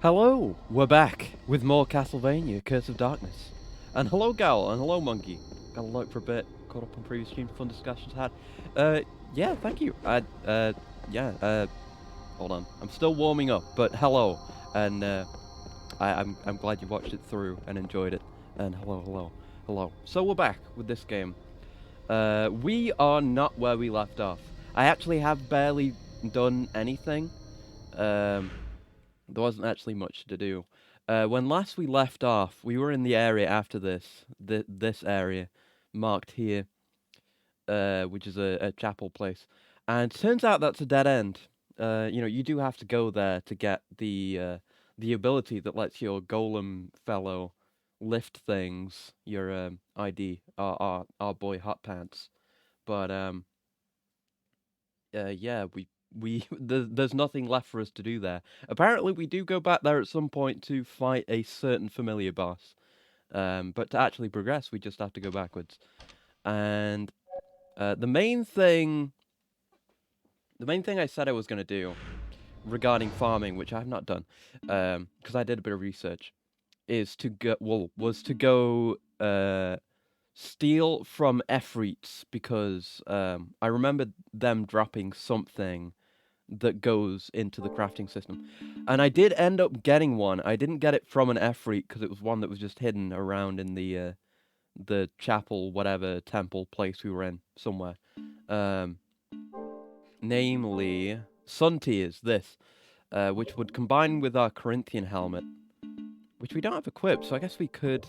Hello, we're back with more Castlevania, Curse of Darkness. And hello Gal, and hello Monkey. Got a look for a bit, caught up on previous streams, fun discussions had. Yeah, thank you. Hold on. I'm still warming up, but hello. And I'm glad you watched it through and enjoyed it. And hello. So we're back with this game. We are not where we left off. I actually have barely done anything. There wasn't actually much to do. When last we left off, we were in the area after this. This area, marked here, which is a chapel place. And turns out that's a dead end. You do have to go there to get the ability that lets your golem fellow lift things, your ID, our boy Hot Pants. But yeah, there's nothing left for us to do there. Apparently, we do go back there at some point to fight a certain familiar boss. But to actually progress, we just have to go backwards. And the main thing I said I was going to do regarding farming, which I have not done, because I did a bit of research, was to go steal from Efreets, because I remember them dropping something that goes into the crafting system. And I did end up getting one. I didn't get it from an Efreet because it was one that was just hidden around in the chapel, whatever temple place we were in somewhere. Namely, Sun Tears, this, which would combine with our Corinthian helmet, which we don't have equipped, so I guess we could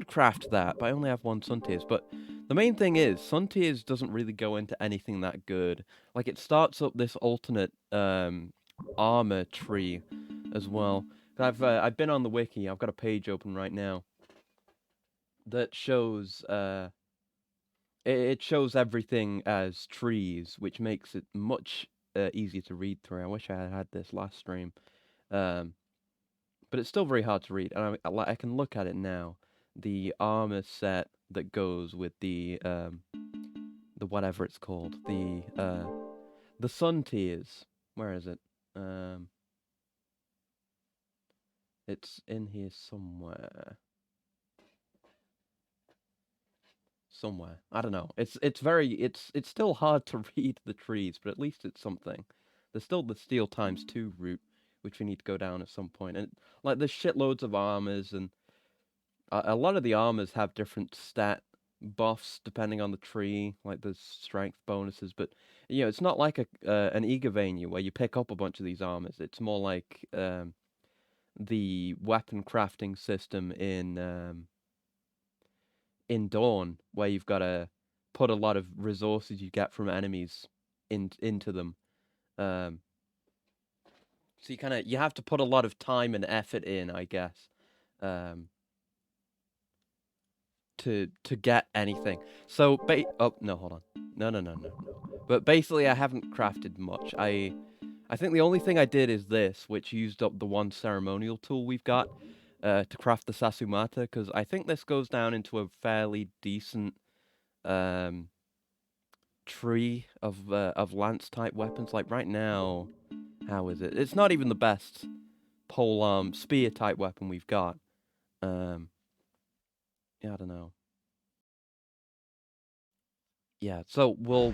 craft that, but I only have one Sun Tears. But the main thing is, Sun Tears doesn't really go into anything that good. Like, it starts up this alternate armor tree as well. I've been on the wiki. I've got a page open right now that shows it shows everything as trees, which makes it much easier to read through. I wish I had this last stream, but it's still very hard to read. And I can look at it now. The armor set that goes with the whatever it's called, the Sun Tears. Where is it? It's in here somewhere. I don't know. It's still hard to read the trees, but at least it's something. There's still the Steel ×2 route, which we need to go down at some point. And like there's shitloads of armors, and a lot of the armors have different stat buffs depending on the tree. Like there's strength bonuses, but it's not like an Igavania where you pick up a bunch of these armors. It's more like the weapon crafting system in Dawn, where you've got to put a lot of resources you get from enemies into them. So you have to put a lot of time and effort in, I guess, to get anything. So no, hold on. No. But basically, I haven't crafted much. I think the only thing I did is this, which used up the one ceremonial tool we've got to craft the Sasumata, because I think this goes down into a fairly decent tree of lance type weapons. Like right now, how is it? It's not even the best polearm spear type weapon we've got. Yeah, I don't know. Yeah, so we'll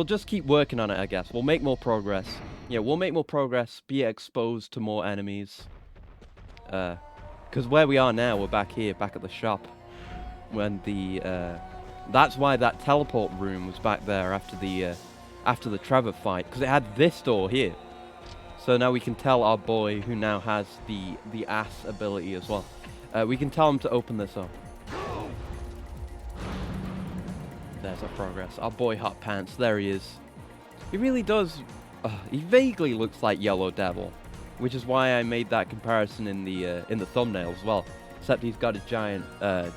just keep working on it, I guess. We'll make more progress. Yeah, we'll make more progress, be exposed to more enemies. Because where we are now, we're back here, back at the shop. When that's why that teleport room was back there after the Trevor fight, because it had this door here. So now we can tell our boy, who now has the ass ability as well, we can tell him to open this up. There's our progress. Our boy Hot Pants, there he is. He really does. He vaguely looks like Yellow Devil, which is why I made that comparison in the thumbnail as well. Except he's got a giant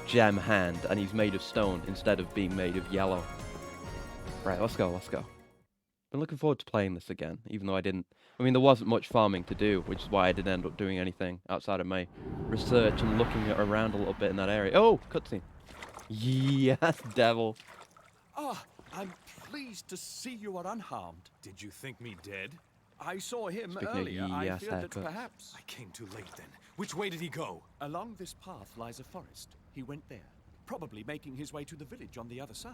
gem hand, and he's made of stone instead of being made of yellow. Right, let's go. Been looking forward to playing this again, even though there wasn't much farming to do, which is why I didn't end up doing anything outside of my research and looking around a little bit in that area. Oh, cutscene. Yes, devil. I'm pleased to see you are unharmed. Did you think me dead? I saw him Speaking of earlier. I yes feared that haircuts. perhaps... I came too late then. Which way did he go? Along this path lies a forest. He went there, probably making his way to the village on the other side.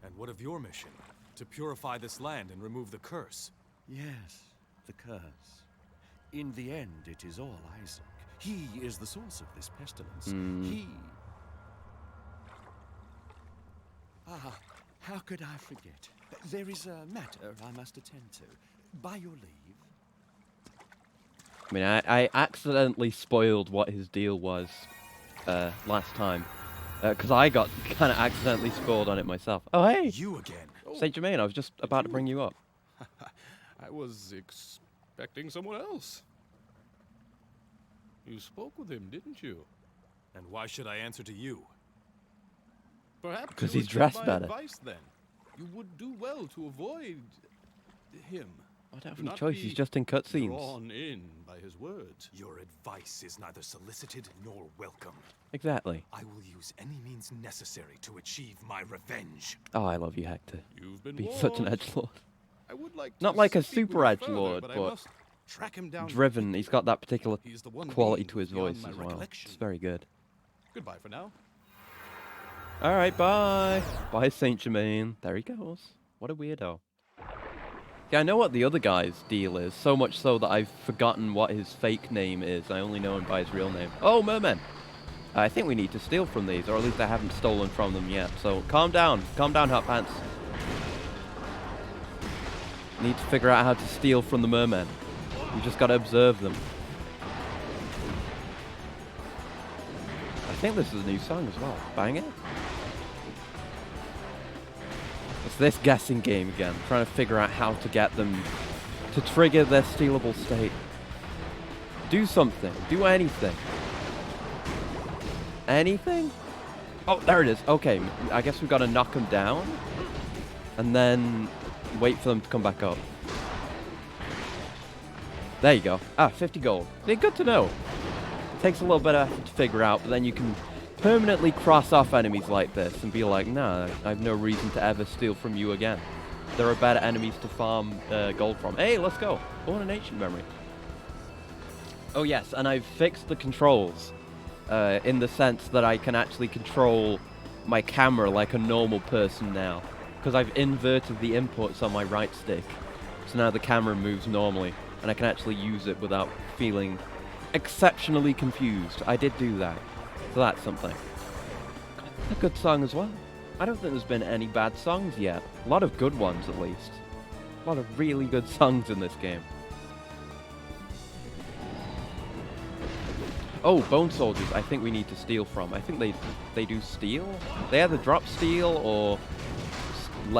And what of your mission? To purify this land and remove the curse? Yes, the curse. In the end, it is all Isaac. He is the source of this pestilence. He... Ah, how could I forget? There is a matter I must attend to. By your leave. I mean, I accidentally spoiled what his deal was last time. Because I got kind of accidentally spoiled on it myself. Oh, hey! You again? Saint Germain, I was just about to bring you up. I was expecting someone else. You spoke with him, didn't you? And why should I answer to you? Perhaps 'Cause you he's would dressed take better. my advice then. You would do well to avoid him. I don't have Do any not choice, be he's just in cutscenes. drawn in by his words. Your advice is neither solicited nor welcome. Exactly. I will use any means necessary to achieve my revenge. Oh, I love you, Hector. You've been Be such an warned. edgelord. I would like Not to like a speak with super you edgelord, further, I but must track him down. Driven, he's got that particular He's the one quality being to his beyond voice my as well. recollection. It's very good. Goodbye for now. Alright, bye! Bye, Saint Germain. There he goes. What a weirdo. Yeah, I know what the other guy's deal is, so much so that I've forgotten what his fake name is. I only know him by his real name. Oh, mermen! I think we need to steal from these, or at least I haven't stolen from them yet. So, calm down. Calm down, Hot Pants. Need to figure out how to steal from the mermen. You just gotta observe them. I think this is a new song as well. Bang it. It's this guessing game again, trying to figure out how to get them to trigger their stealable state. Do something. Do anything. Anything? Oh, there it is. Okay, I guess we've got to knock them down and then wait for them to come back up. There you go. Ah, 50 gold. They're good to know. Takes a little bit of effort to figure out, but then you can permanently cross off enemies like this and be like, nah, I have no reason to ever steal from you again. There are better enemies to farm gold from. Hey, let's go. Oh, an ancient memory. Oh yes, and I've fixed the controls in the sense that I can actually control my camera like a normal person now, because I've inverted the inputs on my right stick. So now the camera moves normally, and I can actually use it without feeling exceptionally confused. I did do that. So that's something. A good song as well. I don't think there's been any bad songs yet. A lot of good ones, at least. A lot of really good songs in this game. Oh, Bone Soldiers, I think we need to steal from. I think they do steal? They either drop steal or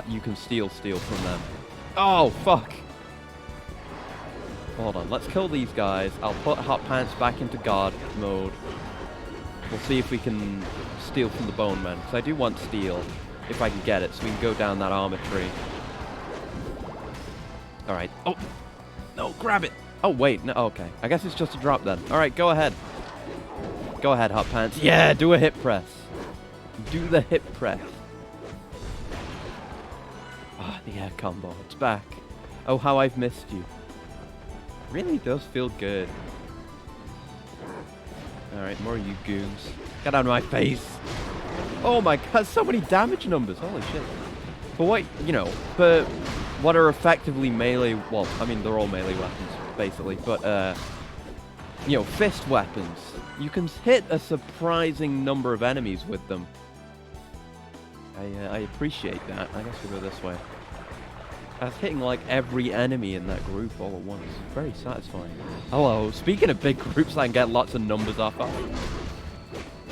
you can steal from them. Oh, fuck! Hold on, let's kill these guys. I'll put Hot Pants back into guard mode. We'll see if we can steal from the Bone Men, because I do want steel, if I can get it, so we can go down that armor tree. Alright. Oh! No, grab it! Oh, wait, no, okay. I guess it's just a drop then. Alright, go ahead. Go ahead, Hot Pants. Yeah, do a hip press. Do the hip press. Ah, the air combo, it's back. Oh, how I've missed you. Really does feel good. Alright, more of you goons. Get out of my face! Oh my god, so many damage numbers, holy shit. But what, you know, for what are effectively melee, well, I mean, they're all melee weapons, basically, but, you know, fist weapons. You can hit a surprising number of enemies with them. I appreciate that. I guess we'll go this way. I was hitting like every enemy in that group all at once. Very satisfying. Hello. Speaking of big groups, I can get lots of numbers off of.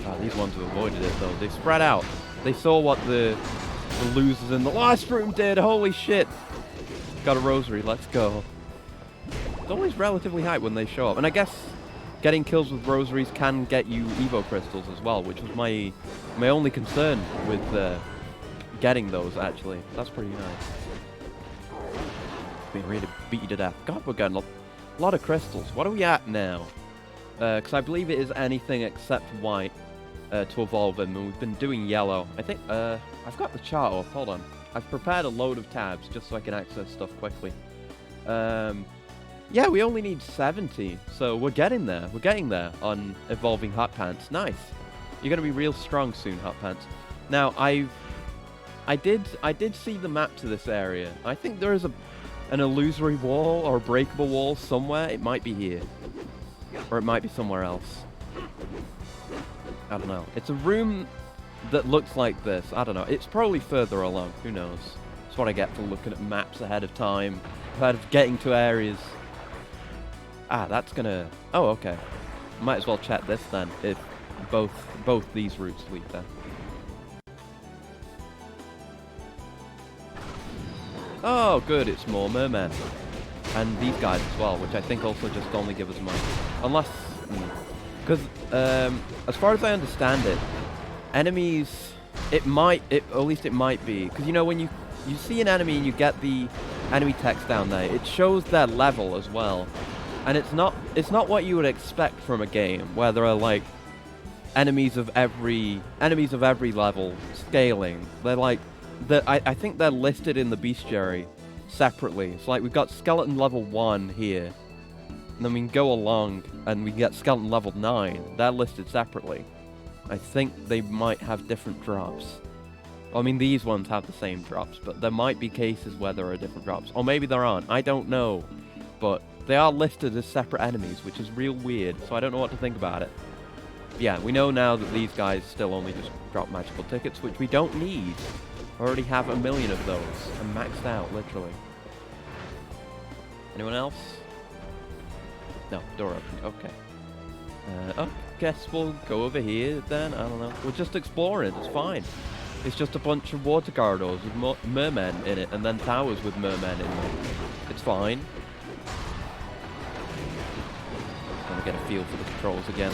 Oh, these ones have avoided it though. They spread out. They saw what the losers in the last room did. Holy shit. Got a rosary. Let's go. It's always relatively high when they show up. And I guess getting kills with rosaries can get you Evo crystals as well, which was my only concern with getting those, actually. That's pretty nice. Being ready to beat you to death. God, we're getting a lot of crystals. What are we at now? Because I believe it is anything except white to evolve them, and we've been doing yellow. I think, I've got the chart up. Hold on. I've prepared a load of tabs just so I can access stuff quickly. Yeah, we only need 70, so we're getting there. We're getting there on evolving hot pants. Nice. You're gonna be real strong soon, hot pants. Now, I did see the map to this area. I think there is an illusory wall or a breakable wall somewhere. It might be here, or it might be somewhere else. I don't know. It's a room that looks like this. I don't know. It's probably further along. Who knows? That's what I get for looking at maps ahead of time, ahead of getting to areas. Ah, that's gonna... Oh, okay. Might as well check this then, if both these routes lead there. Oh, good, it's more mermen. And these guys as well, which I think also just only give us money. Unless... Because, as far as I understand it, enemies... at least it might be. Because, you know, when you see an enemy and you get the enemy text down there, it shows their level as well. And it's not what you would expect from a game where there are like enemies of every level scaling. They're like I think they're listed in the bestiary separately. It's like we've got skeleton level 1 here, and then we can go along and we get skeleton level 9. They're listed separately. I think they might have different drops. I mean, these ones have the same drops, but there might be cases where there are different drops, or maybe there aren't. I don't know, but they are listed as separate enemies, which is real weird, so I don't know what to think about it. Yeah, we know now that these guys still only just drop magical tickets, which we don't need. I already have 1 million of those. I'm maxed out, literally. Anyone else? No, door open. Okay. Oh, guess we'll go over here then. I don't know. We're just exploring. It's fine. It's just a bunch of water corridors with mermen in it, and then towers with mermen in them. It's fine. Gonna get a feel for the controls again.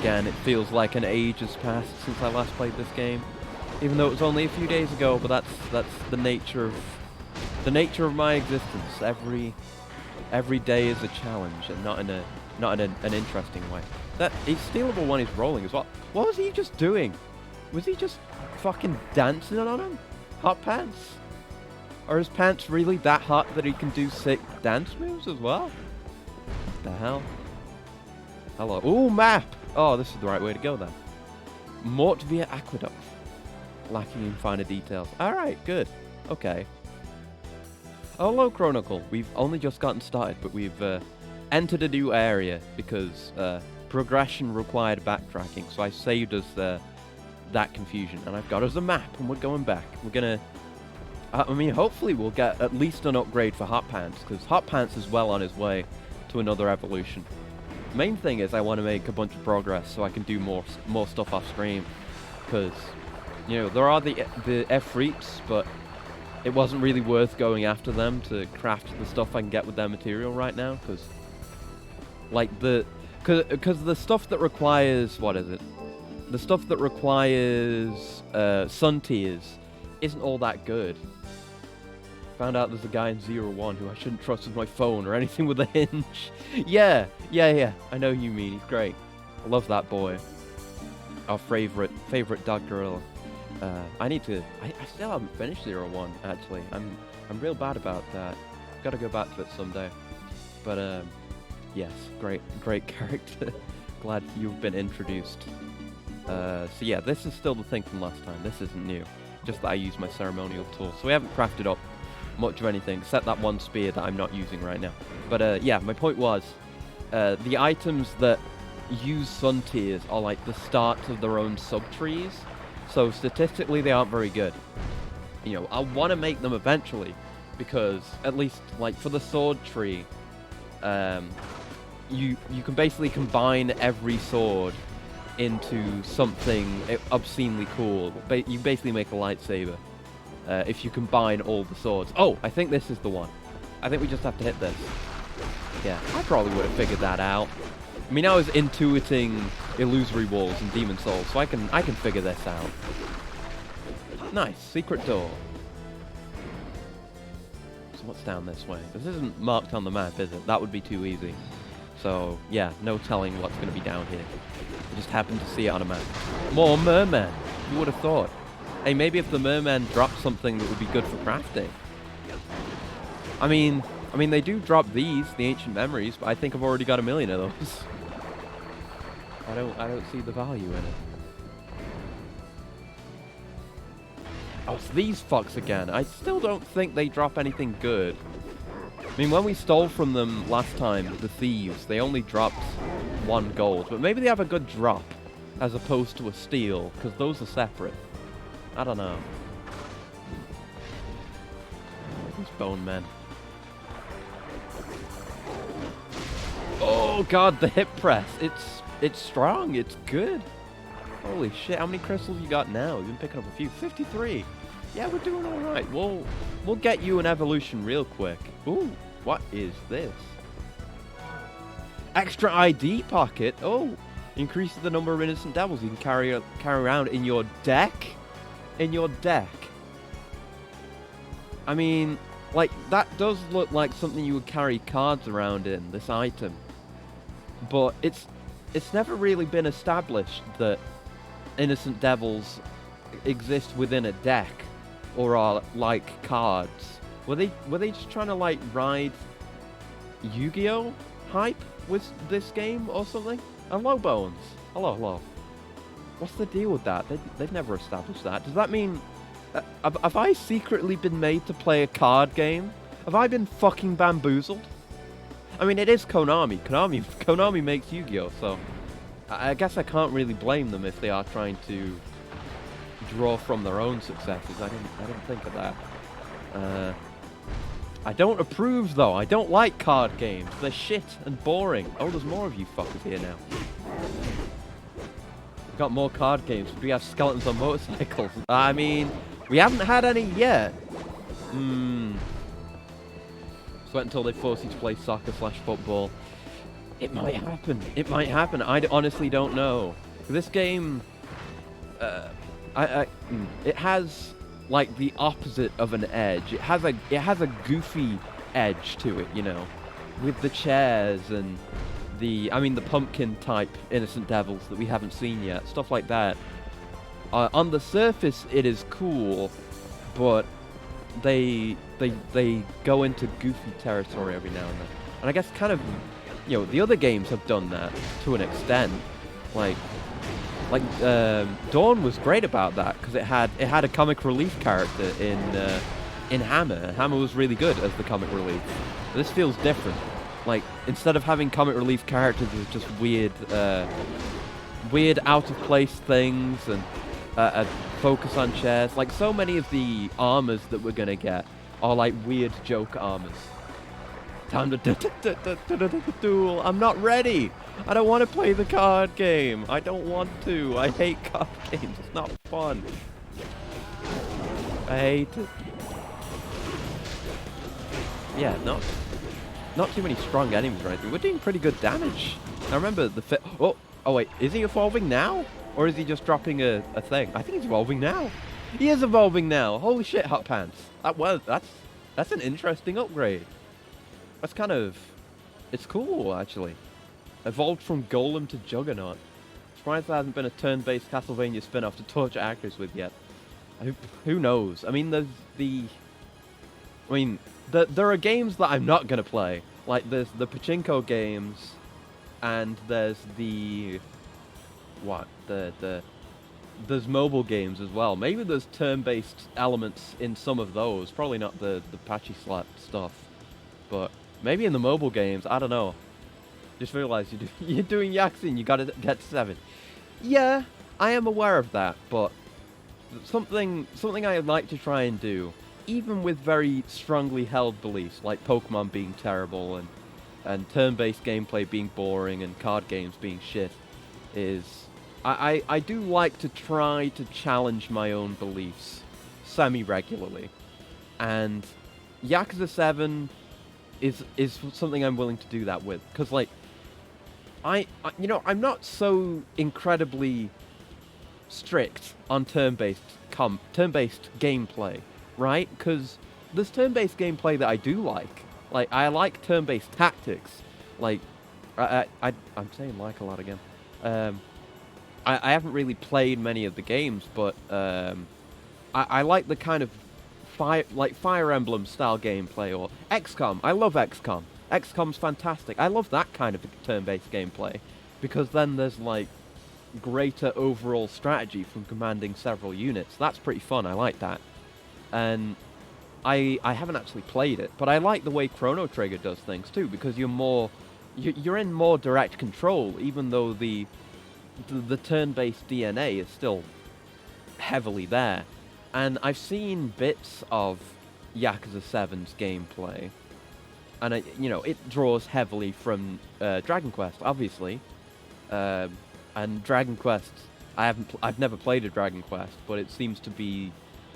Again, it feels like an age has passed since I last played this game, even though it was only a few days ago. But that's the nature of my existence. Every day is a challenge, and not in an interesting way. That stealable one is rolling as well. What was he just doing? Was he just fucking dancing on him? Hot pants? Are his pants really that hot that he can do sick dance moves as well? What the hell? Hello. Ooh, map! Oh, this is the right way to go then. Mort via aqueduct. Lacking in finer details. Alright, good. Okay. Oh, hello, Chronicle. We've only just gotten started, but we've entered a new area because progression required backtracking, so I saved us that confusion, and I've got us a map, and we're going back. We're gonna... I mean, hopefully we'll get at least an upgrade for Hot Pants, because Hot Pants is well on his way to another evolution. The main thing is I want to make a bunch of progress so I can do more stuff off stream, because, you know, there are the Efreets, but it wasn't really worth going after them to craft the stuff I can get with their material right now, because, like, because the stuff that requires, what is it? The stuff that requires sun tears isn't all that good. Found out there's a guy in 01 who I shouldn't trust with my phone or anything with a hinge. Yeah, I know who you mean. He's great. I love that boy. Our favorite dog gorilla. I still haven't finished 01, actually. I'm real bad about that. Gotta go back to it someday. But, yes, great character. Glad you've been introduced. So yeah, this is still the thing from last time. This isn't new. Just that I use my ceremonial tool. So we haven't crafted up much of anything, except that one spear that I'm not using right now. But yeah, my point was, the items that use sun tears are like the start of their own sub-trees. So statistically, they aren't very good. You know, I want to make them eventually, because at least, like, for the sword tree, you can basically combine every sword into something obscenely cool. You basically make a lightsaber if you combine all the swords. Oh, I think this is the one. I think we just have to hit this. Yeah, I probably would have figured that out. I mean, I was intuiting illusory walls and demon souls, so I can figure this out. Nice, secret door. So what's down this way? This isn't marked on the map, is it? That would be too easy. So yeah, no telling what's going to be down here. I just happened to see it on a map. More mermen. You would have thought. Hey, maybe if the mermen dropped something that would be good for crafting. I mean, I mean, they do drop these, the Ancient Memories, but I think I've already got 1,000,000 of those. I don't see the value in it. Oh, it's these fucks again. I still don't think they drop anything good. I mean, when we stole from them last time, the thieves, they only dropped 1 gold. But maybe they have a good drop, as opposed to a steal, because those are separate. I don't know. These bone men. Oh god, the hip press. It's strong, it's good. Holy shit, how many crystals you got now? You've been picking up a few. 53. Yeah, we're doing alright. We'll get you an evolution real quick. Ooh, what is this? Extra ID pocket. Oh, increases the number of innocent devils you can carry around in your deck. In your deck. I mean, like, that does look like something you would carry cards around in, this item. But it's never really been established that innocent devils exist within a deck or are like cards. Were they just trying to like ride Yu-Gi-Oh hype with this game or something? Hello, Bones. Hello. What's the deal with that? They've never established that. Does that mean have I secretly been made to play a card game? Have I been fucking bamboozled? I mean, it is Konami. Konami makes Yu-Gi-Oh, so I guess I can't really blame them if they are trying to draw from their own successes. I didn't think of that. I don't approve, though. I don't like card games. They're shit and boring. Oh, there's more of you fuckers here now. We've got more card games. Do we have skeletons on motorcycles? I mean, we haven't had any yet. Wait until they force you to play soccer/football. It might happen. It might happen. I honestly don't know. This game, it has like the opposite of an edge. It has a goofy edge to it, you know, with the chairs and the pumpkin type innocent devils that we haven't seen yet, stuff like that. On the surface, it is cool, but they go into goofy territory every now and then. And I guess kind of, you know, the other games have done that to an extent. Like Dawn was great about that because it had a comic relief character in Hammer. Hammer was really good as the comic relief. This feels different. Like, instead of having comic relief characters with just weird out of place things and a focus on chairs. Like, so many of the armors that we're gonna get are like weird joke armors. Time to duel. I'm not ready. I don't want to play the card game. I don't want to. I hate card games. It's not fun. I hate it. Yeah, not too many strong enemies or anything. We're doing pretty good damage. I remember the oh wait, is he evolving now? Or is he just dropping a thing? I think he's evolving now. He is evolving now. Holy shit, Hot Pants. That's an interesting upgrade. That's kind of... It's cool, actually. Evolved from Golem to Juggernaut. Surprised there hasn't been a turn-based Castlevania spin-off to torture actors with yet. Who knows? I mean, there are games that I'm not going to play. Like, there's the Pachinko games, and there's the... What? There's mobile games as well. Maybe there's turn-based elements in some of those. Probably not the patchy slap stuff. But maybe in the mobile games, I don't know. Just realized you're doing Yaxin, you gotta get to 7. Yeah, I am aware of that, but something I'd like to try and do, even with very strongly held beliefs, like Pokemon being terrible and turn-based gameplay being boring and card games being shit, is I do like to try to challenge my own beliefs semi-regularly. And Yakuza 7 is something I'm willing to do that with. Because, like, I'm not so incredibly strict on turn-based gameplay, right? Because there's turn-based gameplay that I do like. Like, I like turn-based tactics. Like, I'm saying like a lot again. I haven't really played many of the games, but I like the kind of Fire Emblem style gameplay, or XCOM. I love XCOM. XCOM's fantastic. I love that kind of turn-based gameplay, because then there's like greater overall strategy from commanding several units. That's pretty fun. I like that. And I haven't actually played it, but I like the way Chrono Trigger does things too, because you're in more direct control, even though the turn-based DNA is still heavily there. And I've seen bits of Yakuza 7's gameplay, and it draws heavily from Dragon Quest, obviously. And Dragon Quest, I've never played a Dragon Quest, but it seems to be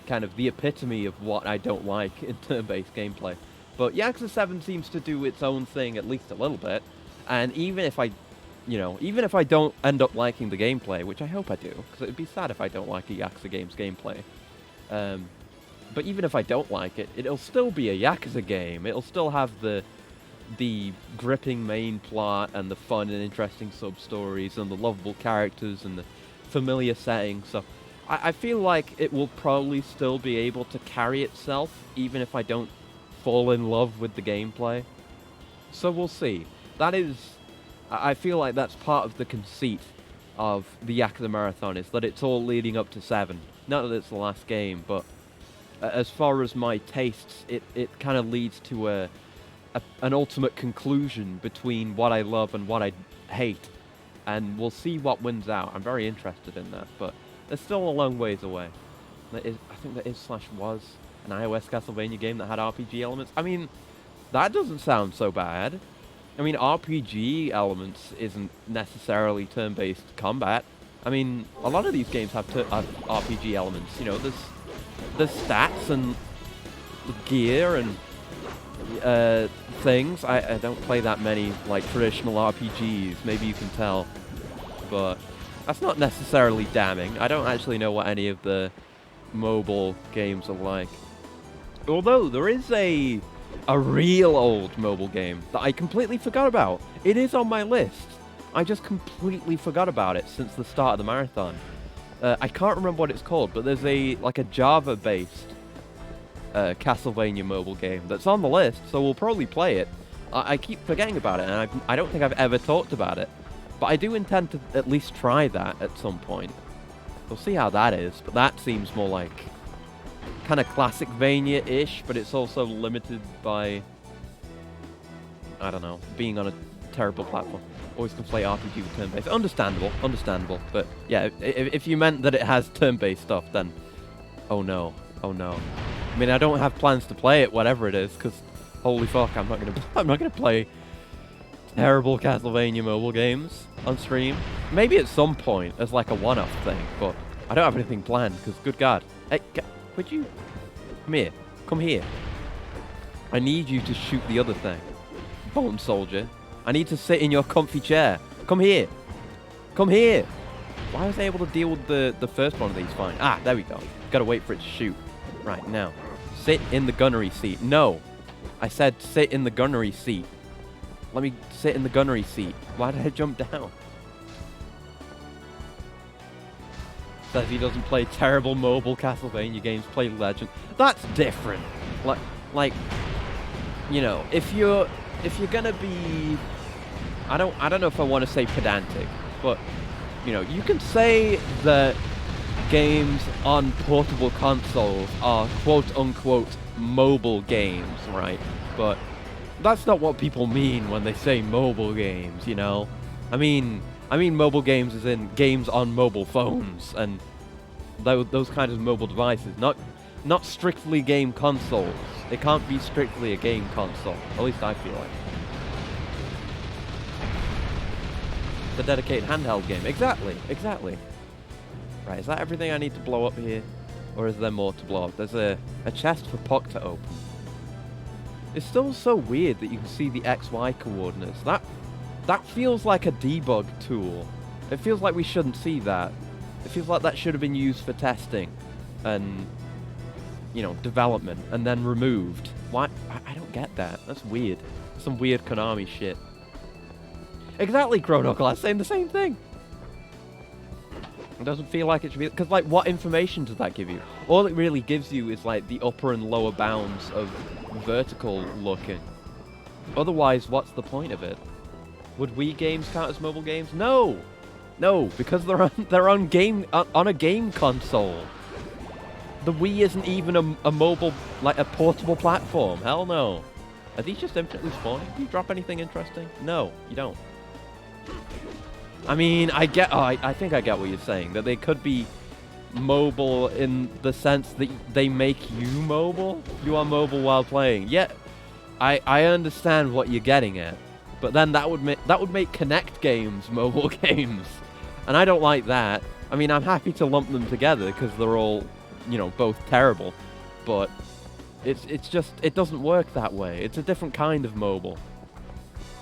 kind of the epitome of what I don't like in turn-based gameplay. But Yakuza 7 seems to do its own thing at least a little bit, and even if I don't end up liking the gameplay, which I hope I do, because it'd be sad if I don't like a Yakuza game's gameplay. But even if I don't like it, it'll still be a Yakuza game. It'll still have the gripping main plot and the fun and interesting sub-stories and the lovable characters and the familiar setting. So I feel like it will probably still be able to carry itself, even if I don't fall in love with the gameplay. So we'll see. I feel like that's part of the conceit of the Yakuza Marathon, is that it's all leading up to 7. Not that it's the last game, but as far as my tastes, it kind of leads to an ultimate conclusion between what I love and what I hate. And we'll see what wins out. I'm very interested in that, but it's still a long ways away. I think there is/was an iOS Castlevania game that had RPG elements. I mean, that doesn't sound so bad. I mean, RPG elements isn't necessarily turn-based combat. I mean, a lot of these games have RPG elements. There's stats and gear and things. I don't play that many like traditional RPGs. Maybe you can tell, but that's not necessarily damning. I don't actually know what any of the mobile games are like. Although there is a real old mobile game that I completely forgot about. It is on my list. I just completely forgot about it since the start of the marathon. I can't remember what it's called, but there's a Java-based Castlevania mobile game that's on the list, so we'll probably play it. I keep forgetting about it, and I don't think I've ever talked about it. But I do intend to at least try that at some point. We'll see how that is, but that seems more like kind of Classicvania-ish, but it's also limited by, I don't know, being on a terrible platform. Always can play RPG with turn-based. Understandable. But yeah, if you meant that it has turn-based stuff, then oh no. I mean, I don't have plans to play it, whatever it is, because holy fuck, I'm not gonna play terrible Castlevania mobile games on stream. Maybe at some point as like a one-off thing, but I don't have anything planned, because good God. Hey, would you come here. I need you to shoot the other thing. Bone soldier. I need to sit in your comfy chair. Come here. Why was I able to deal with the first one of these fine? Ah, there we go. Gotta wait for it to shoot. Right, now. Sit in the gunnery seat. No. I said sit in the gunnery seat. Let me sit in the gunnery seat. Why did I jump down? Says he doesn't play terrible mobile Castlevania games, play Legend. That's different. Like, if you're gonna be, I don't know if I want to say pedantic, but you can say that games on portable consoles are quote-unquote mobile games, right? But that's not what people mean when they say mobile games, I mean mobile games as in games on mobile phones and those kinds of mobile devices, not strictly game consoles. It can't be strictly a game console, at least I feel like. The dedicated handheld game, exactly. Right, is that everything I need to blow up here? Or is there more to blow up? There's a chest for Puck to open. It's still so weird that you can see the XY coordinates. That feels like a debug tool. It feels like we shouldn't see that. It feels like that should have been used for testing and, development and then removed. Why? I don't get that. That's weird. Some weird Konami shit. Exactly, Chronoclass, saying the same thing. It doesn't feel like it should be, because what information does that give you? all it really gives you is like the upper and lower bounds of vertical looking. Otherwise, what's the point of it? Would Wii games count as mobile games? No, no, because they're on a game console. The Wii isn't even a mobile, like a portable platform. Hell no. Are these just infinitely spawning? Do you drop anything interesting? No, you don't. I mean, I think I get what you're saying, that they could be mobile in the sense that they make you mobile. You are mobile while playing. Yeah, I understand what you're getting at, but then that would make Kinect games mobile games, and I don't like that. I mean, I'm happy to lump them together because they're all, you know, both terrible, but it's just, it doesn't work that way. It's a different kind of mobile.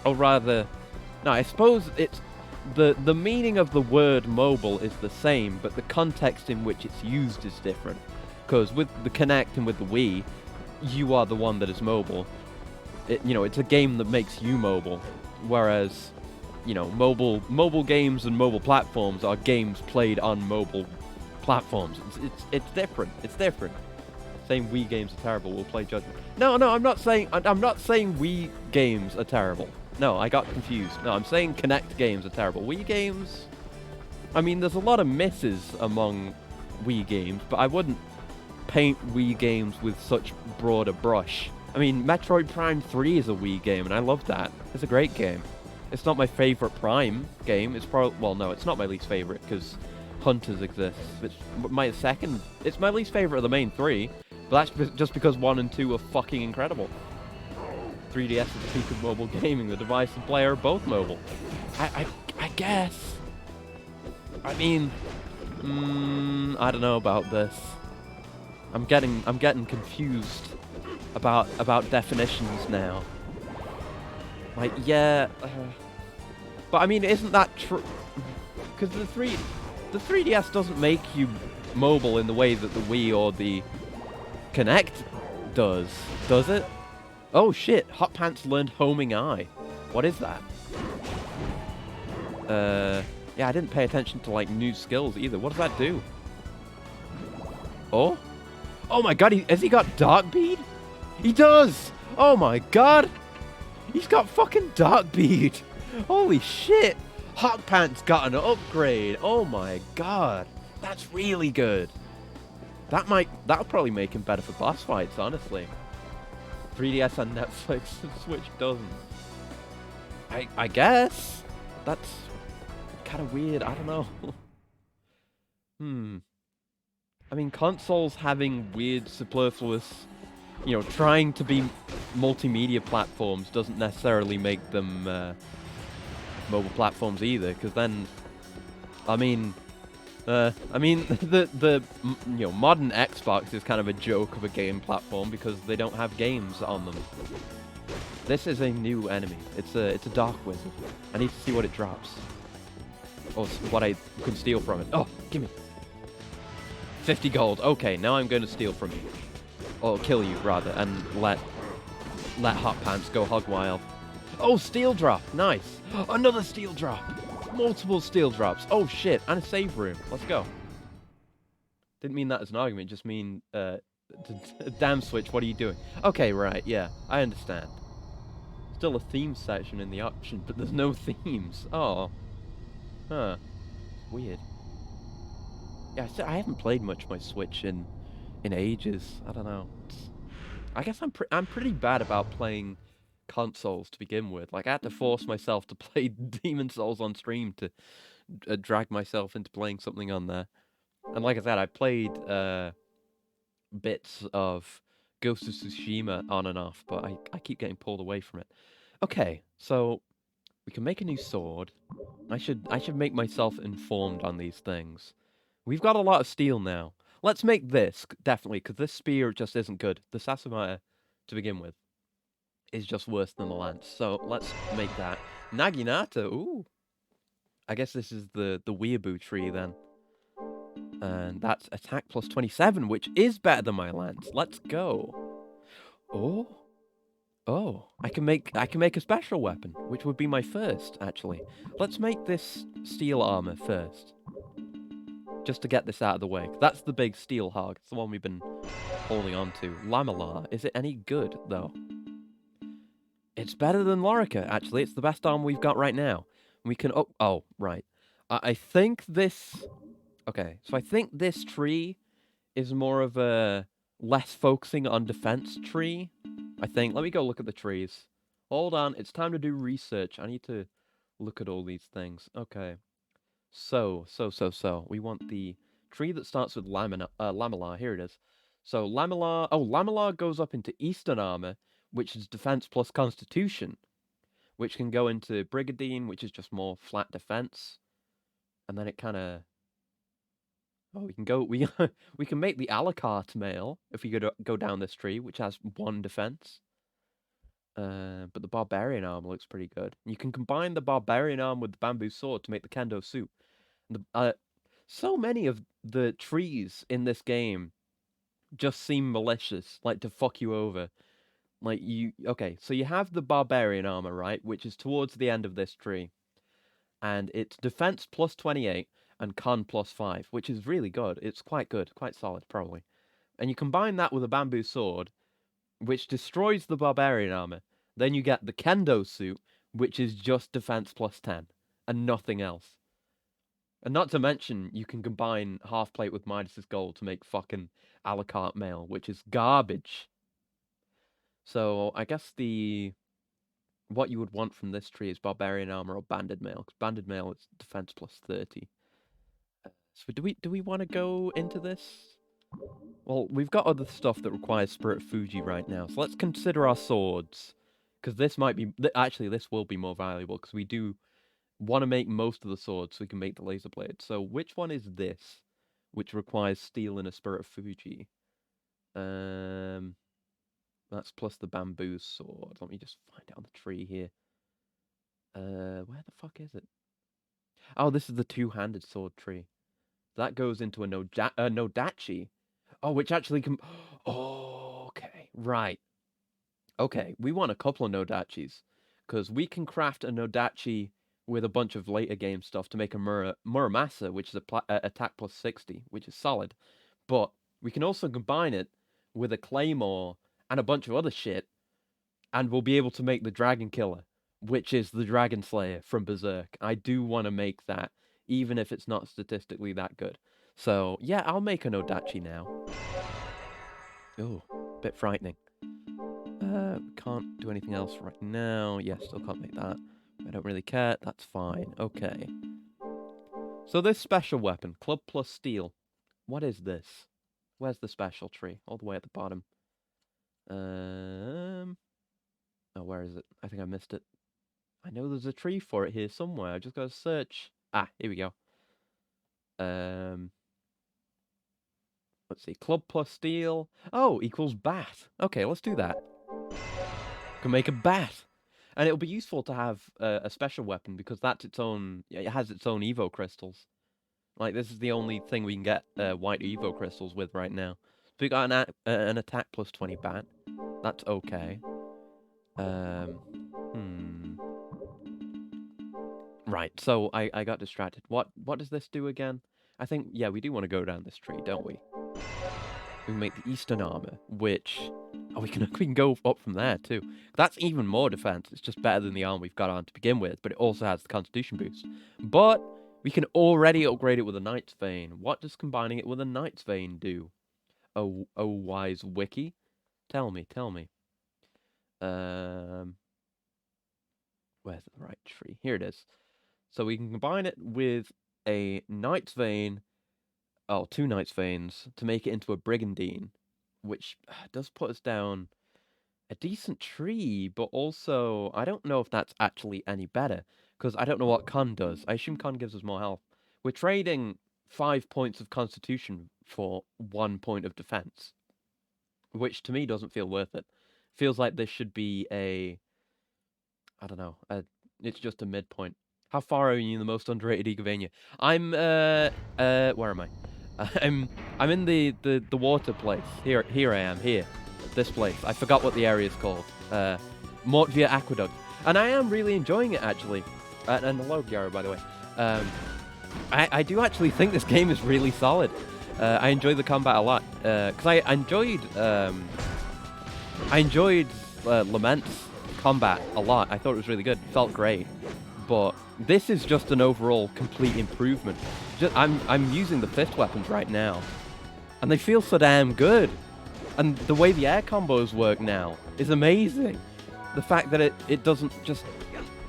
Or rather, no, I suppose it's the meaning of the word mobile is the same, but the context in which it's used is different. Because with the Kinect and with the Wii, you are the one that is mobile. You know, it's a game that makes you mobile, whereas, you know, mobile games and mobile platforms are games played on mobile platforms. It's different. It's different. Saying Wii games are terrible will play judgment. No, I'm not saying Wii games are terrible. No, I got confused. No, I'm saying Kinect games are terrible. Wii games, I mean, there's a lot of misses among Wii games, but I wouldn't paint Wii games with such broad a brush. I mean, Metroid Prime 3 is a Wii game, and I love that. It's a great game. It's not my favorite Prime game. It's probably, well, no, it's not my least favorite, because Hunters exists. It's my second, it's my least favorite of the main three, but that's just because 1 and 2 are fucking incredible. 3DS is the peak of mobile gaming. The device and player are both mobile. I guess. I mean, I don't know about this. I'm getting confused about definitions now. Like, yeah, but I mean, isn't that true? Because the 3DS doesn't make you mobile in the way that the Wii or the Kinect does it? Oh shit, Hot Pants learned Homing Eye. What is that? Yeah, I didn't pay attention to, like, new skills either. What does that do? Oh? Oh my god, has he got Dark Bead? He does! Oh my god! He's got fucking Dark Bead! Holy shit! Hot Pants got an upgrade! Oh my god! That's really good! That'll probably make him better for boss fights, honestly. 3DS on Netflix, Switch doesn't. I guess. That's kind of weird, I don't know. I mean, consoles having weird, superfluous, you know, trying to be multimedia platforms doesn't necessarily make them mobile platforms either, because then, I mean, the you know, modern Xbox is kind of a joke of a game platform because they don't have games on them. This is a new enemy. It's a dark wizard. I need to see what it drops. Or what I can steal from it. Oh, gimme. 50 gold. Okay, now I'm going to steal from you. Or kill you, rather, and let Hot Pants go hog wild. Oh, steel drop. Nice. Another steel drop. Multiple steel drops. Oh, shit. And a save room. Let's go. Didn't mean that as an argument. Just mean, damn Switch, what are you doing? Okay, right. Yeah, I understand. Still a theme section in the option, but there's no themes. Oh. Huh. Weird. Yeah, I haven't played much of my Switch in ages. I don't know. I guess I'm pretty bad about playing consoles to begin with. Like, I had to force myself to play Demon Souls on stream to drag myself into playing something on there. And like I said, I played bits of Ghost of Tsushima on and off, but I keep getting pulled away from it. Okay, so we can make a new sword. I should make myself informed on these things. We've got a lot of steel now. Let's make this, definitely, because this spear just isn't good. The Sasamaya, to begin with, is just worse than the lance. So let's make that. Naginata, ooh. I guess this is the weeaboo tree then. And that's attack plus 27, which is better than my lance. Let's go. Oh. Oh, I can make a special weapon, which would be my first, actually. Let's make this steel armor first. just to get this out of the way. That's the big steel hog. It's the one we've been holding on to. Lamellar. Is it any good, though? It's better than Lorica, actually. It's the best armor we've got right now. We can... Oh, right. I think this... Okay, so I think this tree is more of a less focusing on defense tree. I think. Let me go look at the trees. Hold on. It's time to do research. I need to look at all these things. Okay. So. We want the tree that starts with Lamellar. Here it is. So, Lamellar... Oh, Lamellar goes up into Eastern Armor, which is defense plus Constitution, which can go into Brigadine, which is just more flat defense. And then it kind of... Oh, we can go... We can make the a la carte mail if we go down this tree, which has 1 defense. But the Barbarian Armor looks pretty good. You can combine the Barbarian Armor with the Bamboo Sword to make the Kendo Suit. So many of the trees in this game just seem malicious, like to fuck you over. Like, okay, so you have the Barbarian Armor, right, which is towards the end of this tree. And it's defense plus 28 and con plus 5, which is really good. It's quite good, quite solid, probably. And you combine that with a Bamboo Sword, which destroys the Barbarian Armor. Then you get the Kendo Suit, which is just defense plus 10, and nothing else. And not to mention, you can combine Half Plate with Midas's Gold to make fucking a la carte mail, which is garbage. So, I guess what you would want from this tree is Barbarian Armor or Banded Mail, because Banded Mail is defense plus 30. So do we want to go into this? Well, we've got other stuff that requires Spirit of Fuji right now, so let's consider our swords. Because this might be... Actually, this will be more valuable, because we do want to make most of the swords so we can make the laser blade. So which one is this, which requires steel and a Spirit of Fuji? That's plus the bamboo sword. Let me just find it on the tree here. Where the fuck is it? Oh, this is the two-handed sword tree. That goes into a Nodachi. Oh, which actually can... Oh, okay. Right. Okay, we want a couple of Nodachis. Because we can craft a Nodachi with a bunch of later game stuff to make a Muramasa, which is attack plus 60, which is solid. But we can also combine it with a Claymore and a bunch of other shit, and we'll be able to make the Dragon Killer, which is the Dragon Slayer from Berserk. I do want to make that, even if it's not statistically that good. So, yeah, I'll make an Odachi now. Oh, bit frightening. Can't do anything else right now. Yeah, still can't make that. I don't really care. That's fine. Okay. So this special weapon, Club plus Steel. What is this? Where's the special tree? All the way at the bottom. Oh, where is it? I think I missed it. I know there's a tree for it here somewhere. I just gotta search. Ah, here we go. Let's see. Club plus Steel. Oh, equals bat. Okay, let's do that. Can make a bat. And it'll be useful to have a special weapon because that's its own... It has its own Evo crystals. Like, this is the only thing we can get white Evo crystals with right now. So we got an attack plus 20 bat. That's okay. Right, so I got distracted. What does this do again? I think, yeah, we do want to go down this tree, don't we? We can make the Eastern Armor, which... Oh, we can go up from there, too. That's even more defense. It's just better than the armor we've got on to begin with, but it also has the Constitution boost. But we can already upgrade it with a Knight's Vein. What does combining it with a Knight's Vein do? Oh, wise wiki? Tell me. Where's the right tree? Here it is. So we can combine it with a Knight's Vein... Oh, 2 Knight's Veins to make it into a Brigandine, which does put us down a decent tree, but also I don't know if that's actually any better, because I don't know what Con does. I assume Con gives us more health. We're trading 5 points of Constitution for 1 point of defense, which to me doesn't feel worth it. Feels like this should be a... I don't know. It's just a midpoint. How far are you in the most underrated Igavania? I'm, where am I? I'm in the water place. Here I am, here. This place. I forgot what the area is called. Mortvia Aqueduct. And I am really enjoying it, actually. And hello, Gyara, by the way. I do actually think this game is really solid. I enjoy the combat a lot because I enjoyed Lament's combat a lot. I thought it was really good. It felt great. But this is just an overall complete improvement. I'm using the fist weapons right now, and they feel so damn good. And the way the air combos work now is amazing. The fact that it doesn't just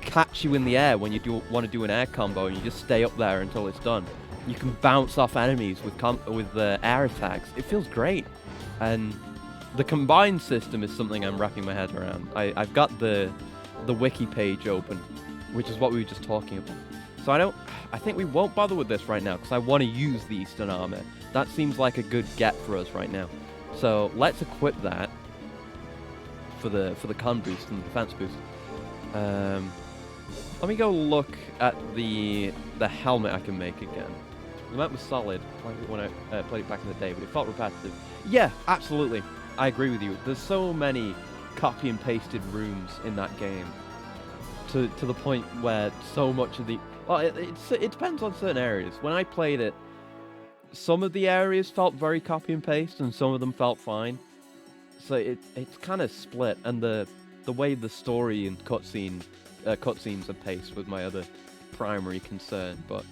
catch you in the air when you want to do an air combo and you just stay up there until it's done. You can bounce off enemies with air attacks. It feels great. And the combined system is something I'm wrapping my head around. I've got the wiki page open, which is what we were just talking about. So I think we won't bother with this right now because I want to use the Eastern Armor. That seems like a good get for us right now. So let's equip that for the con boost and the defense boost. Let me go look at the helmet I can make again. The helmet was solid like when I played it back in the day, but it felt repetitive. Yeah, absolutely. I agree with you. There's so many copy and pasted rooms in that game to the point where so much of the... Well, it depends on certain areas. When I played it, some of the areas felt very copy and paste, and some of them felt fine. So it's kind of split, and the way the story and cutscenes are paced was my other primary concern. But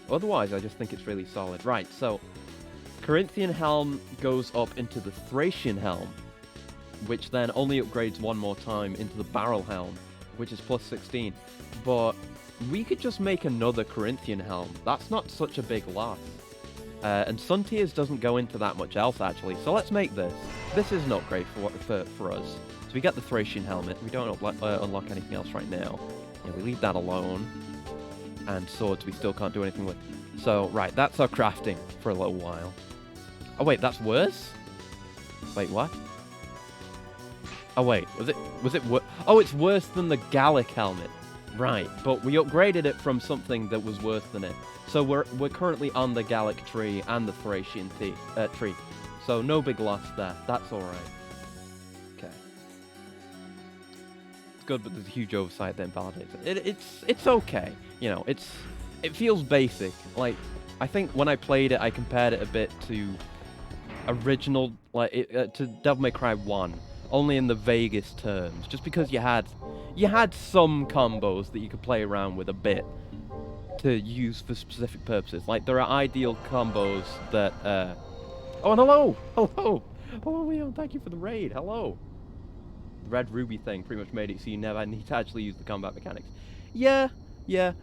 otherwise, I just think it's really solid. Right, so Corinthian Helm goes up into the Thracian Helm, which then only upgrades one more time into the Barrel Helm, which is plus 16. But we could just make another Corinthian Helm. That's not such a big loss. And Sun Tears doesn't go into that much else, actually. So let's make this. This is an upgrade for us. So we get the Thracian Helmet. We don't unlock anything else right now. Yeah, we leave that alone. And swords we still can't do anything with. So, right, that's our crafting for a little while. Oh, wait, that's worse? Wait, what? Oh, wait, was it worse? Oh, it's worse than the Gallic Helmet. Right, but we upgraded it from something that was worse than it. So we're currently on the Gallic tree and the Thracian tree. So no big loss there. That's all right. Okay. It's good, but there's a huge oversight that invalidates it. It's okay. You know, it feels basic. Like, I think when I played it, I compared it a bit to original, to Devil May Cry 1, only in the vaguest terms. Just because you had some combos that you could play around with a bit to use for specific purposes. Like, there are ideal combos that, oh, and hello! Hello! Oh, Leon, thank you for the raid. Hello! The red ruby thing pretty much made it so you never need to actually use the combat mechanics. Yeah,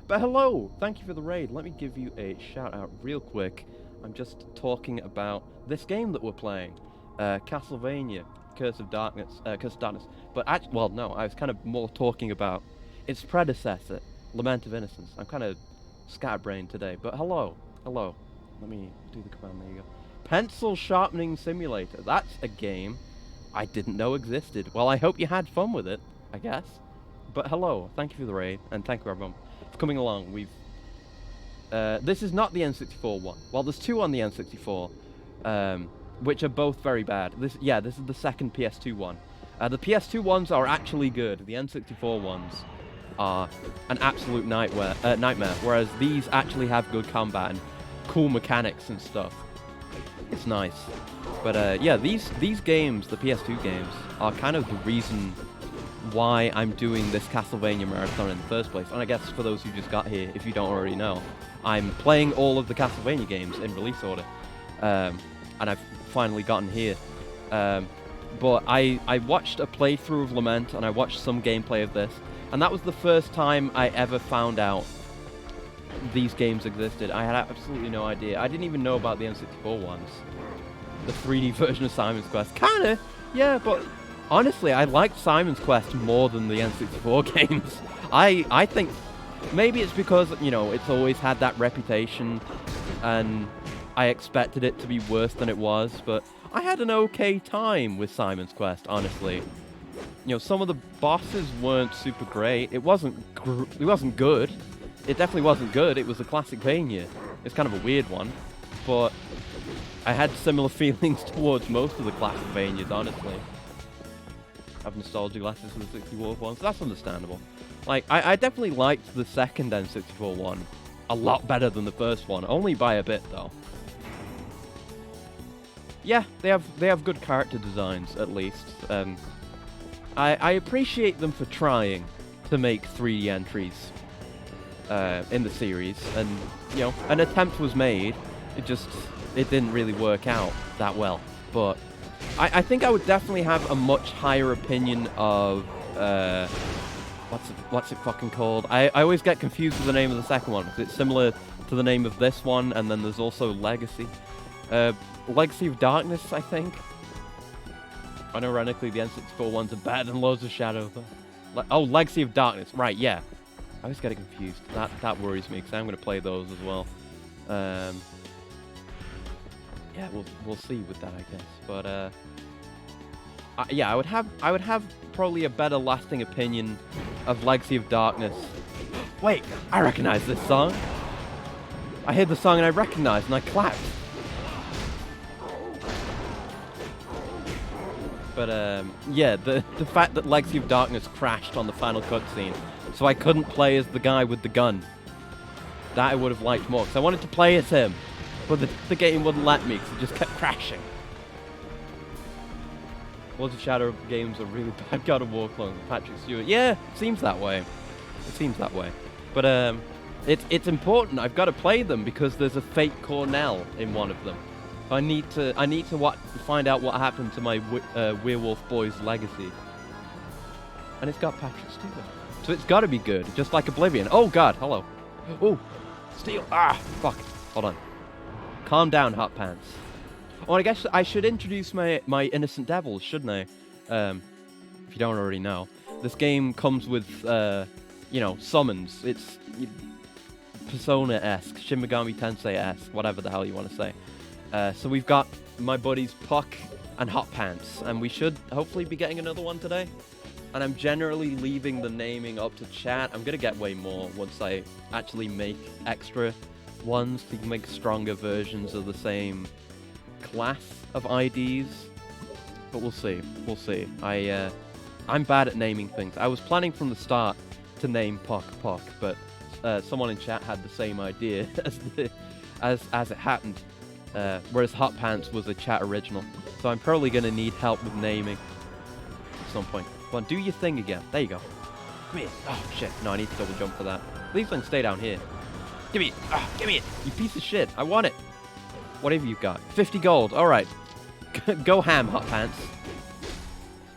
but hello! Thank you for the raid. Let me give you a shout out real quick. I'm just talking about this game that we're playing. Castlevania, Curse of Darkness. But actually, well, no, I was kind of more talking about its predecessor, Lament of Innocence. I'm kind of scatterbrained today, but hello. Let me do the command, there you go. Pencil Sharpening Simulator. That's a game I didn't know existed. Well, I hope you had fun with it, I guess. But hello, thank you for the raid, and thank you everyone for coming along. This is not the N64 one. Well, there's two on the N64, which are both very bad. This is the second PS2 one. The PS2 ones are actually good. The N64 ones are an absolute nightmare, whereas these actually have good combat and cool mechanics and stuff. It's nice. But yeah, these games, the PS2 games, are kind of the reason why I'm doing this Castlevania marathon in the first place. And I guess for those who just got here, if you don't already know, I'm playing all of the Castlevania games in release order. And I've finally gotten here. But I watched a playthrough of Lament, and I watched some gameplay of this, and that was the first time I ever found out these games existed. I had absolutely no idea. I didn't even know about the N64 ones. The 3D version of Simon's Quest. Kinda, yeah, but honestly, I liked Simon's Quest more than the N64 games. I think maybe it's because, you know, it's always had that reputation, and I expected it to be worse than it was, but I had an okay time with Simon's Quest, honestly. You know, some of the bosses weren't super great. It wasn't good. It definitely wasn't good. It was a Classicvania. It's kind of a weird one, but I had similar feelings towards most of the Classicvanias, honestly. I have nostalgia glasses for the 64 one, so that's understandable. Like, I definitely liked the second N64 one a lot better than the first one, only by a bit though. Yeah, they have good character designs at least. I appreciate them for trying to make 3D entries in the series, and you know, an attempt was made. It didn't really work out that well. But I think I would definitely have a much higher opinion of what's it fucking called? I always get confused with the name of the second one because it's similar to the name of this one, and then there's also Legacy. Legacy of Darkness, I think. Unironically, the N64 ones are better than Lords of Shadow, though. Oh, Legacy of Darkness. Right, yeah. I always get it confused. That worries me, because I'm going to play those as well. Yeah, we'll see with that, I guess. But, yeah, I would have probably a better lasting opinion of Legacy of Darkness. Wait, I recognize this song. I heard the song and I recognized, and I clapped. But, yeah, the fact that Legacy of Darkness crashed on the final cutscene, so I couldn't play as the guy with the gun, that I would have liked more, because I wanted to play as him, but the game wouldn't let me, because it just kept crashing. Lords of Shadow games are really bad. God of War clones with Patrick Stewart. Yeah, it seems that way. It seems that way. But, it's important. I've got to play them, because there's a fake Cornell in one of them. I need to find out what happened to my Werewolf Boys Legacy. And it's got Patrick Stewart. So it's got to be good, just like Oblivion. Oh god, hello. Oh, steel. Ah, fuck. Hold on. Calm down, Hot Pants. Oh, I guess I should introduce my Innocent Devils, shouldn't I? If you don't already know. This game comes with, you know, summons. It's Persona-esque, Shin Megami Tensei-esque, whatever the hell you want to say. So we've got my buddies Puck and Hot Pants, and we should hopefully be getting another one today. And I'm generally leaving the naming up to chat. I'm going to get way more once I actually make extra ones to make stronger versions of the same class of IDs. But we'll see. We'll see. I'm bad at naming things. I was planning from the start to name Puck, but someone in chat had the same idea as it happened. Whereas Hot Pants was a chat original. So I'm probably going to need help with naming at some point. Come on, do your thing again. There you go. Come here. Oh, shit. No, I need to double jump for that. Please don't stay down here. Give me it. Oh, give me it. You piece of shit. I want it. Whatever you've got. 50 gold. All right. Go ham, Hot Pants.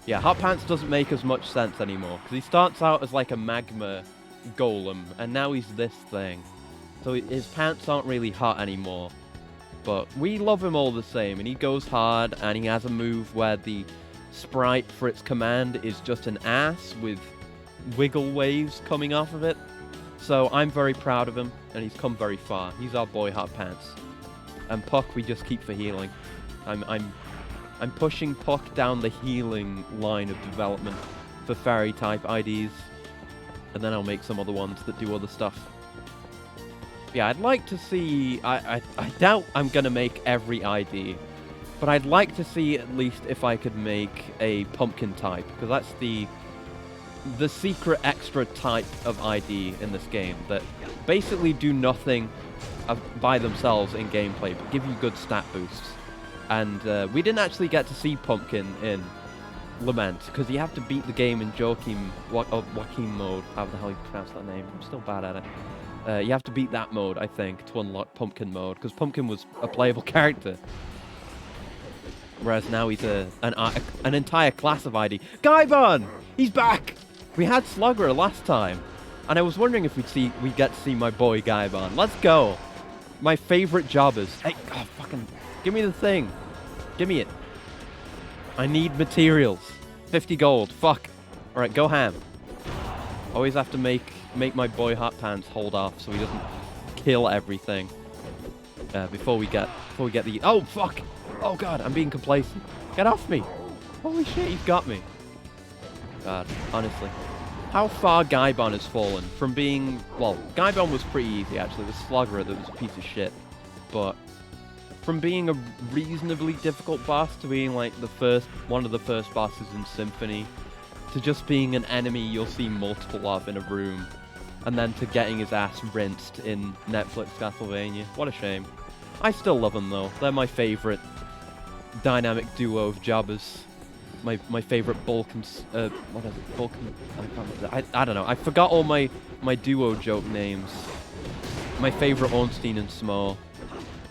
Yeah, Hot Pants doesn't make as much sense anymore. Because he starts out as like a magma golem. And now he's this thing. So his pants aren't really hot anymore. But we love him all the same, and he goes hard, and he has a move where the sprite for its command is just an ass with wiggle waves coming off of it. So I'm very proud of him, and he's come very far. He's our boy Hot Pants. And Puck we just keep for healing. I'm pushing Puck down the healing line of development for fairy type IDs, and then I'll make some other ones that do other stuff. Yeah, I'd like to see... I doubt I'm going to make every ID, but I'd like to see at least if I could make a pumpkin type, because that's the secret extra type of ID in this game that basically do nothing by themselves in gameplay, but give you good stat boosts. And we didn't actually get to see Pumpkin in Lament, because you have to beat the game in Joachim mode, however the hell you pronounce that name. I'm still bad at it. You have to beat that mode, I think, to unlock Pumpkin mode, because Pumpkin was a playable character. Whereas now he's an entire class of ID. Gaibon! He's back! We had Slugger last time, and I was wondering if we'd get to see my boy Gaibon. Let's go! My favorite jobbers. Hey, oh, fucking... Give me the thing. Give me it. I need materials. 50 gold. Fuck. Alright, go ham. Always have to make my boy Hot Pants hold off so he doesn't kill everything before we get the... Oh, fuck! Oh, God, I'm being complacent. Get off me! Holy shit, he's got me. God, honestly. How far Gaibon has fallen from being... Well, Gaibon was pretty easy, actually. The Slugger that was a piece of shit. But from being a reasonably difficult boss to being, like, one of the first bosses in Symphony, to just being an enemy you'll see multiple of in a room and then to getting his ass rinsed in Netflix Castlevania. What a shame. I still love them though. They're my favorite dynamic duo of jobbers. My favorite Balkan. What is it? Balkan. I don't know. I forgot all my duo joke names. My favorite Ornstein and Small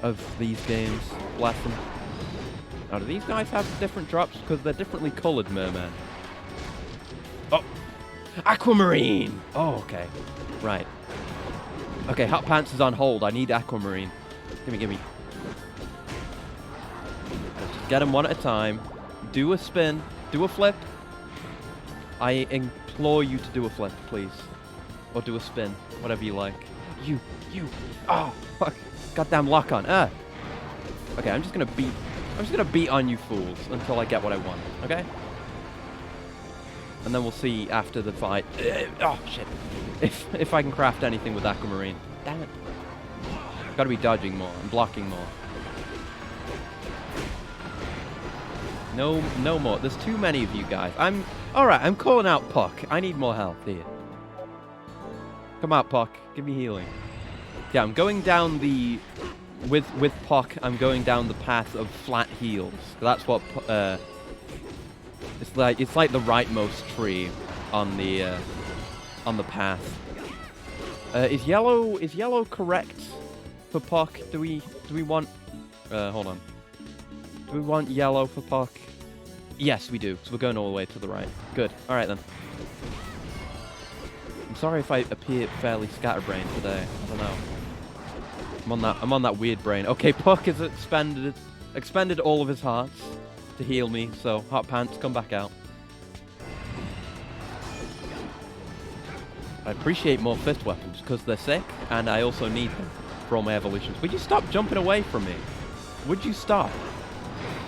of these games. Bless them. Now, do these guys have different drops? Because they're differently coloured mermen. Oh! Aquamarine! Oh, okay. Right. Okay, Hot Pants is on hold. I need Aquamarine. Gimme. Let's just get them one at a time. Do a spin. Do a flip. I implore you to do a flip, please. Or do a spin. Whatever you like. You. Oh, fuck. Goddamn lock on. Okay, I'm just gonna beat on you fools until I get what I want, okay? And then we'll see after the fight. Oh, shit. If I can craft anything with Aquamarine. Damn it. Gotta be dodging more and blocking more. No more. There's too many of you guys. Alright, I'm calling out Puck. I need more help here. Come out, Puck. Give me healing. Yeah, I'm going down the... With Puck, I'm going down the path of flat heals. That's what... It's like the rightmost tree on the path. Is yellow correct for Puck? Do we want... hold on. Do we want yellow for Puck? Yes, we do. So we're going all the way to the right. Good. All right, then. I'm sorry if I appear fairly scatterbrained today. I don't know. I'm on that weird brain. Okay, Puck has expended all of his hearts to heal me, so Hot Pants, come back out. I appreciate more fist weapons because they're sick, and I also need them for all my evolutions. Would you stop jumping away from me? Would you stop?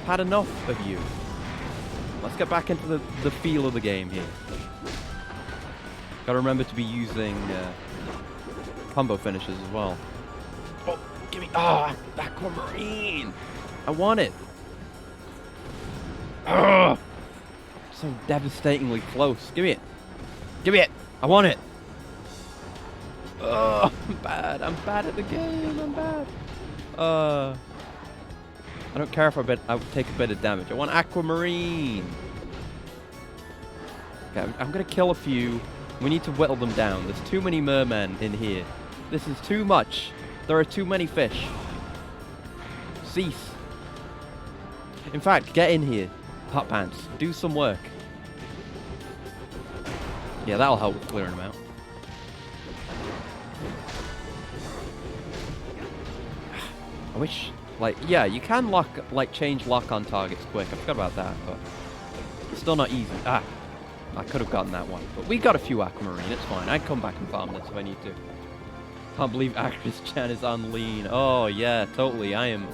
I've had enough of you. Let's get back into the feel of the game here. Gotta remember to be using combo finishes as well. Oh, give me... Oh, Aquamarine! I want it! Oh, so devastatingly close. Give me it! Give me it! I want it! Oh, I'm bad. I'm bad at the game. I'm bad. I don't care if I take a bit of damage. I want Aquamarine. Okay, I'm gonna kill a few. We need to whittle them down. There's too many mermen in here. This is too much. There are too many fish. Cease. In fact, get in here, Hot Pants. Do some work. Yeah, that'll help with clearing them out. I wish, like, yeah, you can change lock on targets quick. I forgot about that, but it's still not easy. Ah, I could have gotten that one, but we got a few Aquamarine. It's fine. I'd come back and farm this if I need to. Can't believe Actress Chan is on lean. Oh yeah, totally. I am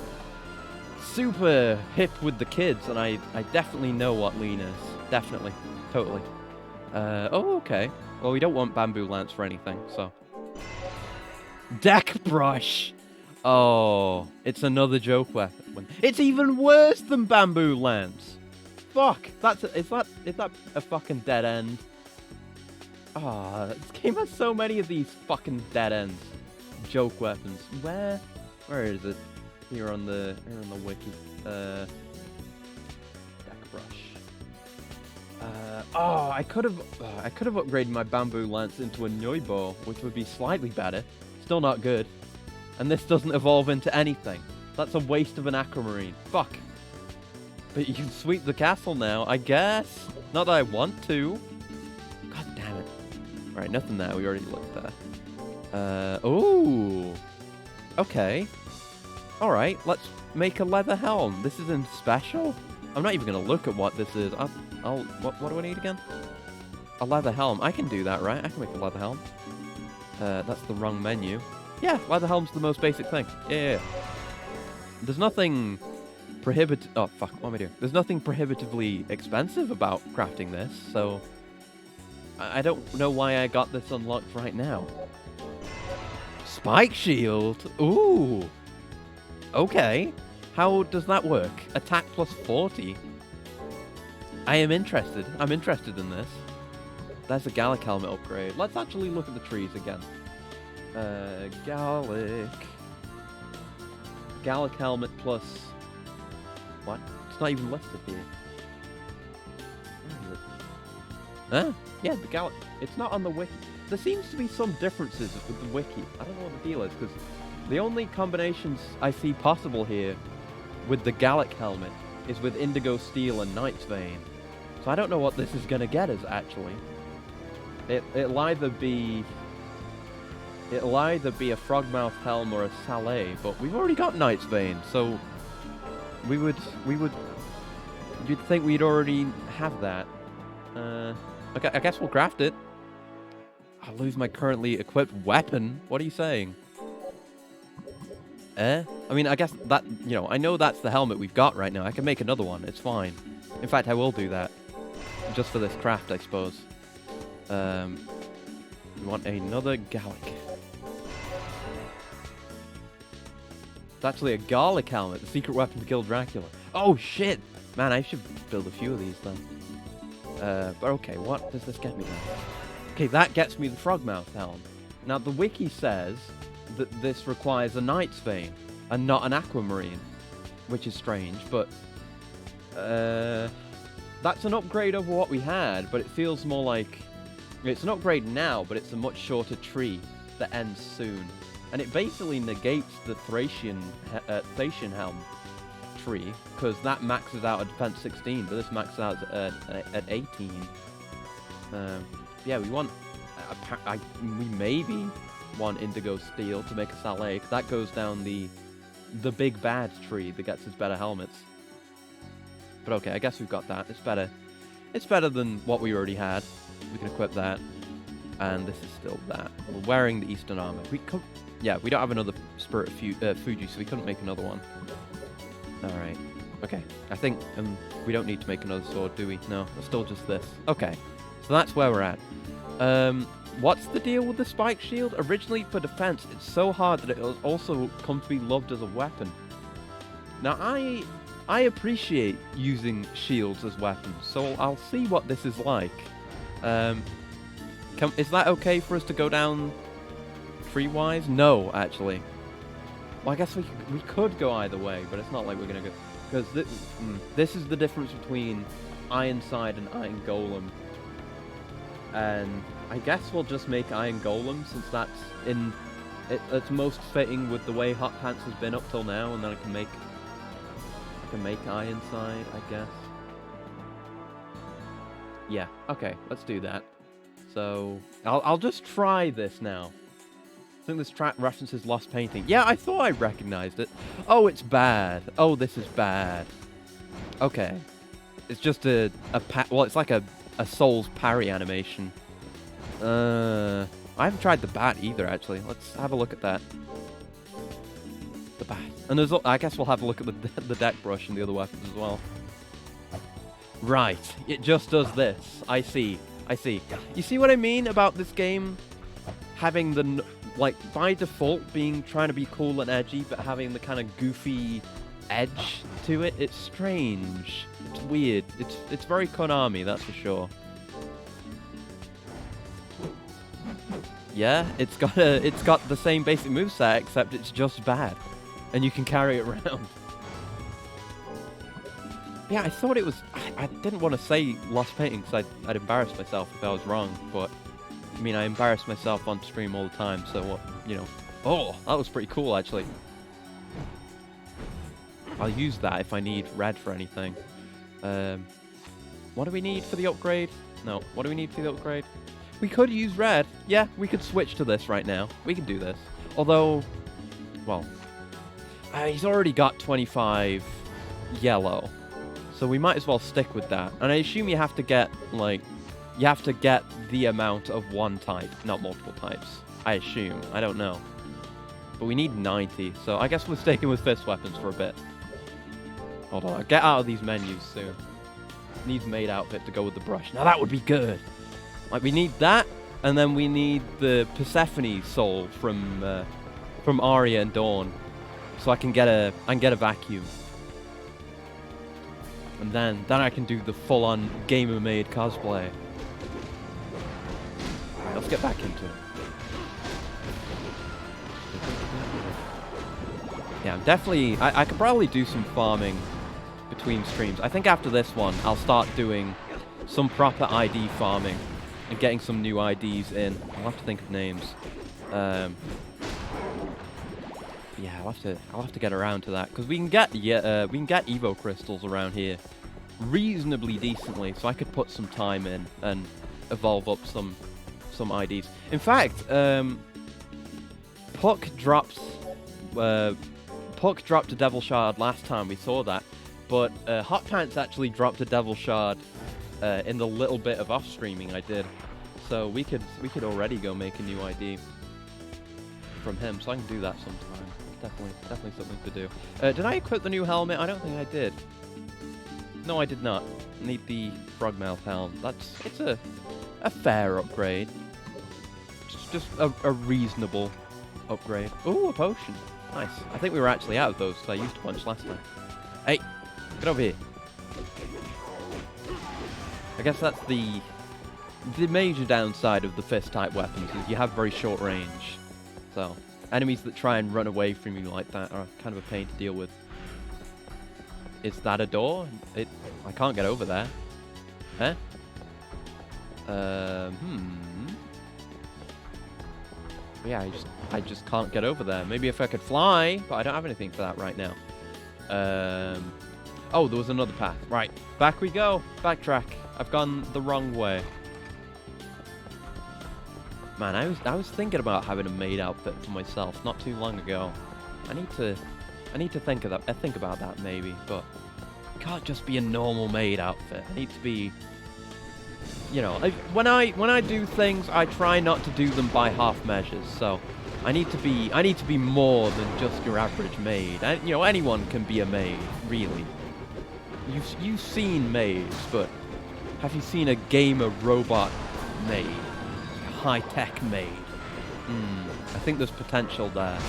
super hip with the kids, and I definitely know what lean is. Definitely, totally. Oh, okay. Well, we don't want Bamboo Lance for anything, so. Deck Brush! Oh, it's another joke weapon. It's even worse than Bamboo Lance! Fuck! Is that a fucking dead end? Ah, this game has so many of these fucking dead ends. Joke weapons. Where is it? Here on the wiki. Deck Brush. Oh, I could have upgraded my Bamboo Lance into a Noibo, which would be slightly better. Still not good. And this doesn't evolve into anything. That's a waste of an Aquamarine. Fuck. But you can sweep the castle now, I guess. Not that I want to. God damn it. Alright, nothing there. We already looked there. Ooh. Okay. Alright, let's make a leather helm. This isn't special. I'm not even going to look at what this is. What do I need again? A leather helm. I can do that, right? I can make a leather helm. That's the wrong menu. Yeah, leather helm's the most basic thing. Yeah. There's nothing oh, fuck, what am I doing? There's nothing prohibitively expensive about crafting this, so I don't know why I got this unlocked right now. Spike shield? Ooh. Okay. How does that work? Attack plus 40? I am interested. I'm interested in this. There's a Gallic Helmet upgrade. Let's actually look at the trees again. Gallic Helmet plus... What? It's not even listed here. Where is it? Huh? Yeah, the Gallic... It's not on the wiki. There seems to be some differences with the wiki. I don't know what the deal is, because the only combinations I see possible here with the Gallic Helmet is with Indigo Steel and Knight's Vein. So I don't know what this is going to get us, actually. It'll either be a Frogmouth Helm or a Saleh, but we've already got Knight's Vein, so you'd think we'd already have that. Okay, I guess we'll craft it. I'll lose my currently equipped weapon. What are you saying? I mean, I guess that, you know, I know that's the helmet we've got right now. I can make another one. It's fine. In fact, I will do that. Just for this craft, I suppose. We want another Gallic. It's actually a Gallic helmet. The secret weapon to kill Dracula. Oh, shit! Man, I should build a few of these then. But okay, what does this get me then? Okay, that gets me the Frogmouth Helm. Now, the wiki says that this requires a Knight's Vein and not an Aquamarine, which is strange, but that's an upgrade over what we had, but it feels more like it's an upgrade now, but it's a much shorter tree that ends soon, and it basically negates the Thracian Helm tree, because that maxes out at defense 16, but this maxes out at 18. Yeah, we want we maybe want Indigo Steel to make a Saleh, because that goes down the big bad tree that gets us better helmets. But okay, I guess we've got that. It's better. It's better than what we already had. We can equip that, and this is still that. We're wearing the Eastern Armor. Yeah, we don't have another Spirit of Fuji, so we couldn't make another one. All right. Okay. I think we don't need to make another sword, do we? No, it's still just this. Okay. So that's where we're at. What's the deal with the spike shield? Originally for defense, it's so hard that it also come to be loved as a weapon. Now, I appreciate using shields as weapons, so I'll see what this is like. Is that okay for us to go down tree-wise? No, actually. Well, I guess we could go either way, but it's not like we're going to go... Because this is the difference between Ironside and Iron Golem. And I guess we'll just make Iron Golem, since that's it's most fitting with the way Hot Pants has been up till now, and then I can make Ironside, I guess. Yeah, okay, let's do that. So I'll just try this now. I think this track references Lost Painting. Yeah, I thought I recognized it. Oh, it's bad. Oh, this is bad. Okay. It's just well, it's like a Souls parry animation. I haven't tried the bat either, actually. Let's have a look at that. The bat. And I guess we'll have a look at the deck brush and the other weapons as well. Right. It just does this. I see. You see what I mean about this game having the, like, by default trying to be cool and edgy, but having the kind of goofy edge to it? It's strange. It's weird. It's very Konami, that's for sure. Yeah, it's got the same basic moveset, except it's just bad, and you can carry it around. Yeah, I thought it was... I didn't want to say Lost Painting because I'd embarrass myself if I was wrong, but... I mean, I embarrass myself on stream all the time, so what, you know... Oh, that was pretty cool, actually. I'll use that if I need red for anything. What do we need for the upgrade? No, what do we need for the upgrade? We could use red. Yeah, we could switch to this right now. We can do this. Although, well... he's already got 25 yellow. So we might as well stick with that. And I assume you have to get, like... You have to get the amount of one type, not multiple types. I assume. I don't know. But we need 90, so I guess we're sticking with fist weapons for a bit. Hold on, get out of these menus soon. Needs maid outfit to go with the brush. Now that would be good. Like, we need that, and then we need the Persephone soul from Aria and Dawn, so I can get a vacuum. And then I can do the full-on gamer-made cosplay. let's get back into it. Yeah, I'm definitely... I could probably do some farming between streams. I think after this one, I'll start doing some proper ID farming and getting some new IDs in. I'll have to think of names. Yeah, I'll have to get around to that because we can get Evo crystals around here reasonably decently, so I could put some time in and evolve up some IDs. In fact, Puck dropped a Devil Shard last time we saw that, but Hot Pants actually dropped a Devil Shard in the little bit of off streaming I did, so we could already go make a new ID from him, so I can do that sometime. Definitely something to do. Did I equip the new helmet? I don't think I did. No, I did not. Need the Frogmouth Helm. It's a fair upgrade. Just a reasonable upgrade. Ooh, a potion. Nice. I think we were actually out of those because I used a bunch last time. Hey, get over here. I guess that's the major downside of the fist type weapons is you have very short range. So enemies that try and run away from you like that are kind of a pain to deal with. Is that a door? I can't get over there. Huh? Yeah, I just can't get over there. Maybe if I could fly, but I don't have anything for that right now. Oh, there was another path. Right, back we go. Backtrack. I've gone the wrong way. Man, I was thinking about having a maid outfit for myself not too long ago. I need to think of that. Think about that maybe, but it can't just be a normal maid outfit. I need to be, you know, when I do things, I try not to do them by half measures. So I need to be more than just your average maid. You know, anyone can be a maid, really. You've seen maids, but have you seen a gamer robot maid? High-tech maid. I think there's potential there.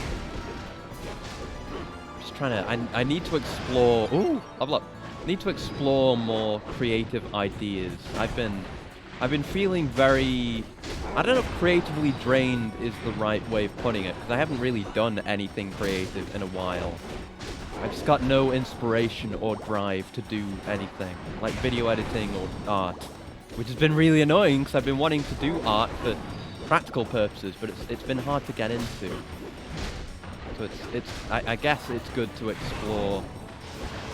Just trying to... I need to explore... Ooh, level up. I need to explore more creative ideas. I've been feeling very... I don't know if creatively drained is the right way of putting it, because I haven't really done anything creative in a while. I've just got no inspiration or drive to do anything, like video editing or art. Which has been really annoying because I've been wanting to do art for practical purposes, but it's been hard to get into. So I guess it's good to explore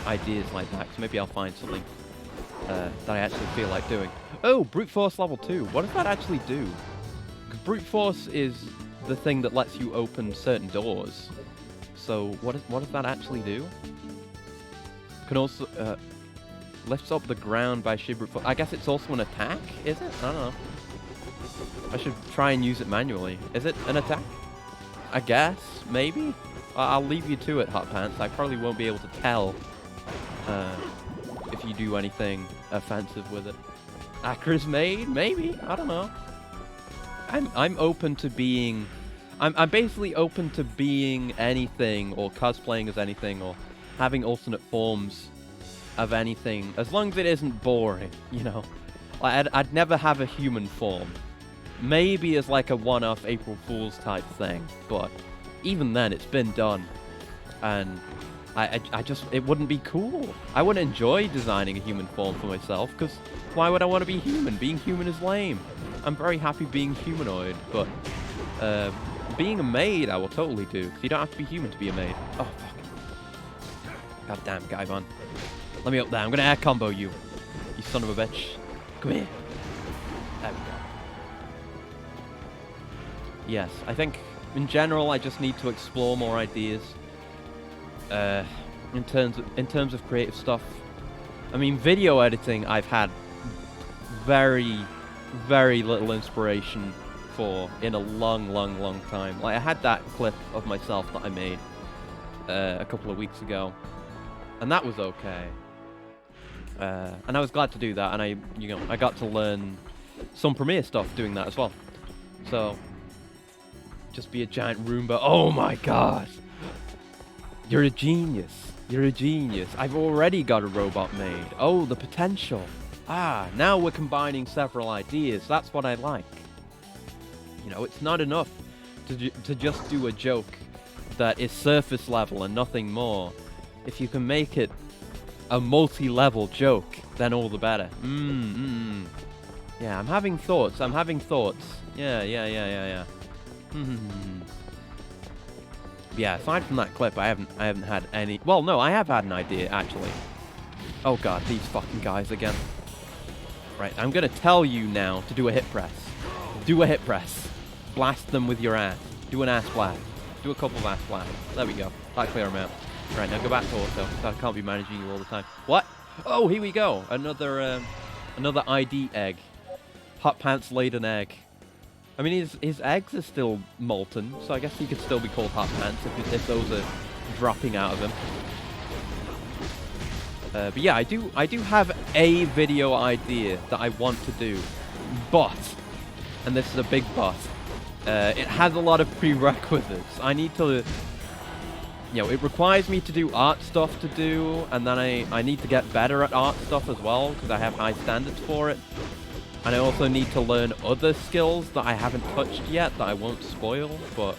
ideas like that. So maybe I'll find something that I actually feel like doing. Oh, brute force level 2. What does that actually do? Because brute force is the thing that lets you open certain doors. So what does that actually do? Can also lifts up the ground by sheer brute force. I guess it's also an attack, is it? I don't know. I should try and use it manually. Is it an attack? I guess, maybe? I'll leave you to it, Hot Pants. I probably won't be able to tell if you do anything offensive with it. Acra's maid? Maybe? I don't know. I'm open to being... I'm basically open to being anything, or cosplaying as anything, or having alternate forms of anything, as long as it isn't boring, you know. I'd never have a human form. Maybe as like a one-off April Fool's type thing, but even then, it's been done. And I just, it wouldn't be cool. I wouldn't enjoy designing a human form for myself, because why would I want to be human? Being human is lame. I'm very happy being humanoid, but being a maid, I will totally do, because you don't have to be human to be a maid. Oh, fuck. God damn, Gaibon. Let me up there. I'm going to air combo you. You son of a bitch. Come here. There we go. Yes, I think in general I just need to explore more ideas. In terms of creative stuff. I mean, video editing I've had very, very little inspiration for in a long time. Like, I had that clip of myself that I made a couple of weeks ago, and that was okay. And I was glad to do that, and I got to learn some Premiere stuff doing that as well. So, just be a giant Roomba. Oh my god! You're a genius. You're a genius. I've already got a robot made. Oh, the potential. Ah, now we're combining several ideas. That's what I like. You know, it's not enough to just do a joke that is surface level and nothing more. If you can make it a multi-level joke, then all the better. Yeah, I'm having thoughts. Yeah. Yeah, aside from that clip, I haven't had any... Well, no, I have had an idea, actually. Oh god, these fucking guys again. Right, I'm gonna tell you now to do a hit press. Do a hit press. Blast them with your ass. Do an ass blast. Do a couple of ass blasts. There we go. That'll clear them out. Right, now go back to auto. I can't be managing you all the time. What? Oh, here we go. Another ID egg. Hot Pants laid an egg. I mean, his eggs are still molten, so I guess he could still be called Hot Pants if those are dropping out of him. But yeah, I do have a video idea that I want to do, but, and this is a big but, it has a lot of prerequisites. I need to, you know, it requires me to do art stuff to do, and then I need to get better at art stuff as well, because I have high standards for it. And I also need to learn other skills that I haven't touched yet that I won't spoil, but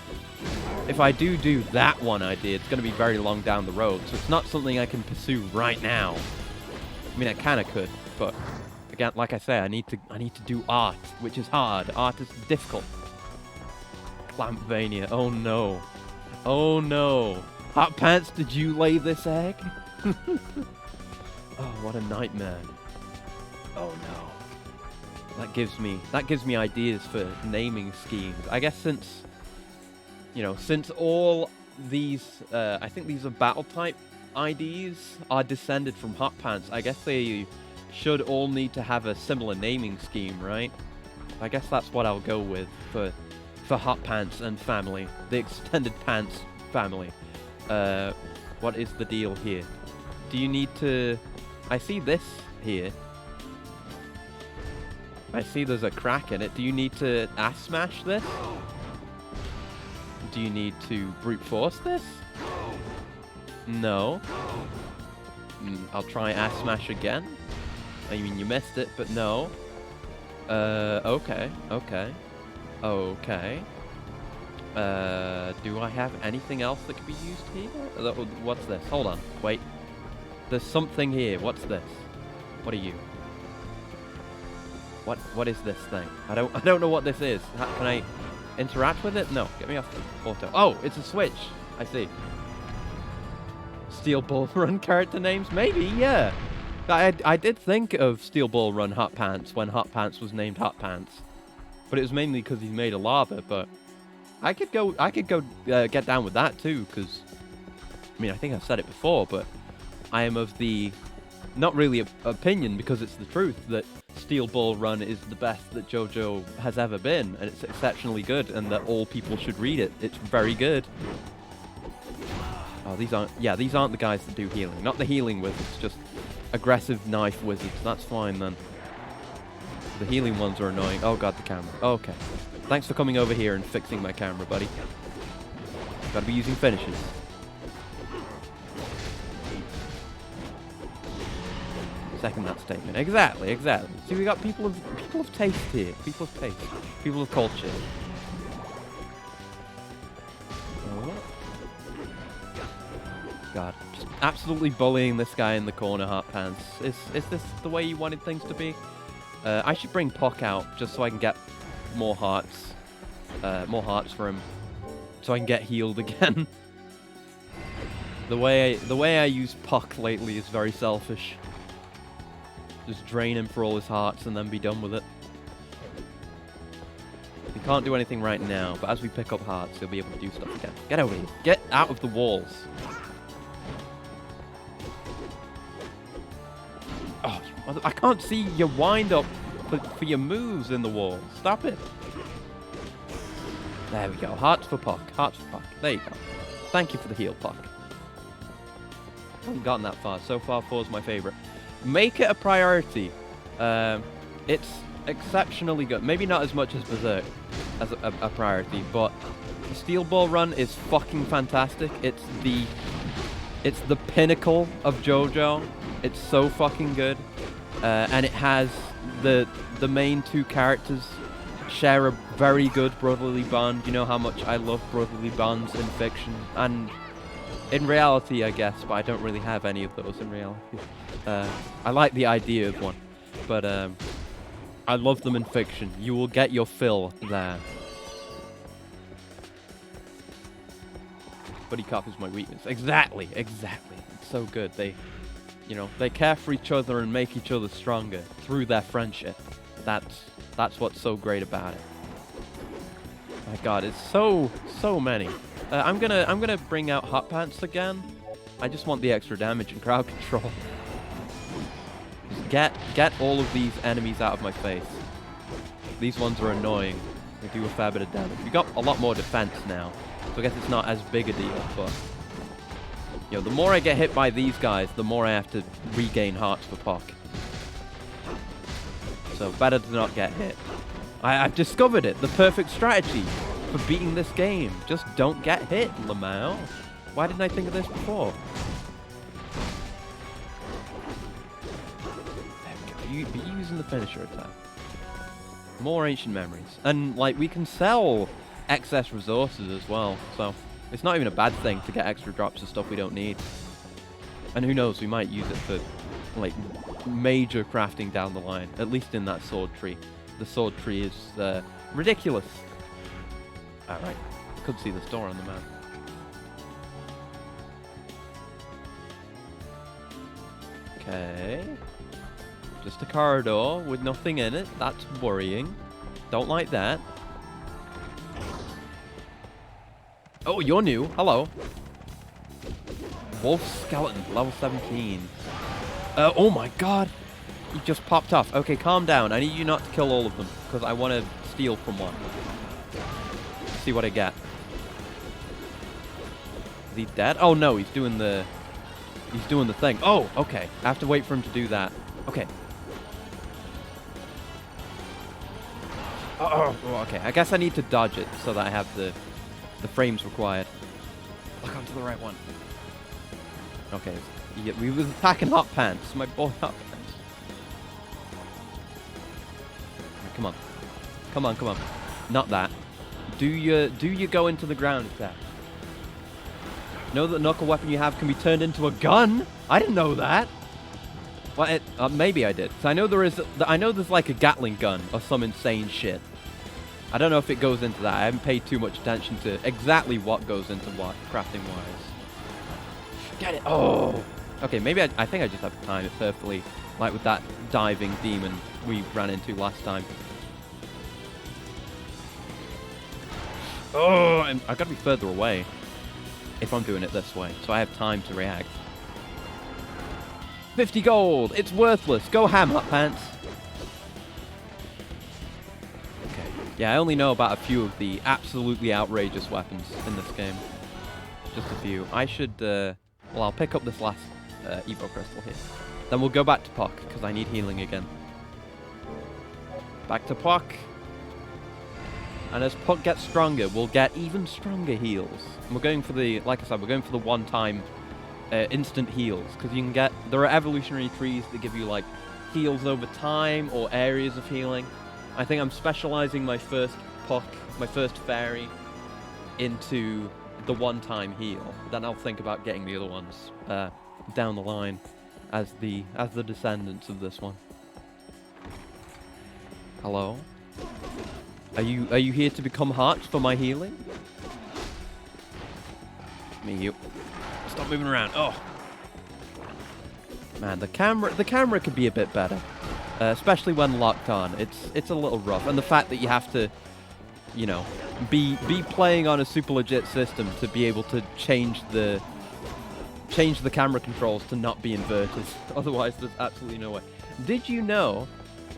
if I do that one idea, it's going to be very long down the road, so it's not something I can pursue right now. I mean, I kind of could, but again, like I say, I need to do art, which is hard. Art is difficult. Clampvania, oh no. Oh no. Hot Pants, did you lay this egg? Oh, what a nightmare. Oh no. That gives me ideas for naming schemes. I guess since all these, I think these are battle type IDs are descended from Hot Pants, I guess they should all need to have a similar naming scheme, right? I guess that's what I'll go with for Hot Pants and family, the extended pants family. What is the deal here? Do you need to... I see this here. I see there's a crack in it. Do you need to ass smash this? Do you need to brute force this? No. I'll try ass smash again. I mean, you missed it, but no. Okay. Do I have anything else that could be used here? What's this? Hold on. Wait. There's something here. What's this? What are you? What is this thing? I don't know what this is. Can I interact with it? No. Get me off the auto. Oh, it's a switch. I see. Steel Ball Run character names? Maybe, yeah. I did think of Steel Ball Run Hot Pants when Hot Pants was named Hot Pants. But it was mainly because he's made of lava, but I could go get down with that too, because I mean, I think I've said it before, but I am of the not really opinion, because it's the truth, that Steel Ball Run is the best that JoJo has ever been, and it's exceptionally good, and that all people should read it. It's very good. Oh, these aren't the guys that do healing. Not the healing wizards, just aggressive knife wizards. That's fine then. The healing ones are annoying. Oh god, the camera. Okay. Thanks for coming over here and fixing my camera, buddy. Gotta be using finishes. Second that statement. Exactly. See, we got people of taste here. People of taste. People of culture. Oh. God, just absolutely bullying this guy in the corner, Hot Pants. Is this the way you wanted things to be? I should bring Puck out just so I can get more hearts for him, so I can get healed again. The way I use Puck lately is very selfish. Just drain him for all his hearts and then be done with it. He can't do anything right now, but as we pick up hearts, he'll be able to do stuff again. Get over here. Get out of the walls. Oh, I can't see your wind up for your moves in the wall. Stop it. There we go. Hearts for Puck. Hearts for Puck. There you go. Thank you for the heal, Puck. I haven't gotten that far. So far, 4's my favorite. Make it a priority. It's exceptionally good. Maybe not as much as Berserk as a priority, but Steel Ball Run is fucking fantastic. It's the pinnacle of JoJo. It's so fucking good, and it has the main two characters share a very good brotherly bond. You know how much I love brotherly bonds in fiction and in reality, I guess, but I don't really have any of those in reality. I like the idea of one, but I love them in fiction. You will get your fill there. Buddy cop is my weakness. Exactly, exactly. It's so good. They, you know, they care for each other and make each other stronger through their friendship. That's what's so great about it. My God, it's so many. I'm gonna bring out Hot Pants again. I just want the extra damage and crowd control. Just get all of these enemies out of my face. These ones are annoying. They do a fair bit of damage. We got a lot more defense now, so I guess it's not as big a deal. But you know, the more I get hit by these guys, the more I have to regain hearts for Puck. So better to not get hit. I've discovered it. The perfect strategy for beating this game. Just don't get hit, Lamau. Why didn't I think of this before? There we go. Be using the finisher attack. More ancient memories. And, like, we can sell excess resources as well. So, it's not even a bad thing to get extra drops of stuff we don't need. And who knows, we might use it for, like, major crafting down the line. At least in that sword tree. The sword tree is ridiculous. Alright. Could see the store on the map. Okay. Just a corridor with nothing in it. That's worrying. Don't like that. Oh, you're new. Hello. Wolf Skeleton, level 17. Oh my God. He just popped off. Okay, calm down. I need you not to kill all of them, because I want to steal from one. See what I get. Is he dead? Oh no, he's doing the thing. Oh, okay. I have to wait for him to do that. Okay. Oh, okay. I guess I need to dodge it so that I have the frames required. Look onto the right one. Okay. We was attacking Hot Pants. My boy Hot Pants. Come on. Come on, come on. Not that. Do you go into the ground attack? Know that the knuckle weapon you have can be turned into a gun? I didn't know that. Well, maybe I did. So I know there's like a Gatling gun or some insane shit. I don't know if it goes into that. I haven't paid too much attention to exactly what goes into what, crafting-wise. Get it! Oh! Okay, maybe I think I just have to time it perfectly, like with that diving demon we ran into last time. Oh! I've got to be further away if I'm doing it this way, so I have time to react. 50 gold! It's worthless! Go ham, Hot Pants! Okay. Yeah, I only know about a few of the absolutely outrageous weapons in this game. Just a few. I should, well, I'll pick up this last Evo Crystal here. Then we'll go back to Puck, because I need healing again. Back to Puck. And as Puck gets stronger, we'll get even stronger heals. And we're going for the, like I said, we're going for the one-time instant heals, because you can get, there are evolutionary trees that give you like heals over time or areas of healing. I think I'm specializing my first Puck, my first fairy, into the one-time heal. Then I'll think about getting the other ones down the line as the descendants of this one. Hello? Are you here to become hearts for my healing? Me, you. Stop moving around. Oh. Man, the camera could be a bit better. Especially when locked on. It's a little rough. And the fact that you have to, you know, be playing on a super legit system to be able to change the camera controls to not be inverted. Otherwise, there's absolutely no way. Did you know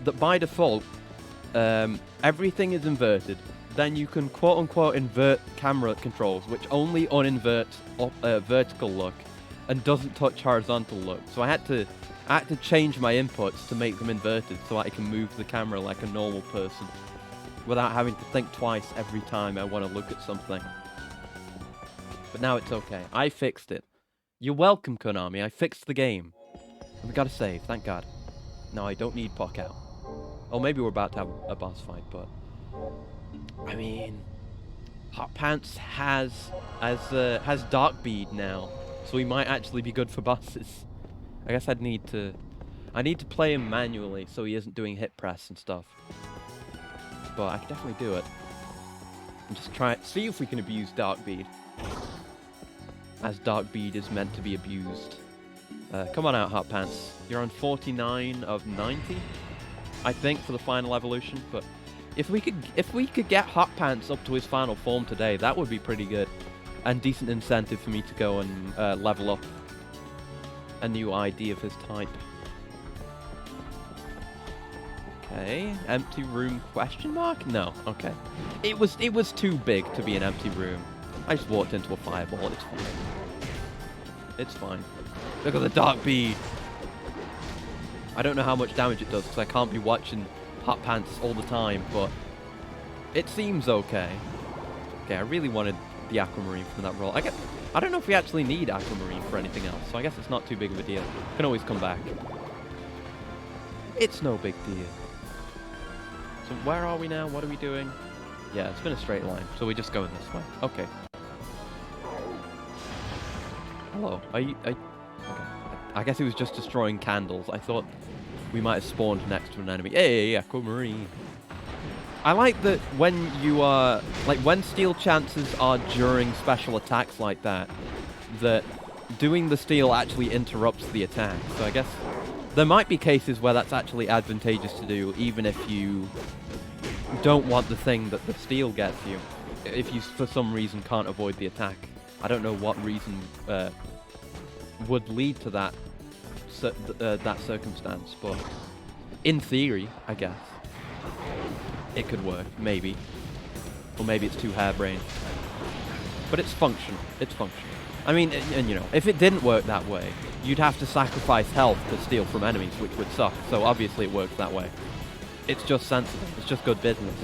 that by default, everything is inverted? Then you can quote-unquote invert camera controls, which only uninverts vertical look and doesn't touch horizontal look. So I had to change my inputs to make them inverted so I can move the camera like a normal person without having to think twice every time I want to look at something. But now it's okay. I fixed it. You're welcome, Konami. I fixed the game. We gotta save, thank God. No, I don't need Puck out. Oh, maybe we're about to have a boss fight, but I mean, Hot Pants has Dark Bead now, so he might actually be good for bosses. I guess I need to play him manually so he isn't doing hit press and stuff. But I can definitely do it. And just see if we can abuse Dark Bead, as Dark Bead is meant to be abused. Come on out, Hot Pants. You're on 49 of 90, I think, for the final evolution. But if we could get Hot Pants up to his final form today, that would be pretty good, and decent incentive for me to go and level up a new ID of his type. Okay, empty room question mark? No, okay. It was too big to be an empty room. I just walked into a fireball, it's fine. It's fine. Look at the Dark Bead. I don't know how much damage it does because I can't be watching Hot Pants all the time, but it seems okay. Okay, I really wanted the Aquamarine from that roll. I don't know if we actually need Aquamarine for anything else, so I guess it's not too big of a deal. Can always come back. It's no big deal. So where are we now? What are we doing? Yeah, it's been a straight line, so we're just going this way. Okay. Hello. Okay. I guess it was just destroying candles. I thought we might have spawned next to an enemy. Hey, Aquamarine. I like that when you are, like, when steel chances are during special attacks like that, that doing the steel actually interrupts the attack. So I guess there might be cases where that's actually advantageous to do, even if you don't want the thing that the steel gets you. If you, for some reason, can't avoid the attack. I don't know what reason would lead to that that circumstance, but in theory, I guess it could work, maybe. Or maybe it's too harebrained. But it's functional. It's functional. I mean, and you know, if it didn't work that way, you'd have to sacrifice health to steal from enemies, which would suck. So obviously it works that way. It's just sensible. It's just good business.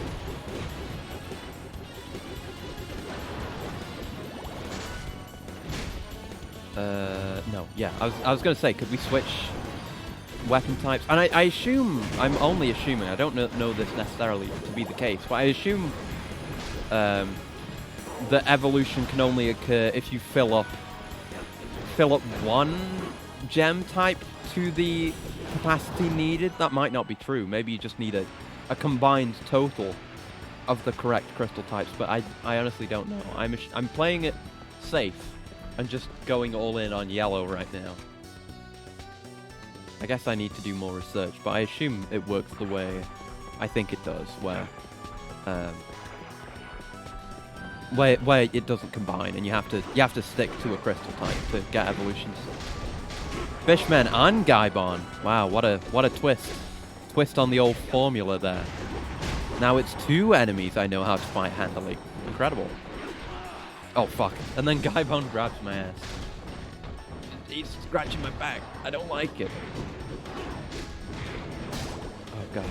No, yeah. I was gonna say, could we switch weapon types? And I assume, I'm only assuming, I don't know this necessarily to be the case, but I assume that evolution can only occur if you fill up one gem type to the capacity needed. That might not be true. Maybe you just need a combined total of the correct crystal types, but I honestly don't know. I'm playing it safe and just going all in on yellow right now. I guess I need to do more research, but I assume it works the way I think it does, where it doesn't combine, and you have to stick to a crystal type to get evolutions. Fishmen and Gaibon. Wow, what a twist on the old formula there. Now it's two enemies I know how to fight handily. Incredible. Oh fuck! And then Gaibon grabs my ass. He's scratching my back. I don't like it. Oh god.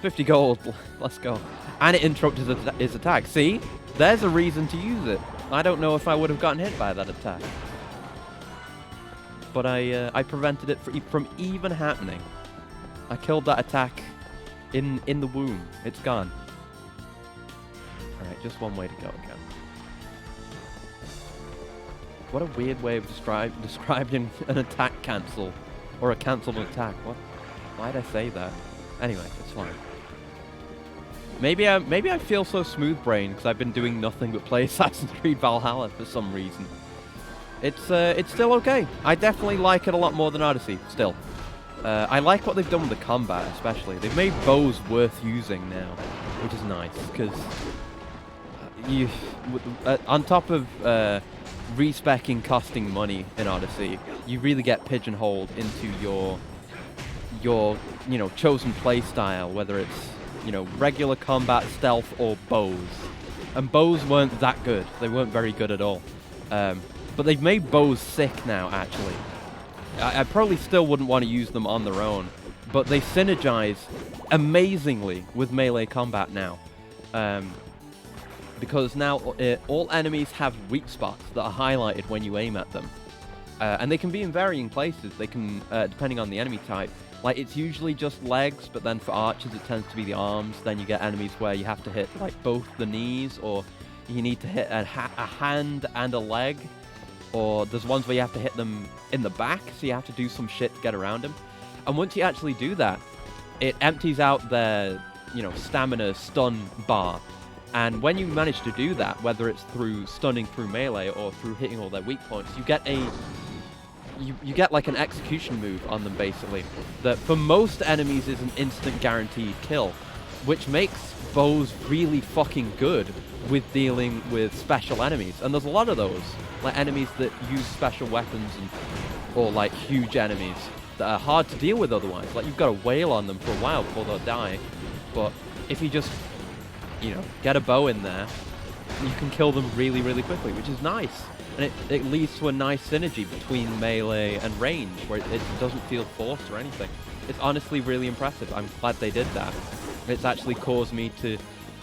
50 gold. Let's go. And it interrupted his attack. See? There's a reason to use it. I don't know if I would have gotten hit by that attack. But I prevented it from even happening. I killed that attack in the womb. It's gone. Alright, just one way to go again. What a weird way of describing an attack cancel. Or a cancelled attack. What? Why'd I say that? Anyway, it's fine. Maybe I feel so smooth-brained because I've been doing nothing but play Assassin's Creed Valhalla for some reason. It's still okay. I definitely like it a lot more than Odyssey, still. I like what they've done with the combat, especially. They've made bows worth using now, which is nice, because on top of respecking costing money in Odyssey, you really get pigeonholed into your chosen play style, whether it's regular combat, stealth, or bows. And bows weren't that good. They weren't very good at all. But they've made bows sick now, actually. I probably still wouldn't want to use them on their own, but they synergize amazingly with melee combat now. Because now all enemies have weak spots that are highlighted when you aim at them. And they can be in varying places. They can, depending on the enemy type, Like, it's usually just legs, but then for archers it tends to be the arms. Then you get enemies where you have to hit, like, both the knees, or you need to hit a hand and a leg. Or there's ones where you have to hit them in the back, so you have to do some shit to get around them. And once you actually do that, it empties out their, you know, stamina stun bar. And when you manage to do that, whether it's through stunning through melee or through hitting all their weak points, you get a... You get like an execution move on them, basically, that for most enemies is an instant guaranteed kill, which makes bows really fucking good with dealing with special enemies. And there's a lot of those, like enemies that use special weapons or like huge enemies that are hard to deal with otherwise. Like, you've got to wail on them for a while before they'll die. But if you just, you know, get a bow in there, you can kill them really, really quickly, which is nice. And it leads to a nice synergy between melee and range, where it doesn't feel forced or anything. It's honestly really impressive. I'm glad they did that. It's actually caused me to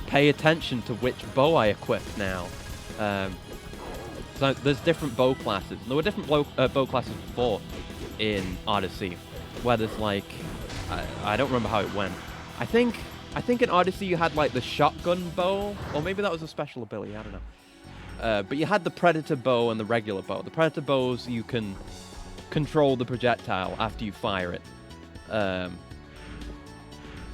pay attention to which bow I equip now. So there's different bow classes. There were different bow classes before in Odyssey, where there's like... I don't remember how it went. I think in Odyssey you had like the shotgun bow, or maybe that was a special ability, I don't know. But you had the Predator bow and the regular bow. The Predator bows, you can control the projectile after you fire it,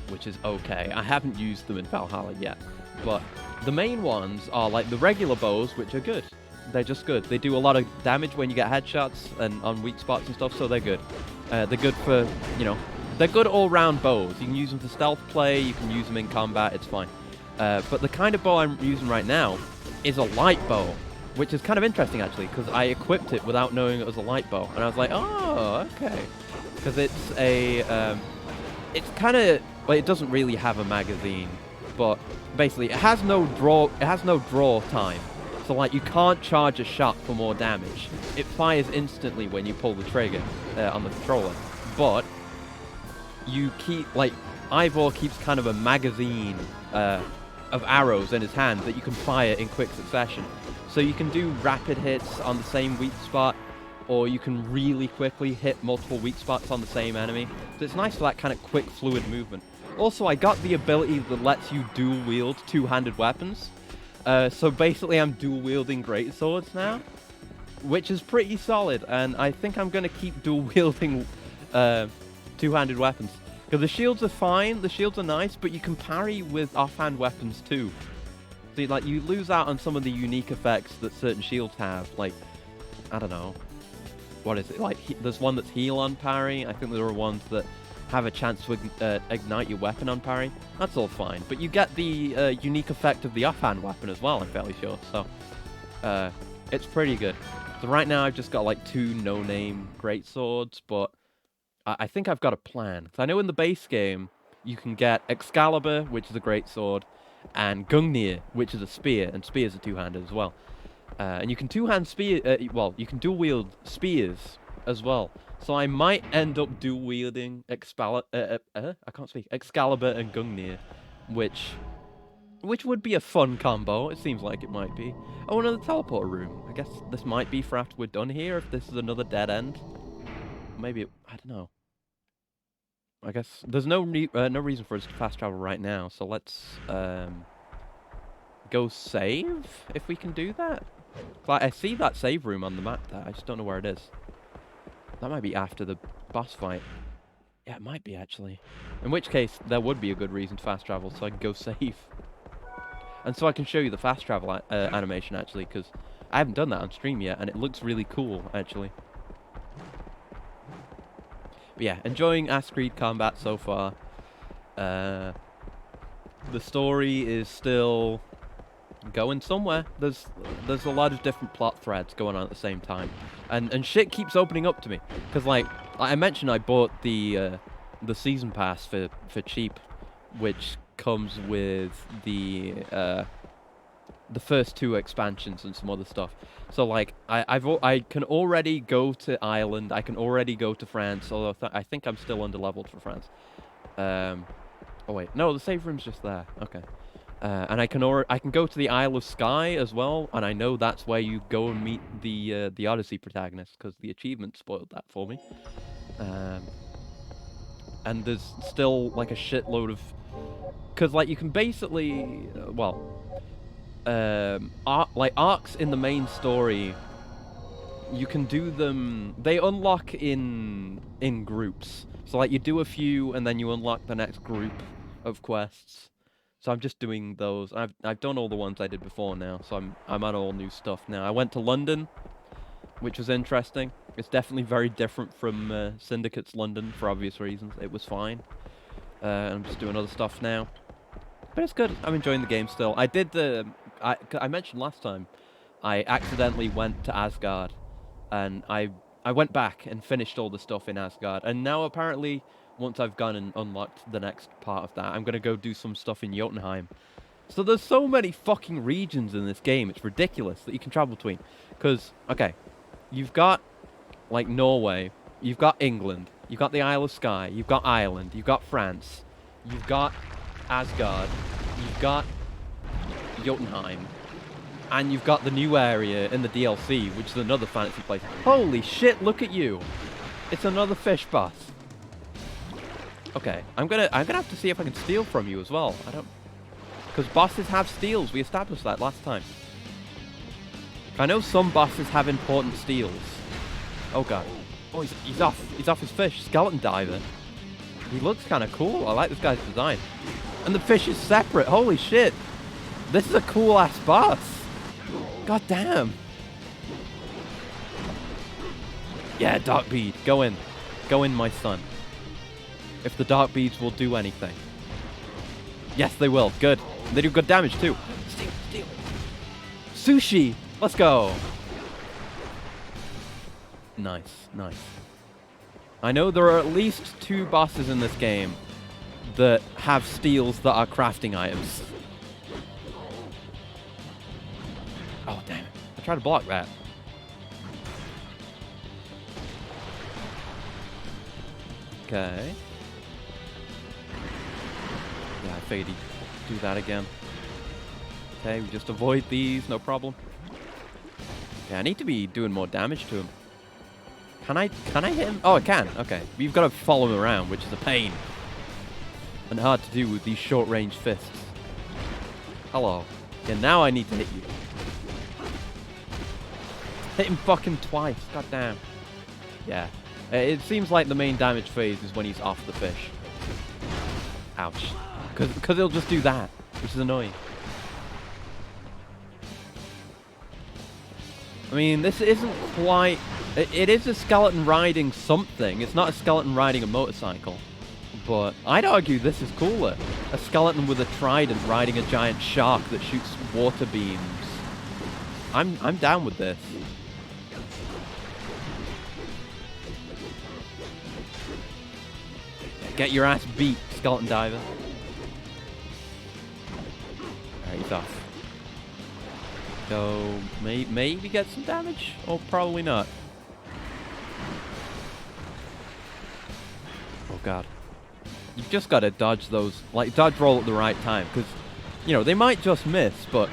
which is okay. I haven't used them in Valhalla yet, but the main ones are like the regular bows, which are good. They're just good. They do a lot of damage when you get headshots and on weak spots and stuff, so they're good. They're good for, you know, they're good all-round bows. You can use them for stealth play, you can use them in combat, it's fine. But the kind of bow I'm using right now is a light bow, which is kind of interesting actually, because I equipped it without knowing it was a light bow, and I was like, oh, okay, because it's a, it's kind of, well, it doesn't really have a magazine, but basically it has no draw time, so like you can't charge a shot for more damage. It fires instantly when you pull the trigger on the controller, but you keep, like, Ivor keeps kind of a magazine of arrows in his hand that you can fire in quick succession. So you can do rapid hits on the same weak spot, or you can really quickly hit multiple weak spots on the same enemy. So it's nice for that kind of quick, fluid movement. Also, I got the ability that lets you dual wield two-handed weapons. So basically I'm dual wielding greatswords now, which is pretty solid, and I think I'm going to keep dual wielding two-handed weapons. Because the shields are fine, the shields are nice, but you can parry with offhand weapons too. So like, you lose out on some of the unique effects that certain shields have. Like, I don't know, what is it? Like, there's one that's heal on parry. I think there are ones that have a chance to ignite your weapon on parry. That's all fine, but you get the unique effect of the offhand weapon as well, I'm fairly sure. So it's pretty good. So right now I've just got like 2 no-name greatswords, but I think I've got a plan. Because I know in the base game, you can get Excalibur, which is a greatsword, and Gungnir, which is a spear, and spears are two-handed as well. And you can two-hand spear, well, you can dual-wield spears as well. So I might end up dual-wielding Excalibur and Gungnir, which would be a fun combo. It seems like it might be. Oh, another teleporter room. I guess this might be for after we're done here, if this is another dead end. Maybe, I don't know. I guess there's no reason for us to fast travel right now, so let's go save, if we can do that. Like, I see that save room on the map there, I just don't know where it is. That might be after the boss fight. Yeah, it might be, actually. In which case, there would be a good reason to fast travel, so I can go save. And so I can show you the fast travel animation, actually, because I haven't done that on stream yet, and it looks really cool, actually. But yeah, enjoying Assassin's Creed combat so far. The story is still going somewhere. There's a lot of different plot threads going on at the same time, and shit keeps opening up to me. Cause like I mentioned, I bought the season pass for cheap, which comes with the first 2 expansions and some other stuff. So like I can already go to Ireland, I can already go to France, although I think I'm still underleveled for France. Oh wait, no, the save room's just there. Okay. And I can go to the Isle of Skye as well, and I know that's where you go and meet the Odyssey protagonist, because the achievement spoiled that for me. and there's still like a shitload of, because like you can basically, like arcs in the main story, you can do them. They unlock in groups. So like you do a few, and then you unlock the next group of quests. So I'm just doing those. I've done all the ones I did before now, so I'm on all new stuff now. I went to London, which was interesting. It's definitely very different from Syndicate's London for obvious reasons. It was fine. I'm just doing other stuff now, but it's good. I'm enjoying the game still. I did the. I mentioned last time, I accidentally went to Asgard, and I went back and finished all the stuff in Asgard, and now apparently, once I've gone and unlocked the next part of that, I'm gonna go do some stuff in Jotunheim. So there's so many fucking regions in this game, it's ridiculous that you can travel between. Because, okay, you've got, like, Norway, you've got England, you've got the Isle of Skye, you've got Ireland, you've got France, you've got Asgard, you've got Jotunheim, and you've got the new area in the DLC, which is another fantasy place. Holy shit, look at you! It's another fish boss. Okay, I'm gonna have to see if I can steal from you as well. I don't, because bosses have steals. We established that last time. I know some bosses have important steals. Oh god. Oh, he's off. He's off his fish. Skeleton diver. He looks kind of cool. I like this guy's design. And the fish is separate. Holy shit. This is a cool ass boss. God damn. Yeah, dark bead. Go in. Go in, my son. If the dark beads will do anything. Yes, they will. Good. They do good damage, too. Steal, steal. Sushi! Let's go! Nice, nice. I know there are at least 2 bosses in this game that have steals that are crafting items. Oh, damn it. I tried to block that. Okay. Yeah, I figured he'd do that again. Okay, we just avoid these, no problem. Yeah, I need to be doing more damage to him. Can I hit him? Oh, I can. Okay. You've got to follow him around, which is a pain. And hard to do with these short-range fists. Hello. Yeah, now I need to hit you. Hit him fucking twice. God damn. Yeah. It seems like the main damage phase is when he's off the fish. Ouch. Because he'll just do that, which is annoying. I mean, this isn't quite... It is a skeleton riding something. It's not a skeleton riding a motorcycle. But I'd argue this is cooler. A skeleton with a trident riding a giant shark that shoots water beams. I'm down with this. Get your ass beat, skeleton diver. Alright, he's off. So, maybe get some damage? Or probably not. Oh god. You've just got to dodge those, like dodge roll at the right time, because, you know, they might just miss, but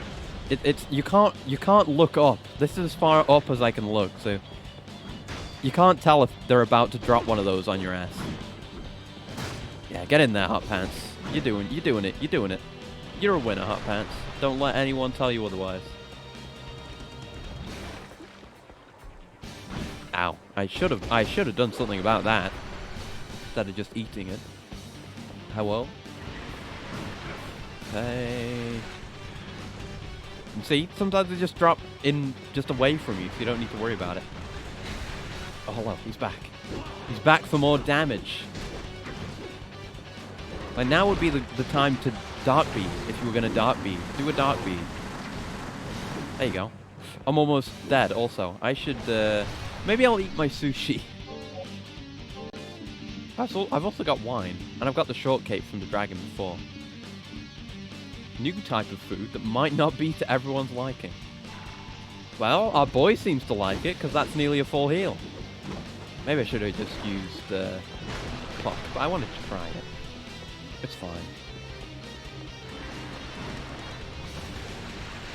you can't look up. This is as far up as I can look, so you can't tell if they're about to drop one of those on your ass. Yeah, get in there, Hot Pants. You're doing it. You're a winner, Hot Pants. Don't let anyone tell you otherwise. Ow. I should have done something about that. Instead of just eating it. Hello? Hey. And see, sometimes they just drop in just away from you, so you don't need to worry about it. Oh, hello, he's back. He's back for more damage. Like, now would be the time to Dark Bead, if you were going to Dark Bead. Do a Dark Bead. There you go. I'm almost dead, also. I should, maybe I'll eat my sushi. I've also got wine, and I've got the shortcake from the dragon before. New type of food that might not be to everyone's liking. Well, our boy seems to like it, because that's nearly a full heal. Maybe I should have just used, clock, but I wanted to try it. It's fine.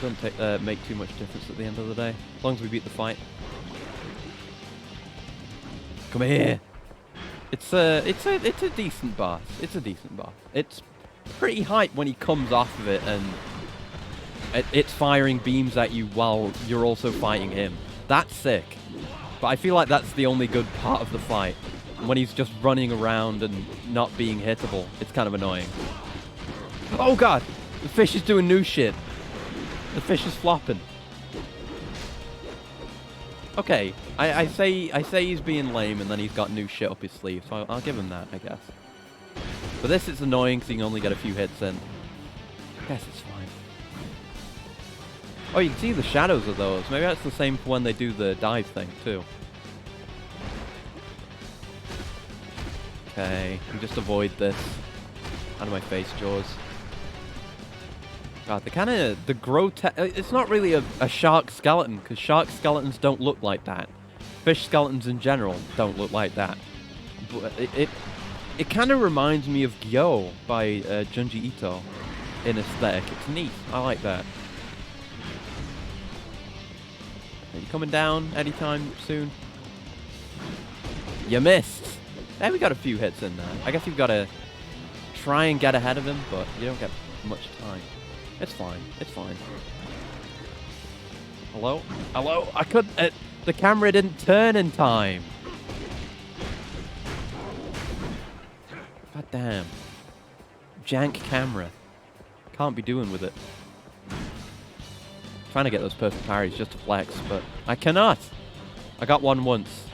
Doesn't make too much difference at the end of the day, as long as we beat the fight. Come here! It's a decent boss. It's a decent boss. It's pretty hype when he comes off of it and it's firing beams at you while you're also fighting him. That's sick. But I feel like that's the only good part of the fight. When he's just running around and not being hittable, it's kind of annoying. Oh god! The fish is doing new shit. The fish is flopping. Okay, I say he's being lame and then he's got new shit up his sleeve, so I'll give him that, I guess. But this is annoying because you can only get a few hits in. I guess it's fine. Oh, you can see the shadows of those. Maybe that's the same for when they do the dive thing, too. Okay, and just avoid this. Out of my face, Jaws. God, the grotesque... It's not really a shark skeleton, because shark skeletons don't look like that. Fish skeletons in general don't look like that. But it kind of reminds me of Gyo by Junji Ito in aesthetic. It's neat. I like that. Are you coming down anytime soon? You missed! There we got a few hits in there. I guess you've got to try and get ahead of him, but you don't get much time. It's fine. It's fine. Hello? Hello? I couldn't... the camera didn't turn in time. God damn. Jank camera. Can't be doing with it. Trying to get those perfect parries just to flex, but I cannot. I got one once.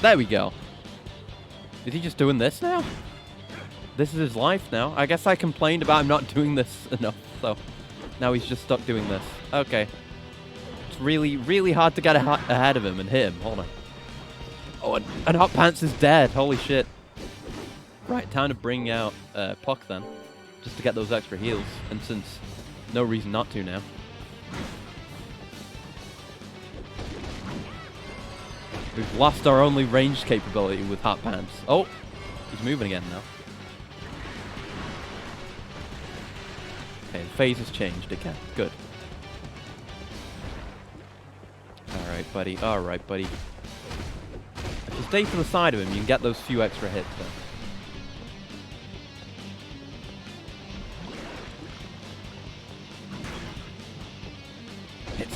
There we go. Is he just doing this now? This is his life now. I guess I complained about him not doing this enough, so now he's just stuck doing this. Okay. It's really, really hard to get ahead of him and hit him. Hold on. Oh, and Hot Pants is dead. Holy shit. Right, time to bring out Puck then, just to get those extra heals, and since no reason not to now. We've lost our only ranged capability with Hot Pants. Oh, he's moving again now. Okay, the phase has changed again. Good. Alright, buddy. Alright, buddy. If you stay to the side of him, you can get those few extra hits then.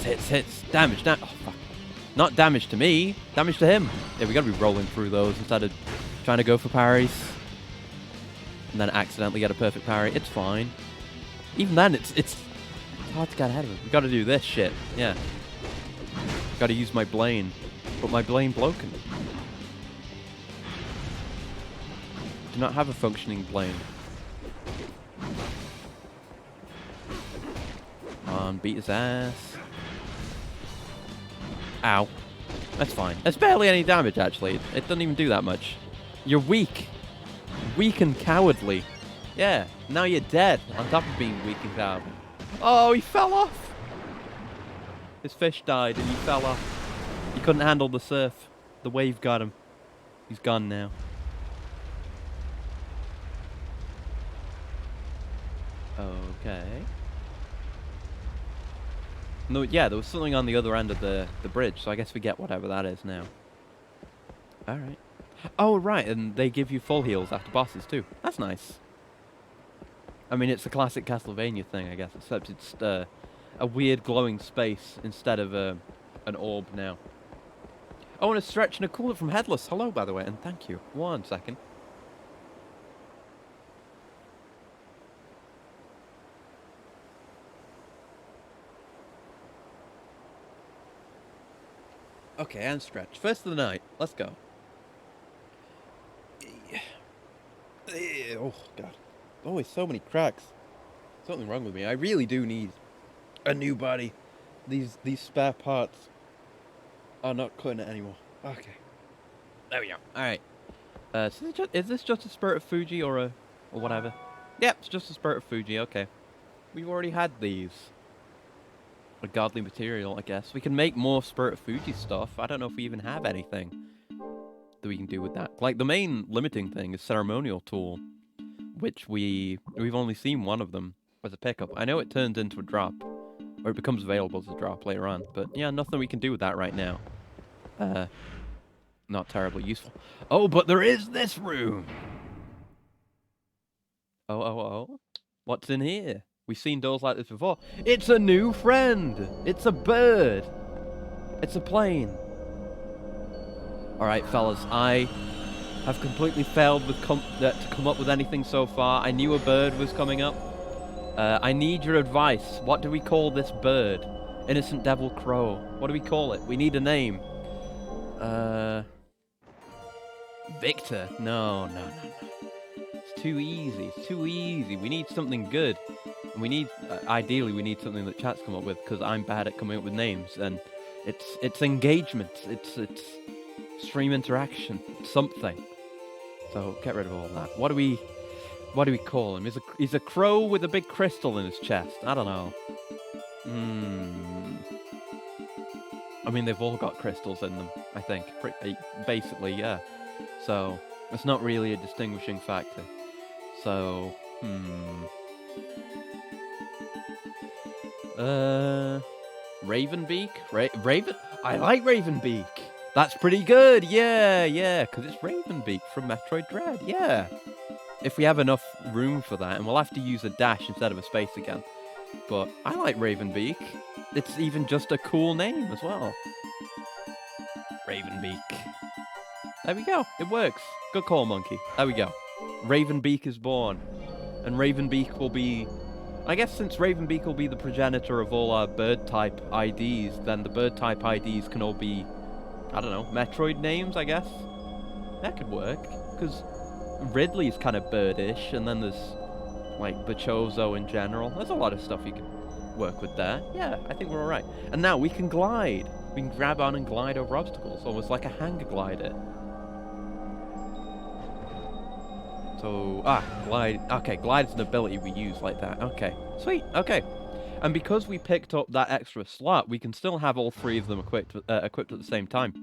Hits. Damage. Oh, fuck. Not damage to me. Damage to him. Yeah, we gotta be rolling through those instead of trying to go for parries. And then accidentally get a perfect parry. It's fine. Even then, it's hard to get ahead of him. We gotta do this shit. Yeah. Gotta use my Blane. But my Blane broken. Do not have a functioning Blane. Come on, beat his ass. Ow. That's fine. It's barely any damage, actually. It doesn't even do that much. You're weak. Weak and cowardly. Yeah, now you're dead, on top of being weak and cowardly. Oh, he fell off! His fish died and he fell off. He couldn't handle the surf. The wave got him. He's gone now. Okay. No, yeah, there was something on the other end of the bridge, so I guess we get whatever that is now. Alright. Oh, right, and they give you full heals after bosses, too. That's nice. I mean, it's a classic Castlevania thing, I guess, except it's a weird glowing space instead of an orb now. Oh, and a stretch and a cooler from Headless. Hello, by the way, and thank you. 1 second. Okay, and stretch. First of the night. Let's go. Oh, God. Always so many cracks. Something wrong with me. I really do need a new body. These spare parts are not cutting it anymore. Okay. There we go. Alright. So is this just a Spirit of Fuji or whatever? Yep, it's just a Spirit of Fuji. Okay. We've already had these. A godly material, I guess. We can make more Spirit of Fuji stuff. I don't know if we even have anything that we can do with that. Like, the main limiting thing is Ceremonial Tool, which we've only seen one of them as a pickup. I know it turns into a drop, or it becomes available as a drop later on, but yeah, nothing we can do with that right now. not terribly useful. Oh, but there is this room. Oh. What's in here? We've seen doors like this before. It's a new friend. It's a bird. It's a plane. All right, fellas. I have completely failed with to come up with anything so far. I knew a bird was coming up. I need your advice. What do we call this bird? Innocent Devil Crow. What do we call it? We need a name. Victor. No. It's too easy. It's too easy. We need something good. We need, ideally, we need something that chat's come up with, because I'm bad at coming up with names. And it's engagement. It's stream interaction. It's something. So get rid of all that. What do we call him? He's a crow with a big crystal in his chest. I don't know. I mean, they've all got crystals in them, I think. Basically, yeah. So, it's not really a distinguishing factor. So, Ravenbeak? Raven? I like Ravenbeak! That's pretty good, yeah, because it's Ravenbeak from Metroid Dread, yeah. If we have enough room for that, and we'll have to use a dash instead of a space again. But I like Ravenbeak. It's even just a cool name as well. Ravenbeak. There we go. It works. Good call, monkey. There we go. Ravenbeak is born. And Ravenbeak will be... I guess since Ravenbeak will be the progenitor of all our bird-type IDs, then the bird-type IDs can all be, I don't know, Metroid names, I guess? That could work. Because Ridley's kind of birdish, and then there's, like, Bachozo in general. There's a lot of stuff you can work with there. Yeah, I think we're alright. And now we can glide. We can grab on and glide over obstacles, almost like a hang glider. So, glide. Okay, glide is an ability we use like that. Okay, sweet, okay. And because we picked up that extra slot, we can still have all three of them equipped at the same time.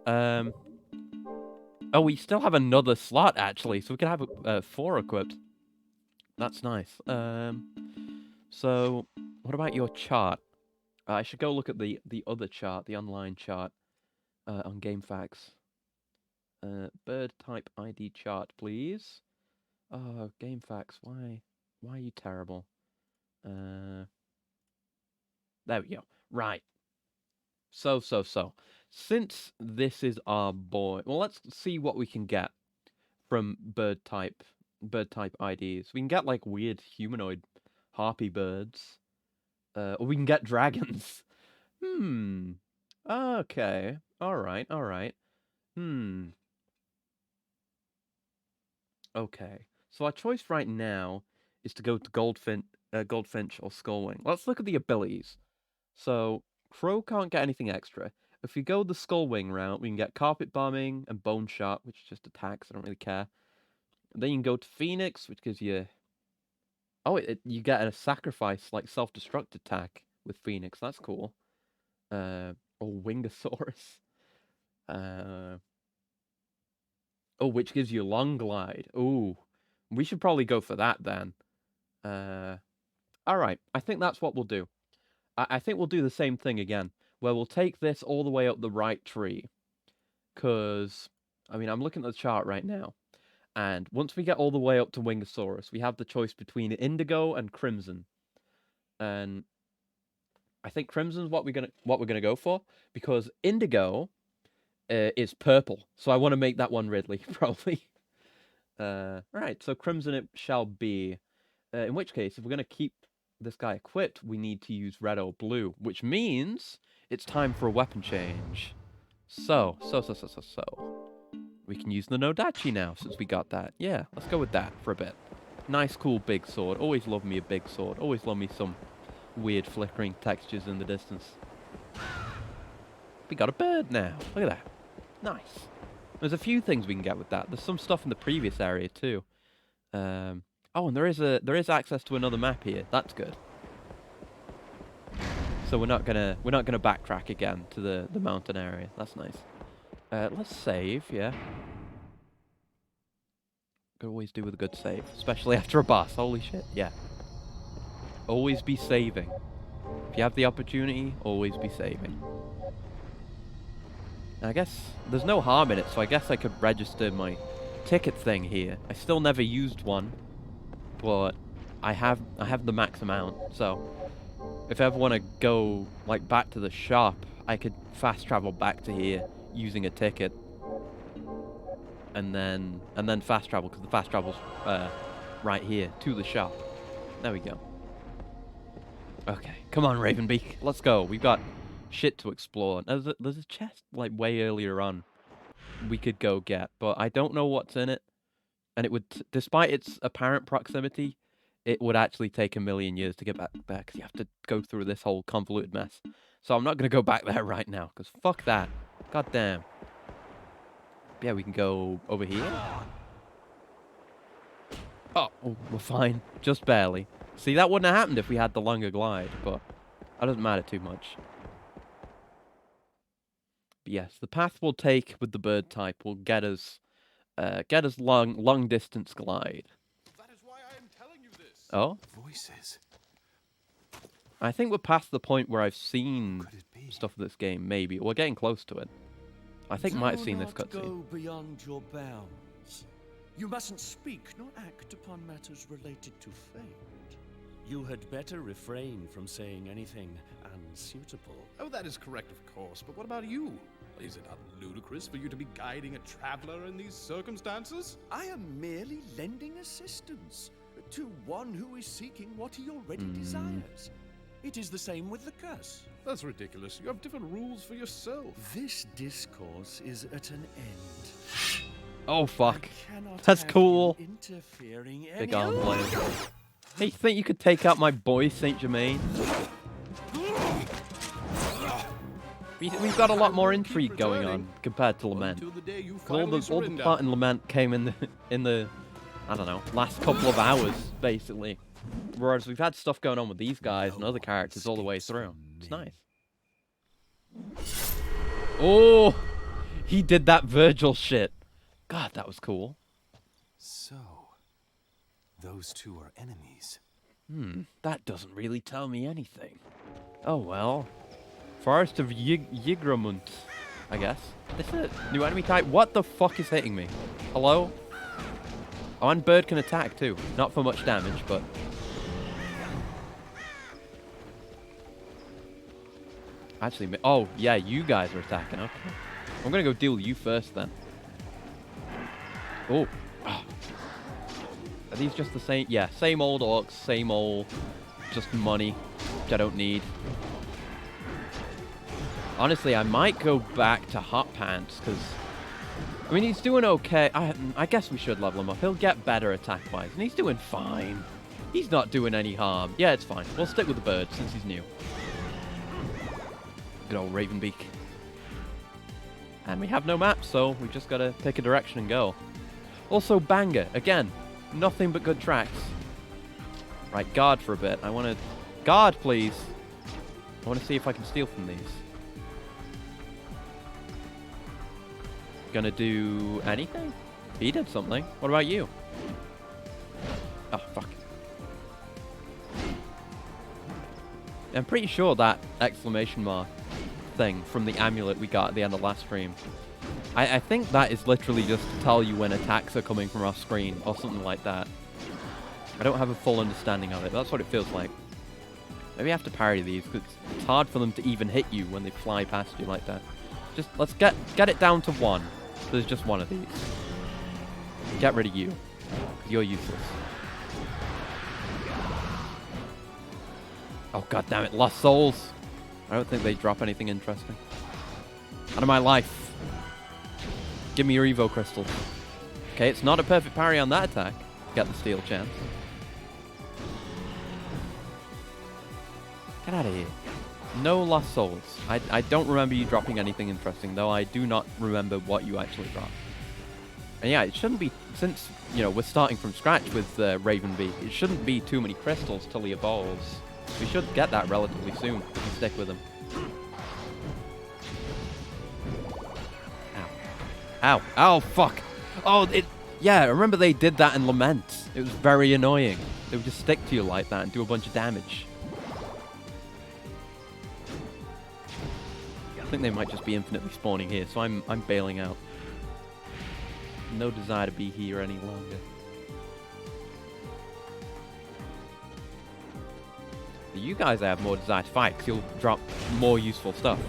Oh, we still have another slot, actually, so we can have 4 equipped. That's nice. So, what about your chart? I should go look at the other chart, the online chart, on GameFAQs. Bird type ID chart, please. Oh, GameFAQs, why are you terrible? There we go. Right. So. Since this is our boy, well, let's see what we can get from bird type IDs. We can get like weird humanoid harpy birds, or we can get dragons. Okay. All right. Okay. So our choice right now is to go to Goldfinch or Skullwing. Let's look at the abilities. So Crow can't get anything extra. If we go the Skullwing route, we can get Carpet Bombing and Bone Shot, which is just attacks. I don't really care. And then you can go to Phoenix, which gives you... Oh, you get a sacrifice, like self-destruct attack with Phoenix. That's cool. Or Wingosaurus. Oh, which gives you Long Glide. Ooh. We should probably go for that then. Alright, I think that's what we'll do. I think we'll do the same thing again, where we'll take this all the way up the right tree. Because, I mean, I'm looking at the chart right now. And once we get all the way up to Wingosaurus, we have the choice between Indigo and Crimson. And I think Crimson's what we're gonna go for, because Indigo is purple. So I want to make that one Ridley, probably. Right, so Crimson it shall be. In which case, if we're gonna keep this guy equipped, we need to use red or blue, which means it's time for a weapon change. So. We can use the Nodachi now, since we got that. Yeah, let's go with that for a bit. Nice, cool, big sword. Always love me a big sword. Always love me some weird flickering textures in the distance. We got a bird now. Look at that. Nice. There's a few things we can get with that. There's some stuff in the previous area, too. Oh, and there is access to another map here. That's good. So we're not gonna backtrack again to the mountain area. That's nice. Let's save, yeah. Could always do with a good save, especially after a boss. Holy shit, yeah. Always be saving. If you have the opportunity, always be saving. I guess there's no harm in it, so I guess I could register my ticket thing here. I still never used one, but I have the max amount, so if I ever want to go like back to the shop, I could fast travel back to here using a ticket, and then fast travel, because the fast travel's right here to the shop. There we go. Okay, come on, Ravenbeak, let's go. We've got shit to explore. There's a chest like way earlier on we could go get, but I don't know what's in it, and it would, despite its apparent proximity, it would actually take a million years to get back there, because you have to go through this whole convoluted mess. So I'm not going to go back there right now, because fuck that. God damn. Yeah, we can go over here. Oh, we're fine. Just barely. See, that wouldn't have happened if we had the longer glide, but that doesn't matter too much. But yes, the path we'll take with the bird type will get us long distance glide. That is why I am telling you this. Oh? Voices. I think we're past the point where I've seen Could it be? stuff of this game, maybe. We're getting close to it. I think I might have seen this cutscene. Go beyond your bounds. You mustn't speak nor act upon matters related to fate. You had better refrain from saying anything unsuitable. Oh, that is correct, of course. But what about you? Is it not ludicrous for you to be guiding a traveler in these circumstances? I am merely lending assistance to one who is seeking what he already desires. It is the same with the curse. That's ridiculous. You have different rules for yourself. This discourse is at an end. Oh, fuck. I cannot That's have cool. you interfering Big any arm blade. Hey, you think you could take out my boy, Saint Germain? We've got a lot more intrigue going on compared to Lament. Until the day you All finally the surrender. plot in Lament came in the I don't know, last couple of hours, basically. Whereas we've had stuff going on with these guys and other characters all the way through. It's nice. Oh, he did that Virgil shit. God, that was cool. So, those two are enemies. That doesn't really tell me anything. Oh well. Forest of Yggdramunt, I guess. This is a new enemy type. What the fuck is hitting me? Hello? Oh, and bird can attack too. Not for much damage, but... Actually, oh, yeah, you guys are attacking. Okay. I'm gonna go deal with you first, then. Oh. Are these just the same? Yeah, same old orcs, same old... just money, which I don't need. Honestly, I might go back to Hot Pants, because... I mean, he's doing okay. I guess we should level him up. He'll get better attack-wise, and he's doing fine. He's not doing any harm. Yeah, it's fine. We'll stick with the bird, since he's new. Good old Ravenbeak. And we have no map, so we've just got to pick a direction and go. Also, Banger. Again, nothing but good tracks. Right, guard for a bit. I want to... Guard, please. I want to see if I can steal from these. Gonna do anything? He did something. What about you? Oh, fuck. I'm pretty sure that exclamation mark thing from the amulet we got at the end of last stream, I think that is literally just to tell you when attacks are coming from our screen or something like that. I don't have a full understanding of it, but that's what it feels like. Maybe I have to parry these, because it's hard for them to even hit you when they fly past you like that. Just, let's get it down to one. So there's just one of these. Get rid of you. You're useless. Oh, god damn it. Lost souls. I don't think they drop anything interesting. Out of my life. Give me your Evo crystals. Okay, it's not a perfect parry on that attack. Get the steal chance. Get out of here. No lost souls. I don't remember you dropping anything interesting, though I do not remember what you actually dropped. And yeah, it shouldn't be, since, you know, we're starting from scratch with Ravenbeak, it shouldn't be too many crystals till he evolves. We should get that relatively soon if we stick with him. Ow. Ow. Oh, fuck. Oh, yeah, I remember they did that in Lament. It was very annoying. They would just stick to you like that and do a bunch of damage. I think they might just be infinitely spawning here, so I'm bailing out. No desire to be here any longer. You guys have more desire to fight, because you'll drop more useful stuff.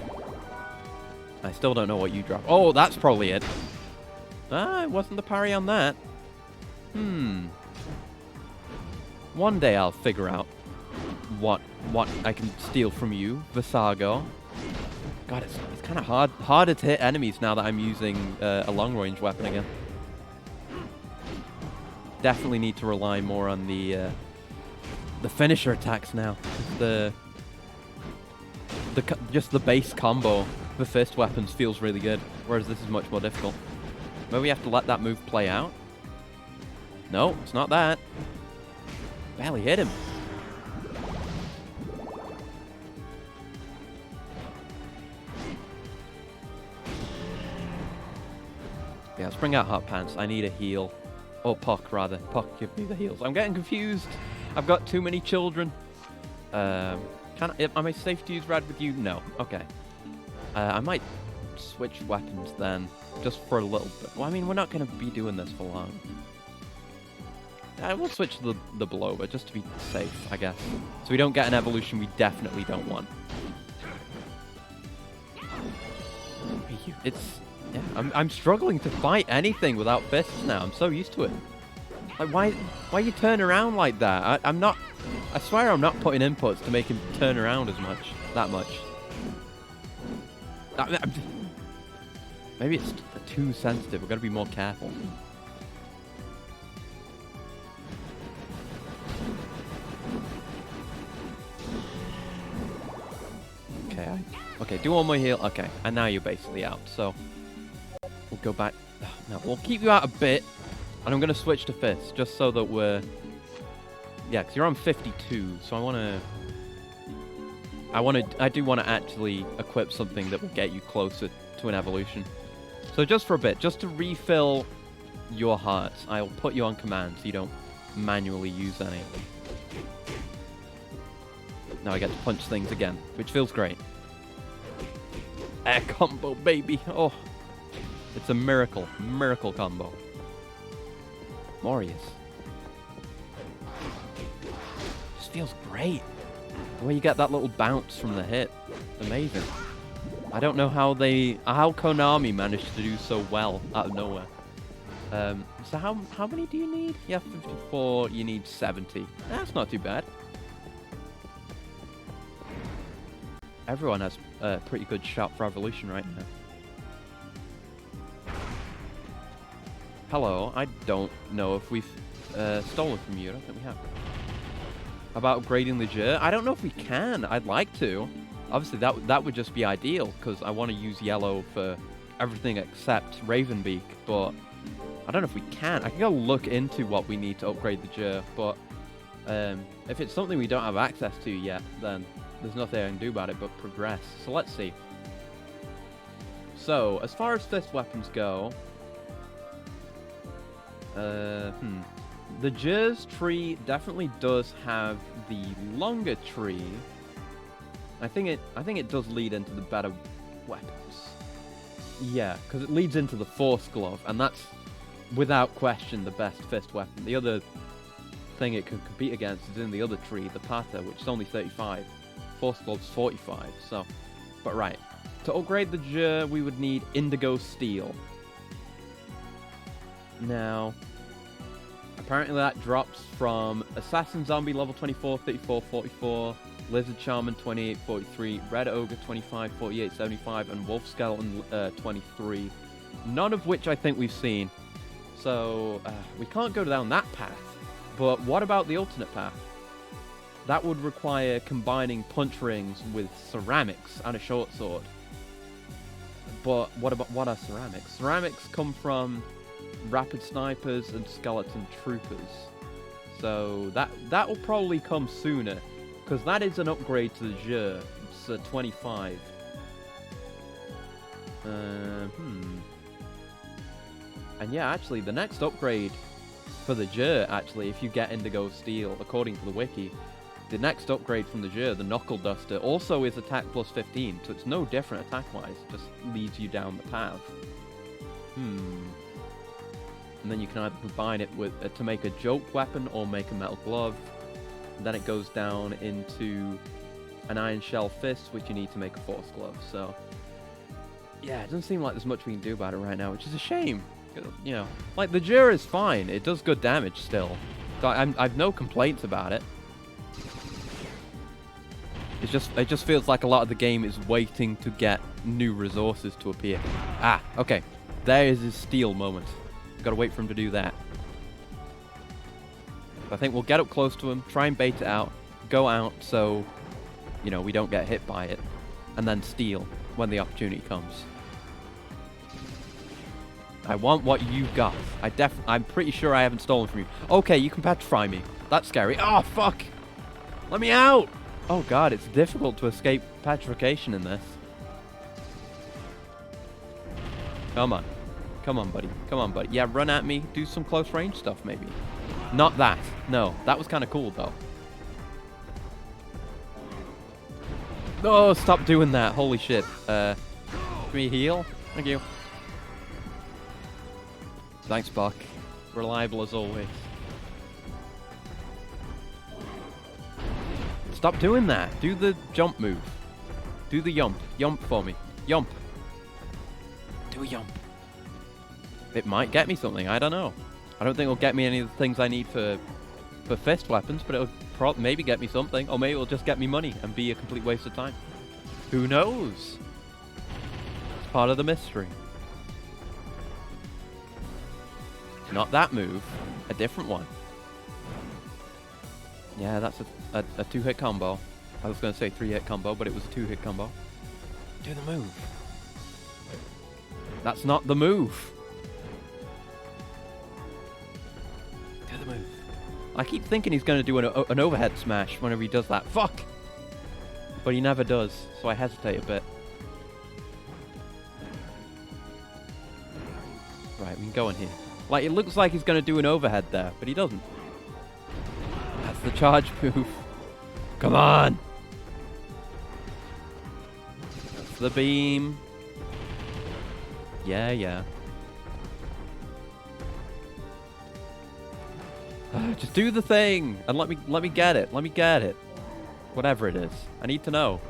I still don't know what you drop. Oh, that's probably it. Ah, it wasn't the parry on that. One day I'll figure out what I can steal from you, Visago. God, it's kind of harder to hit enemies now that I'm using a long-range weapon again. Definitely need to rely more on the finisher attacks now. Just the base combo for fist weapons feels really good, whereas this is much more difficult. Maybe we have to let that move play out. No, it's not that. Barely hit him. Yeah, let's bring out Hot Pants. I need a heal. Or Puck, rather. Puck, give me the heals. I'm getting confused. I've got too many children. Am I safe to use red with you? No. Okay. I might switch weapons then, just for a little bit. Well, I mean, we're not going to be doing this for long. I will switch to the blower, just to be safe, I guess. So we don't get an evolution we definitely don't want. It's... Yeah, I'm struggling to fight anything without fists now. I'm so used to it. Like, why you turn around like that? I'm not... I swear I'm not putting inputs to make him turn around as much. That much. Maybe it's too sensitive. We've got to be more careful. Okay, okay, do one more heal. Okay, and now you're basically out, so... We'll go back... No, we'll keep you out a bit. And I'm going to switch to fists, just so that we're... Yeah, because you're on 52, so I do want to actually equip something that will get you closer to an evolution. So just for a bit, just to refill your hearts, I'll put you on command so you don't manually use any. Now I get to punch things again, which feels great. Air combo, baby! Oh, it's a miracle combo. Morius. Just feels great. The way you get that little bounce from the hit. Amazing. I don't know how Konami managed to do so well out of nowhere. So how many do you need? Yeah, 54, you need 70. That's not too bad. Everyone has a pretty good shot for evolution right now. Hello, I don't know if we've stolen from you. I don't think we have. About upgrading the Jur? I don't know if we can. I'd like to. Obviously, that would just be ideal, because I want to use yellow for everything except Ravenbeak, but I don't know if we can. I can go look into what we need to upgrade the Jur, but if it's something we don't have access to yet, then there's nothing I can do about it but progress. So let's see. So, as far as fist weapons go... The Jur's tree definitely does have the longer tree. I think it does lead into the better weapons. Yeah, because it leads into the Force Glove, and that's without question the best fist weapon. The other thing it can compete against is in the other tree, the Pata, which is only 35. Force Glove's 45. So, but right, to upgrade the Jur, we would need Indigo Steel. Now, apparently that drops from Assassin Zombie level 24, 34, 44, Lizard Shaman 28, 43, Red Ogre 25, 48, 75, and Wolf Skeleton 23. None of which I think we've seen. So, we can't go down that path. But what about the alternate path? That would require combining punch rings with ceramics and a short sword. But what are ceramics? Ceramics come from rapid snipers and skeleton troopers, so that will probably come sooner, because that is an upgrade to the Jur. It's a 25. And yeah, actually the next upgrade for the Jur, actually, if you get Indigo Steel, according to the wiki, The next upgrade from the Jur, the Knuckle Duster, also is attack plus 15, so it's no different attack-wise, just leads you down the path. And then you can either combine it with to make a joke weapon or make a metal glove. And then it goes down into an iron shell fist, which you need to make a force glove. So, yeah, it doesn't seem like there's much we can do about it right now, which is a shame. You know, like, the Jur is fine. It does good damage still. So I've no complaints about it. It just feels like a lot of the game is waiting to get new resources to appear. Ah, okay. There is his steal moment. Gotta wait for him to do that. I think we'll get up close to him, try and bait it out, go out so, you know, we don't get hit by it, and then steal when the opportunity comes. I want what you got. I'm pretty sure I haven't stolen from you. Okay, you can petrify me. That's scary. Oh, fuck! Let me out! Oh god, it's difficult to escape petrification in this. Come on. Come on, buddy. Come on, buddy. Yeah, run at me. Do some close range stuff, maybe. Not that. No, that was kind of cool, though. Oh, stop doing that. Holy shit. Can we heal? Thank you. Thanks, Buck. Reliable as always. Stop doing that. Do the jump move. Do the yump. Yump for me. Yump. Do a yump. It might get me something. I don't know. I don't think it'll get me any of the things I need for fist weapons, but it'll maybe get me something. Or maybe it'll just get me money and be a complete waste of time. Who knows? It's part of the mystery. Not that move. A different one. Yeah, that's a 2-hit combo. I was going to say 3-hit combo, but it was a 2-hit combo. Do the move. That's not the move. Do the move. I keep thinking he's going to do an overhead smash whenever he does that. Fuck! But he never does, so I hesitate a bit. Right, we can go in here. Like, it looks like he's going to do an overhead there, but he doesn't. That's the charge move. Come on! That's the beam. Yeah, yeah. Just do the thing and let me get it. Let me get it. Whatever it is. I need to know.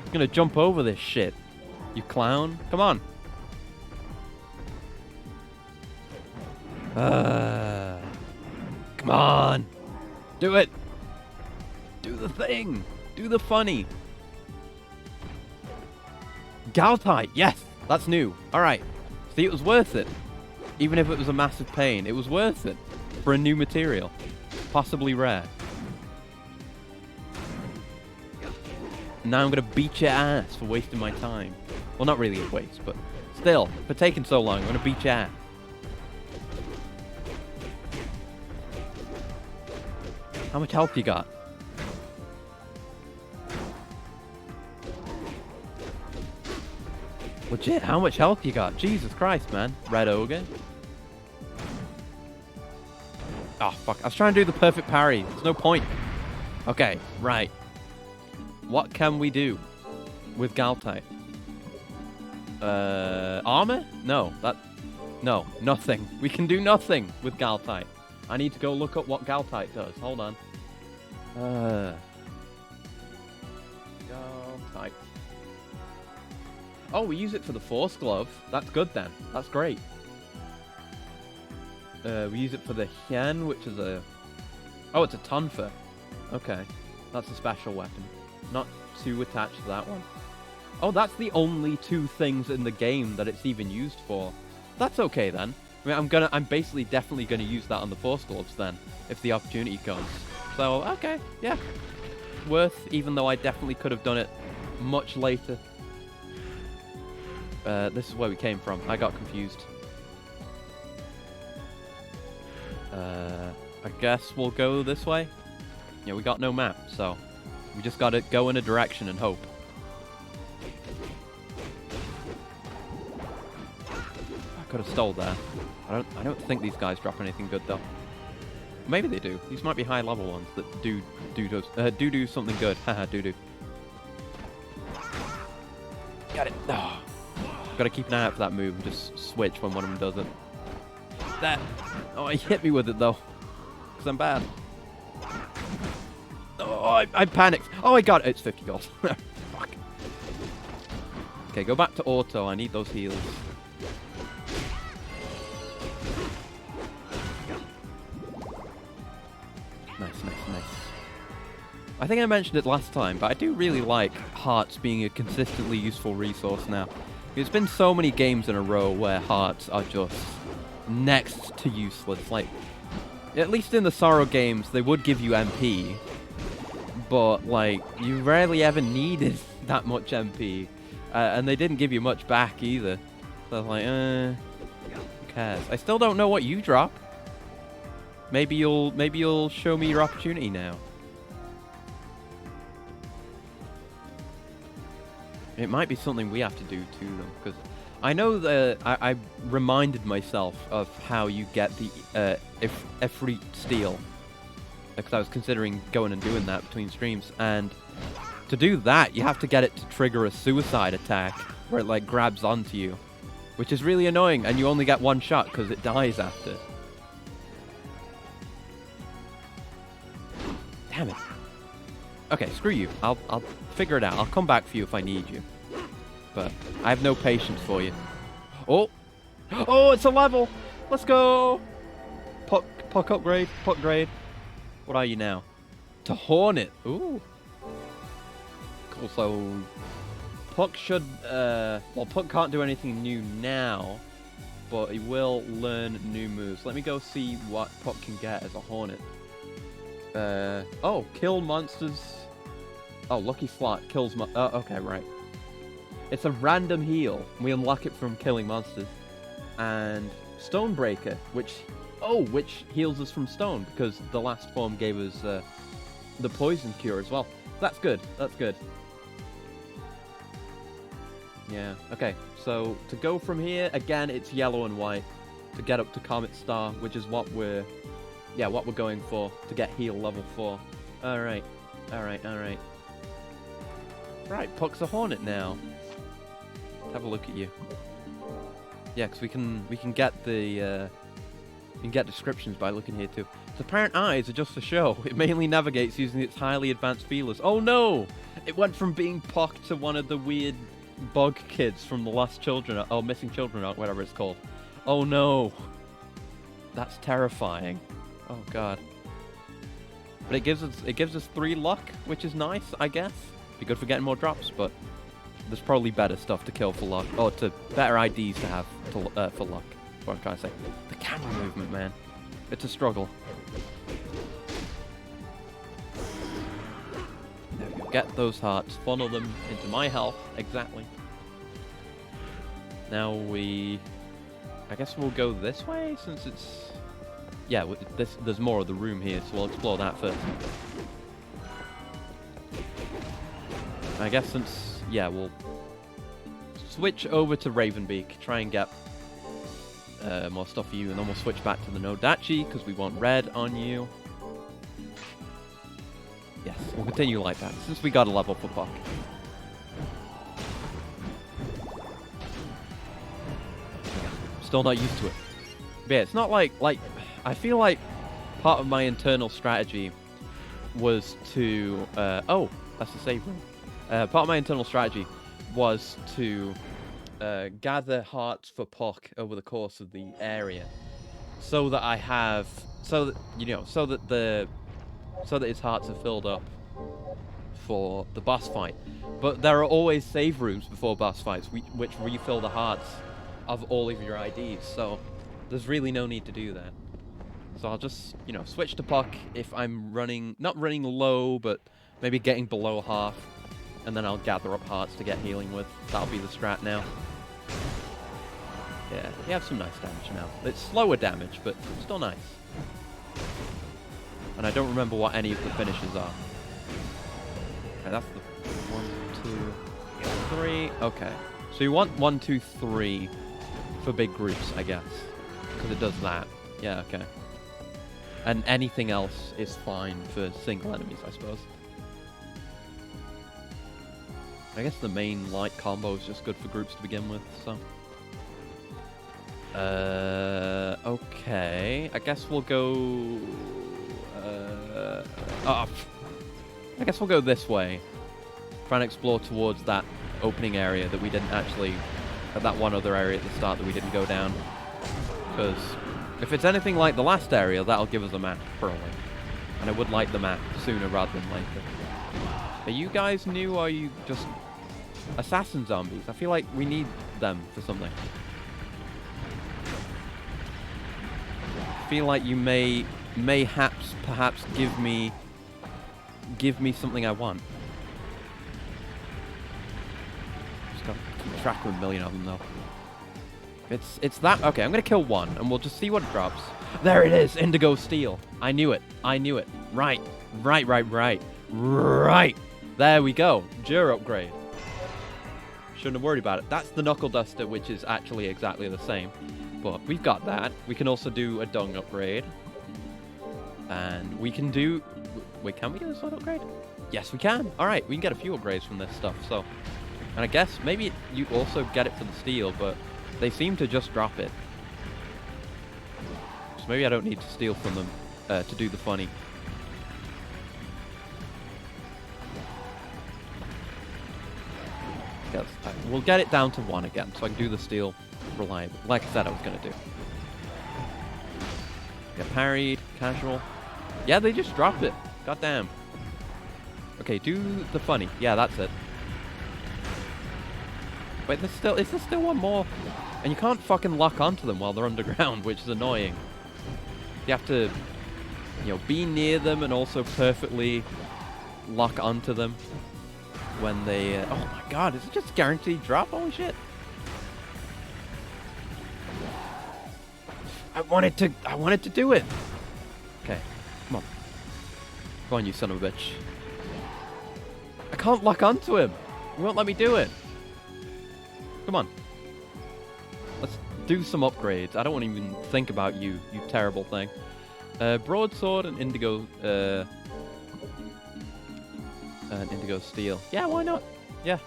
I'm gonna jump over this shit. You clown. Come on. Come on. Do it. Do the thing. Do the funny. Galtite. Yes. That's new. Alright. See, it was worth it. Even if it was a massive pain, it was worth it. For a new material. Possibly rare. Now I'm going to beat your ass for wasting my time. Well, not really a waste, but still. For taking so long, I'm going to beat your ass. How much health you got? Legit, how much health you got? Jesus Christ, man. Red Ogre. Oh, fuck. I was trying to do the perfect parry. There's no point. Okay, right. What can we do with Galtite? Armor? No, no, nothing. We can do nothing with Galtite. I need to go look up what Galtite does. Hold on. Galtite. Oh, we use it for the Force Glove. That's good then. That's great. We use it for the Hien, which is a... Oh, it's a Tonfa. Okay. That's a special weapon. Not too attached to that one. Oh, that's the only two things in the game that it's even used for. That's okay then. I mean, I'm basically definitely gonna use that on the Force Gloves then, if the opportunity comes. So, okay, yeah. Worth, even though I definitely could have done it much later. This is where we came from. I got confused. I guess we'll go this way. Yeah, we got no map, so we just gotta go in a direction and hope. could have stole there. I don't think these guys drop anything good though. Maybe they do. These might be high level ones that do something good. Haha, do. Got it. Oh. Gotta keep an eye out for that move and just switch when one of them does it. That. Oh, he hit me with it though. Because I'm bad. Oh, I panicked. Oh, I got it. It's 50 gold. Fuck. Okay, go back to auto. I need those heals. Nice. I think I mentioned it last time, but I do really like hearts being a consistently useful resource now. There's been so many games in a row where hearts are just next to useless. Like, at least in the Sorrow games, they would give you MP, but like, you rarely ever needed that much MP, and they didn't give you much back either. So I was like, who cares? I still don't know what you drop. Maybe you'll show me your opportunity now. It might be something we have to do to them, because I know that I reminded myself of how you get the Ifrit Steel, because I was considering going and doing that between streams, and to do that you have to get it to trigger a suicide attack where it like grabs onto you, which is really annoying, and you only get one shot because it dies after. Damn it. Okay, screw you. I'll figure it out. I'll come back for you if I need you. But I have no patience for you. Oh! Oh, it's a level! Let's go! Puck upgrade. Puck grade. What are you now? To Hornet. Ooh. Cool, so... Puck should... well, Puck can't do anything new now, but he will learn new moves. Let me go see what Puck can get as a Hornet. Oh, kill monsters. Oh, Lucky Slot kills okay, right. It's a random heal. We unlock it from killing monsters. And Stonebreaker, which heals us from stone, because the last form gave us the poison cure as well. That's good. That's good. Yeah, okay. So, to go from here, again, it's yellow and white. To get up to Comet Star, which is what we're going for, to get heal level 4. Alright. Right, Puck's a Hornet now. Let's have a look at you. Yeah, because we can get the we can get descriptions by looking here too. Its apparent eyes are just for show. It mainly navigates using its highly advanced feelers. Oh no! It went from being Puck to one of the weird bug kids from the Lost Children, or Missing Children, or whatever it's called. Oh no! That's terrifying. Oh god. But it gives us 3 luck, which is nice, I guess. Be good for getting more drops, but there's probably better stuff to kill for luck, or better IDs to have for luck. That's what I'm trying to say. The camera movement, man, it's a struggle. There we go. Get those hearts, funnel them into my health exactly. Now I guess we'll go this way since it's. Yeah, there's more of the room here, so we'll explore that first. I guess since, yeah, we'll switch over to Ravenbeak, try and get more stuff for you, and then we'll switch back to the Nodachi, because we want red on you. Yes, we'll continue like that, since we got a level for Puck. Still not used to it. But yeah, it's not like I feel like part of my internal strategy was to oh, that's the save room. Part of my internal strategy was to gather hearts for Puck over the course of the area, so that his hearts are filled up for the boss fight. But there are always save rooms before boss fights, which refill the hearts of all of your IDs. So there's really no need to do that. So I'll just, switch to Puck if I'm not running low, but maybe getting below half. And then I'll gather up hearts to get healing with. That'll be the strat now. Yeah, we have some nice damage now. It's slower damage, but still nice. And I don't remember what any of the finishes are. Okay, that's the 1, 2, 3. Okay. So you want 1, 2, 3. for big groups, I guess. Because it does that. Yeah, okay. And anything else is fine for single enemies, I suppose. I guess the main light combo is just good for groups to begin with, so... okay. I guess we'll go... I guess we'll go this way. Try and explore towards that opening area that we didn't actually... that one other area at the start that we didn't go down. Because if it's anything like the last area, that'll give us a map, probably. And I would like the map sooner rather than later. Are you guys new, or are you just assassin zombies? I feel like we need them for something. I feel like you may perhaps give me something I want. Just gotta keep track of a million of them though. It's that. Okay, I'm gonna kill one, and we'll just see what it drops. There it is, indigo steel. I knew it. Right. There we go. Jur upgrade. Shouldn't have worried about it. That's the knuckle duster, which is actually exactly the same. But we've got that. We can also do a dung upgrade. And we can do... Wait, can we do a sword upgrade? Yes, we can. Alright, we can get a few upgrades from this stuff, so... And I guess maybe you also get it for the steel, but they seem to just drop it. So maybe I don't need to steal from them to do the funny. Yes, we'll get it down to 1 again, so I can do the steel reliable. Like I said I was going to do. Get parried, casual. Yeah, they just dropped it. Goddamn. Okay, do the funny. Yeah, that's it. Wait, is there still one more? And you can't fucking lock onto them while they're underground, which is annoying. You have to, you know, be near them and also perfectly lock onto them when they... oh my god, is it just guaranteed drop? Holy shit. I wanted to do it. Okay, come on. Come on, you son of a bitch. I can't lock onto him. He won't let me do it. Come on. Let's do some upgrades. I don't want to even think about you, you terrible thing. Broadsword and indigo... and indigo steel. Yeah, why not? Yeah.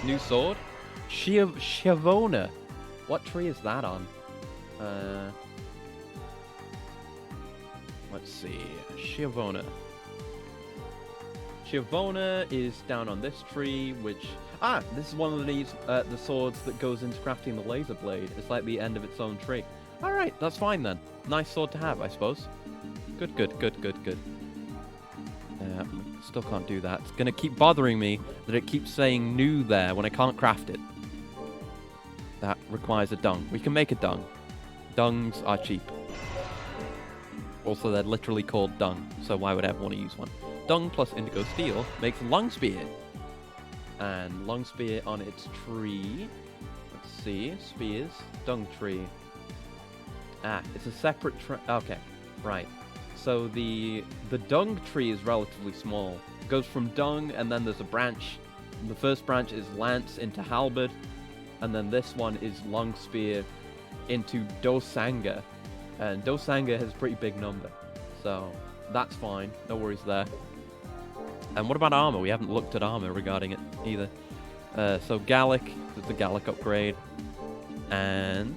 New sword. Shavona. What tree is that on? Let's see. Shavona. Shavona is down on this tree, which... Ah! This is one of these, the swords that goes into crafting the laser blade. It's like the end of its own tree. Alright, that's fine then. Nice sword to have, I suppose. Good. Still can't do that. It's going to keep bothering me that it keeps saying new there when I can't craft it. That requires a dung. We can make a dung. Dungs are cheap. Also, they're literally called dung, so why would I ever want to use one? Dung plus indigo steel makes a long spear. And long spear on its tree. Let's see. Spears. Dung tree. Ah, it's a separate tree. Okay, right. So the dung tree is relatively small. It goes from dung, and then there's a branch. The first branch is lance into halberd, and then this one is long spear into dosanga. And dosanga has a pretty big number, so that's fine. No worries there. And what about armor? We haven't looked at armor regarding it either. So Gallic, that's the Gallic upgrade, and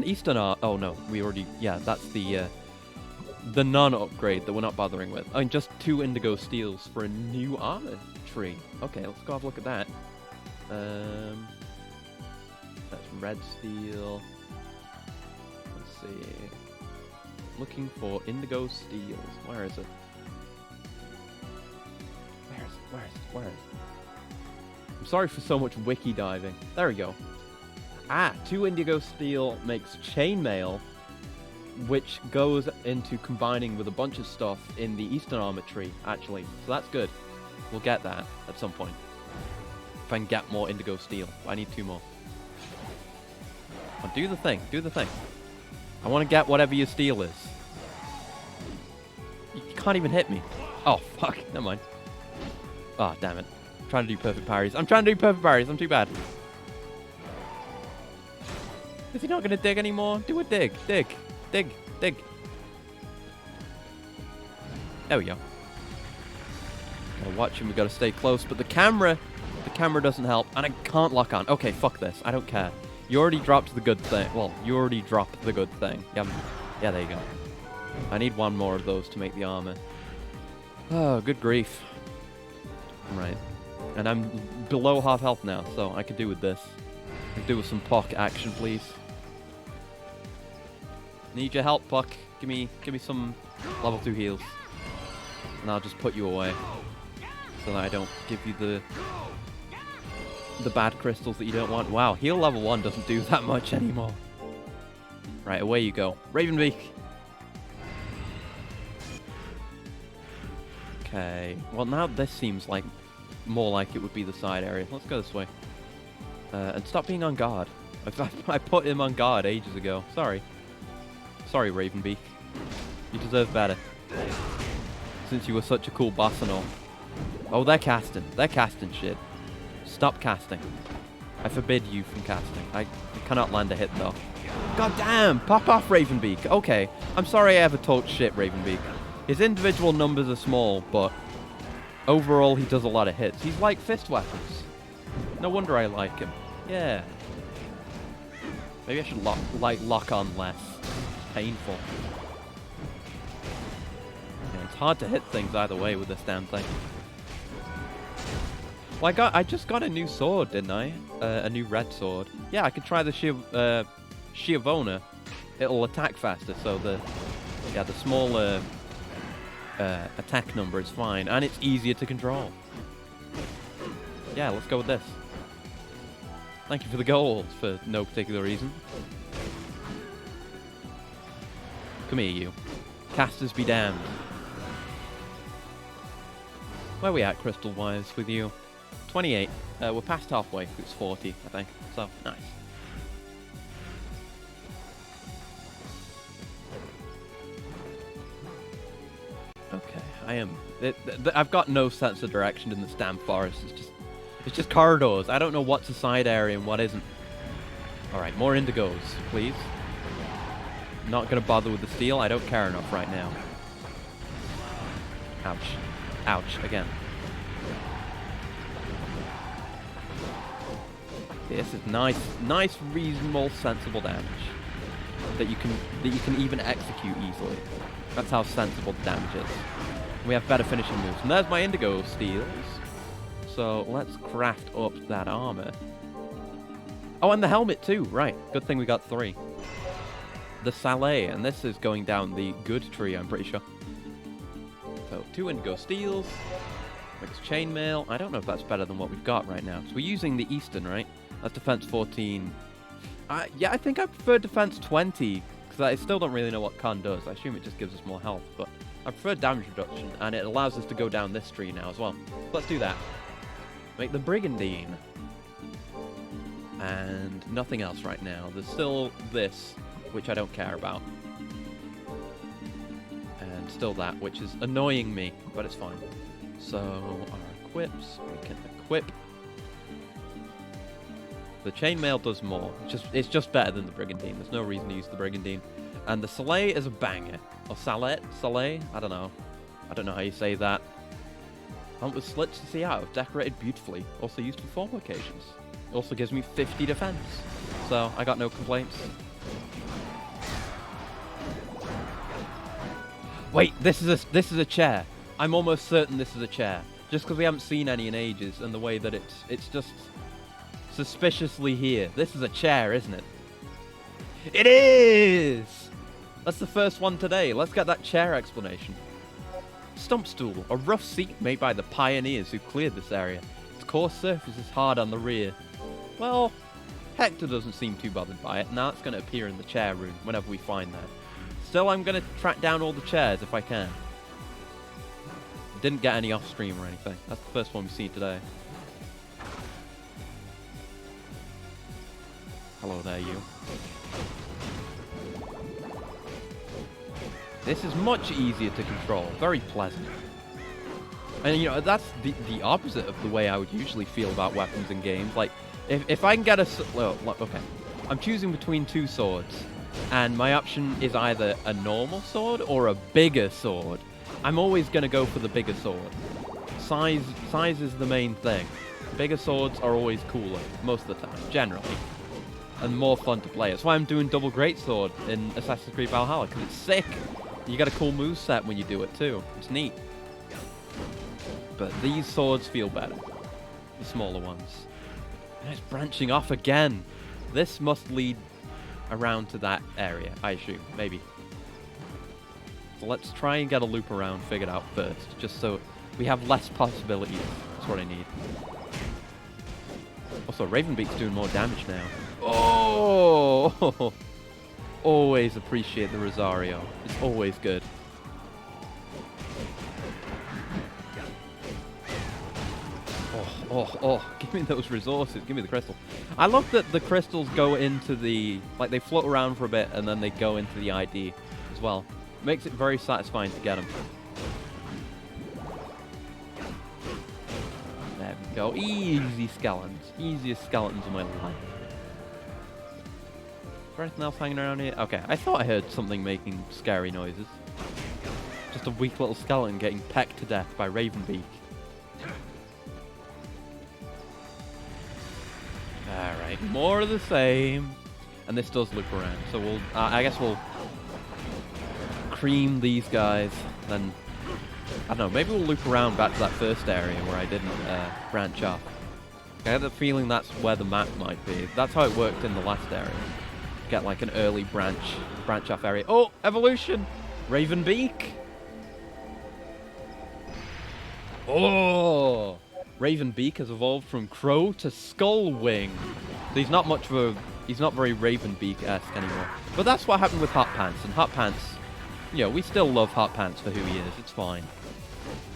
Eastern Art. Oh no, we already. Yeah, that's the non-upgrade that we're not bothering with. I mean, just 2 indigo steels for a new armor tree. Okay, let's go have a look at that. That's red steel. Let's see. Looking for indigo steels. Where is it? Where is it? I'm sorry for so much wiki diving. There we go. Ah, 2 indigo steel makes chainmail, which goes into combining with a bunch of stuff in the Eastern Armor tree, actually. So that's good. We'll get that at some point. If I can get more indigo steel. I need 2 more. Oh, do the thing. I want to get whatever your steel is. You can't even hit me. Oh, fuck. Never mind. Oh, damn it. I'm trying to do perfect parries. I'm too bad. Is he not going to dig anymore? Do a dig. Dig. Dig. Dig. There we go. Gotta watch him. We gotta stay close. But the camera doesn't help. And I can't lock on. Okay, fuck this. I don't care. You already dropped the good thing. Well, you already dropped the good thing. Yeah, there you go. I need one more of those to make the armor. Oh, good grief. Right. And I'm below half health now, so I could do with this. I could do with some Puck action, please. Need your help, Puck. Give me some level 2 heals. And I'll just put you away. So that I don't give you the bad crystals that you don't want. Wow, heal level 1 doesn't do that much anymore. Right, away you go. Ravenbeak! Okay. Well, now this seems like more like it would be the side area. Let's go this way. And stop being on guard. I put him on guard ages ago. Sorry. Sorry, Ravenbeak. You deserve better. Since you were such a cool boss and all. Oh, they're casting. They're casting shit. Stop casting. I forbid you from casting. I cannot land a hit, though. God damn! Pop off, Ravenbeak. Okay. I'm sorry I ever talked shit, Ravenbeak. His individual numbers are small, but overall he does a lot of hits. He's like fist weapons. No wonder I like him. Yeah. Maybe I should lock on less. It's painful. Yeah, it's hard to hit things either way with this damn thing. Well, I just got a new sword, didn't I? A new red sword. Yeah, I could try the Schiavona. It'll attack faster, so the smaller attack number is fine, and it's easier to control. Yeah, let's go with this. Thank you for the gold, for no particular reason. Come here, you. Casters be damned. Where are we at, crystal-wise, with you? 28. We're past halfway. It's 40, I think. So, nice. Okay, I am... I've got no sense of direction in this damn forest. It's just corridors. I don't know what's a side area and what isn't. Alright, more indigos, please. Not gonna bother with the steel. I don't care enough right now. Ouch. Ouch, again. This is nice, reasonable, sensible damage that you can even execute easily. That's how sensible the damage is. We have better finishing moves, and there's my indigo steels. So let's craft up that armor. Oh, and the helmet too. Right, good thing we got 3. The Saleh, and this is going down the good tree, I'm pretty sure. So 2 indigo steels. Makes chainmail. I don't know if that's better than what we've got right now. So we're using the Eastern, right? That's defense 14. Yeah, I think I prefer defense 20, because I still don't really know what Khan does. I assume it just gives us more health, but I prefer damage reduction, and it allows us to go down this tree now as well. Let's do that. Make the Brigandine. And nothing else right now. There's still this, which I don't care about. And still that, which is annoying me, but it's fine. So, our equips, we can equip. The chainmail does more. It's just better than the Brigandine. There's no reason to use the Brigandine. And the Saleh is a banger. Or Saleh? I don't know. I don't know how you say that. Helmet with slits to see out. Decorated beautifully. Also used for formal occasions. It also gives me 50 defense. So, I got no complaints. Wait, this is a chair. I'm almost certain this is a chair. Just because we haven't seen any in ages, and the way that it's just suspiciously here. This is a chair, isn't it? It is! That's the first one today. Let's get that chair explanation. Stump stool, a rough seat made by the pioneers who cleared this area. Its coarse surface is hard on the rear. Well, Hector doesn't seem too bothered by it. Now it's going to appear in the chair room whenever we find that. Still, I'm going to track down all the chairs if I can. Didn't get any off stream or anything. That's the first one we've seen today. Hello there, you. This is much easier to control. Very pleasant. And, you know, that's the opposite of the way I would usually feel about weapons in games. Like, if I can get a... Well, okay. I'm choosing between two swords, and my option is either a normal sword or a bigger sword. I'm always going to go for the bigger sword. Size is the main thing. Bigger swords are always cooler, most of the time, generally, and more fun to play. That's why I'm doing double greatsword in Assassin's Creed Valhalla, because it's sick. You get a cool moveset when you do it too. It's neat. But these swords feel better, the smaller ones. And it's branching off again. This must lead around to that area, I assume, maybe. So let's try and get a loop around figured out first, just so we have less possibilities. That's what I need. Also, Ravenbeak's doing more damage now. Oh! Always appreciate the Rosario. It's always good. Oh, give me those resources. Give me the crystal. I love that the crystals go into the... Like, they float around for a bit, and then they go into the ID as well. Makes it very satisfying to get them. There we go. Easy skeletons. Easiest skeletons of my life. Is there anything else hanging around here? Okay, I thought I heard something making scary noises. Just a weak little skeleton getting pecked to death by Ravenbeak. Alright, more of the same. And this does loop around, so we'll... I guess we'll cream these guys, then... I don't know, maybe we'll loop around back to that first area where I didn't branch off. I have the feeling that's where the map might be. That's how it worked in the last area. Get like an early branch off area. Oh, evolution! Ravenbeak! Oh! Ravenbeak has evolved from Crow to Skullwing. So he's not much of a... He's not very Ravenbeak-esque anymore. But that's what happened with Hot Pants. And Hot Pants... You know, we still love Hot Pants for who he is. It's fine.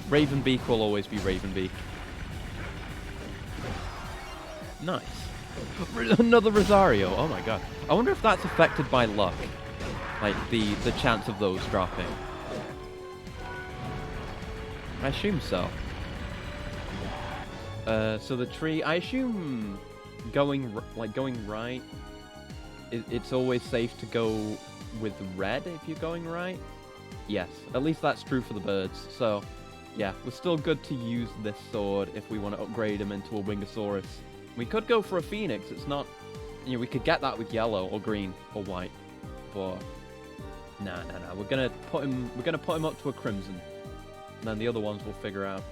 Ravenbeak will always be Ravenbeak. Nice. Another Rosario. Oh my god. I wonder if that's affected by luck. Like, the chance of those dropping. I assume so. So the tree, I assume going right, it's always safe to go with red if you're going right. Yes, at least that's true for the birds. So, yeah, we're still good to use this sword if we want to upgrade him into a Wingosaurus. We could go for a Phoenix. It's not, you know, we could get that with yellow or green or white, but nah. We're gonna put him up to a Crimson, and then the other ones we'll figure out.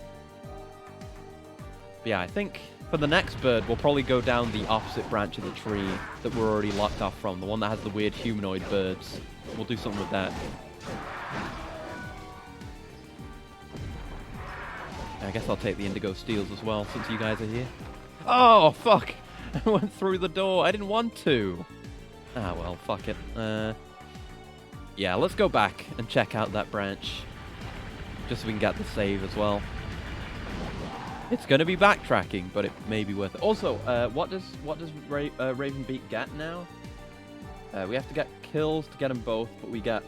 But yeah, I think for the next bird, we'll probably go down the opposite branch of the tree that we're already locked off from, the one that has the weird humanoid birds. We'll do something with that. I guess I'll take the indigo steels as well, since you guys are here. Oh, fuck! I went through the door. I didn't want to. Ah, well, fuck it. Yeah, let's go back and check out that branch. Just so we can get the save as well. It's going to be backtracking, but it may be worth it. Also, what does Ravenbeak get now? We have to get kills to get them both, but we get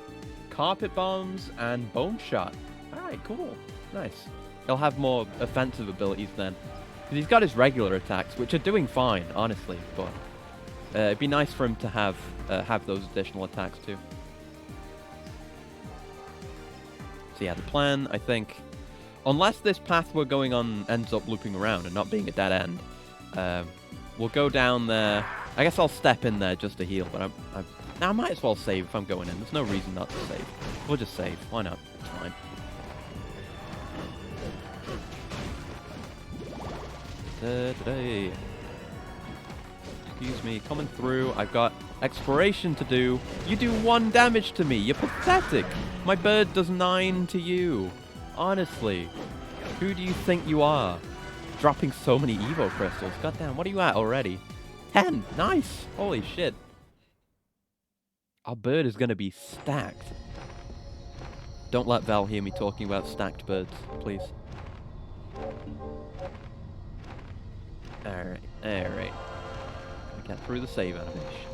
carpet bombs and bone shot. Alright, cool. Nice. He'll have more offensive abilities then. Because he's got his regular attacks, which are doing fine, honestly, but it'd be nice for him to have those additional attacks too. So yeah, the plan, I think... Unless this path we're going on ends up looping around and not being a dead end, we'll go down there. I guess I'll step in there just to heal, but I might as well save if I'm going in. There's no reason not to save. We'll just save. Why not? It's fine. Today. Excuse me, coming through. I've got exploration to do. You do 1 damage to me. You're pathetic. My bird does 9 to you. Honestly, who do you think you are? Dropping so many Evo crystals. Goddamn, what are you at already? 10. Nice. Holy shit. Our bird is going to be stacked. Don't let Val hear me talking about stacked birds, please. Alright. Get through the save animation.